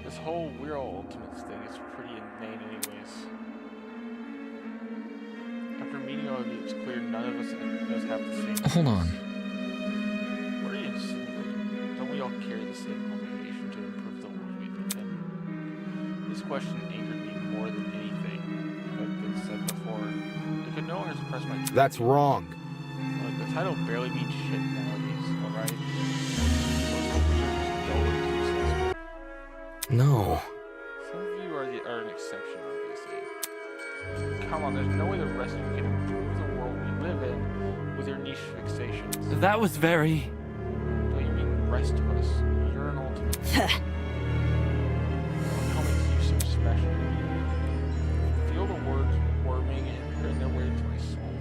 This whole We're All Ultimates thing is pretty inane anyways. After meeting all of you, it's clear none of us have the same. Hold on. What are you insinuating? Don't we all carry the same obligation to improve the world we live in? This question angered me more than anything that had been said before. I could no longer suppress my truth. That's wrong. Look, the title barely means shit nowadays, alright? No. Some of you are an exception, obviously. Come on, there's no way the rest of you can improve the world we live in with your niche fixations. That was very... Don't you mean the rest of us? You're an ultimate. What makes you so special? Feel the words warming and bring their way into my soul.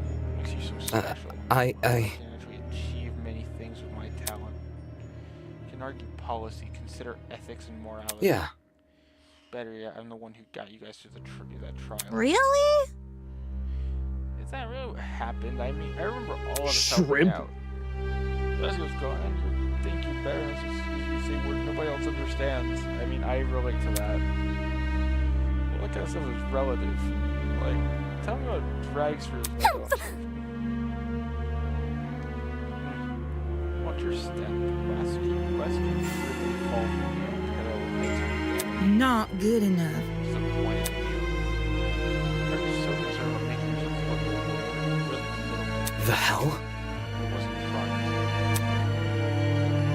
What makes you so special? I can actually achieve many things with my talent. You can argue policy, consider ethics and morality. Yeah. Better yet, I'm the one who got you guys through that trial. Really? Is that really what happened? I mean, I remember all of it Shrimp? out. As he was going, you think you're better. As you say word nobody else understands. I mean, I relate to that. Well, that kind of stuff is relative. Like, tell me about Dragster's Watch your step, lest you really fall from the Not good enough. disappointed in you. Are you so concerned about making yourself look really little? The hell? It wasn't fun.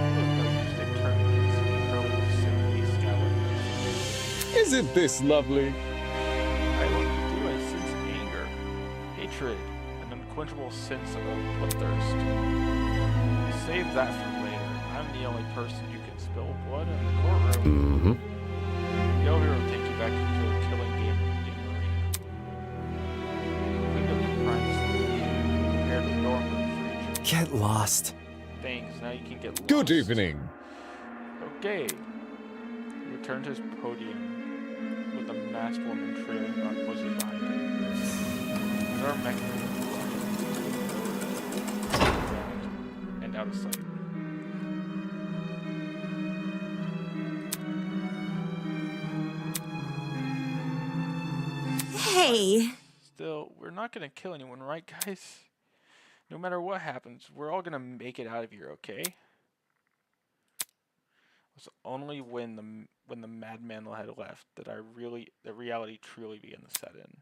It was no use to turn against me early with simply scalloped. Isn't this lovely? I look at you, I sense anger, hatred, an unquenchable sense of bloodthirst. Save that for later. I'm the only person you can spill blood in the courtroom. Mm-hmm. The elevator will take you back to the killing game in the arena. Get lost. Thanks, now you can get lost. Good evening. Okay. He returned to his podium with a masked woman trailing on closely behind him. With our mechanism and out of sight. Hey. Still, we're not gonna kill anyone, right, guys? No matter what happens, we're all gonna make it out of here, okay? It's only when the madman had left that the reality truly began to set in.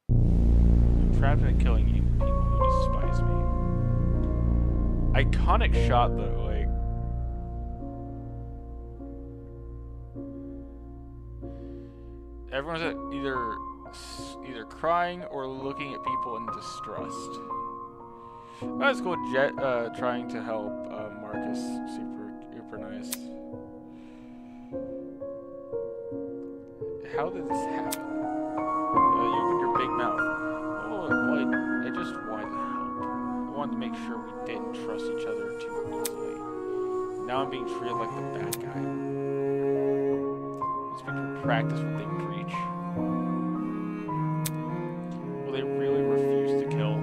I'm trapped in a killing game with people who despise me. Iconic shot though, like. Everyone's either crying or looking at people in distrust. That's cool. Jet trying to help Marcus. Super nice. How did this happen? You opened your big mouth. Oh, like, I just wanted to help. I wanted to make sure we didn't trust each other too easily. Now I'm being treated like the bad guy. These people practice what they preach. Will they really refuse to kill?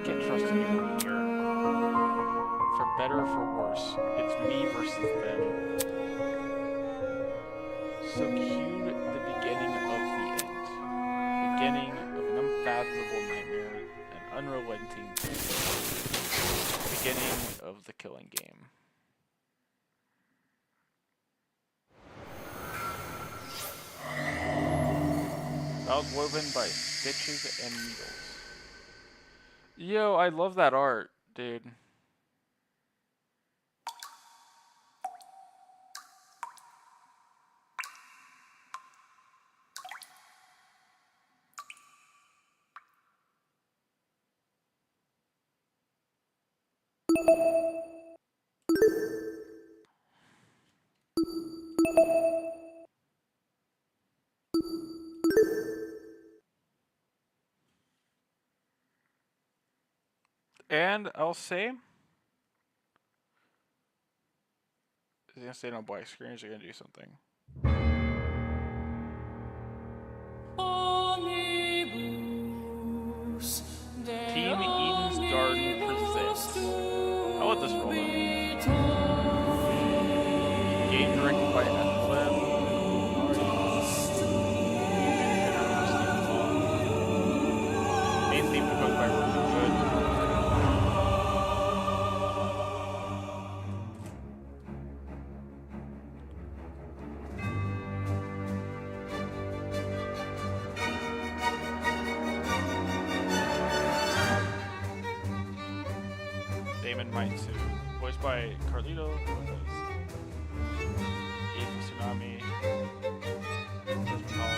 Can't trust anyone here. For better or for worse, it's me versus them. So cue the beginning of the end. Beginning of an unfathomable nightmare, an unrelenting beginning of the killing game. That was woven by stitches and needles. Yo, I love that art, dude. And I'll say, is he gonna stay on black screen or is he gonna do something? Team Eden's Garden presents. I'll let this roll out. Game directed by Ed Webb. Main theme composed by Roger Good. Damon Maitsu, voiced by Carlito Lopez, Ethan Tsunami, Desmond Hall.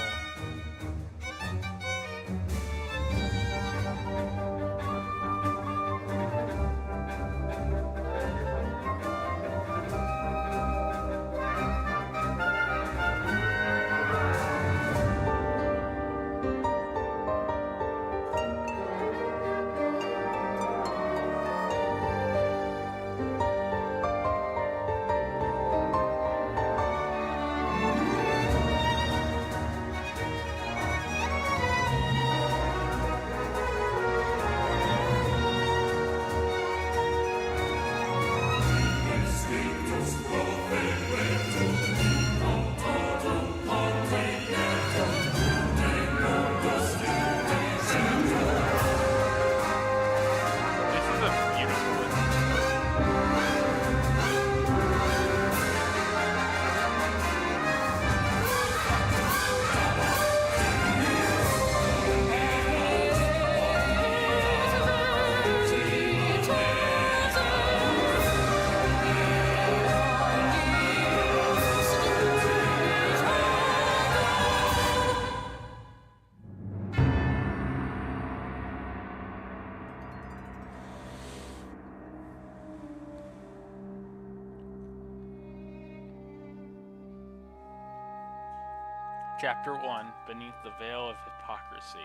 Chapter 1, Beneath the Veil of Hypocrisy.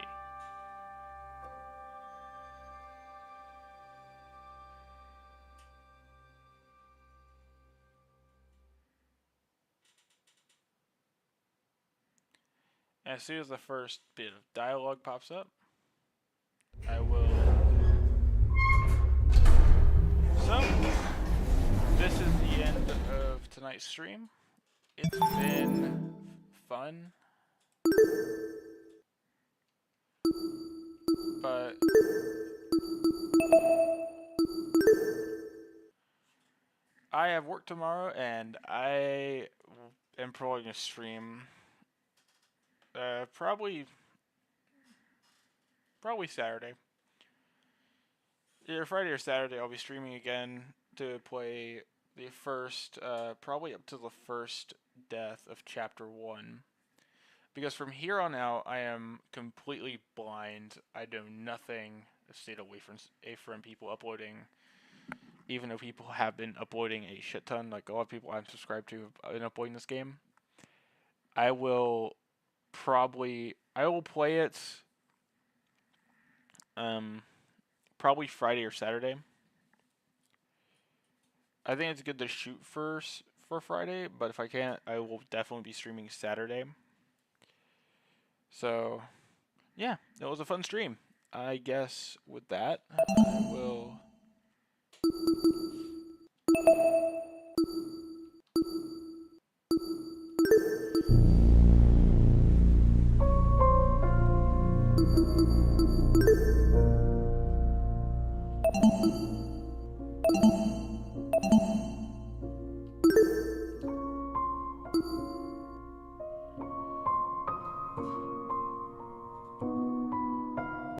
as soon as the first bit of dialogue pops up, I will. So, this is the end of tonight's stream. It's been fun, but I have work tomorrow, and I am probably going to stream probably Saturday. Either Friday or Saturday, I'll be streaming again to play the first, probably up to the first death of Chapter 1. Because from here on out, I am completely blind. I know nothing. I've stayed away from people uploading. Even though people have been uploading a shit ton, like a lot of people I'm subscribed to have been uploading this game. I will play it probably Friday or Saturday. I think it's good to shoot first for Friday, but if I can't, I will definitely be streaming Saturday. So, yeah, it was a fun stream. I guess with that, I will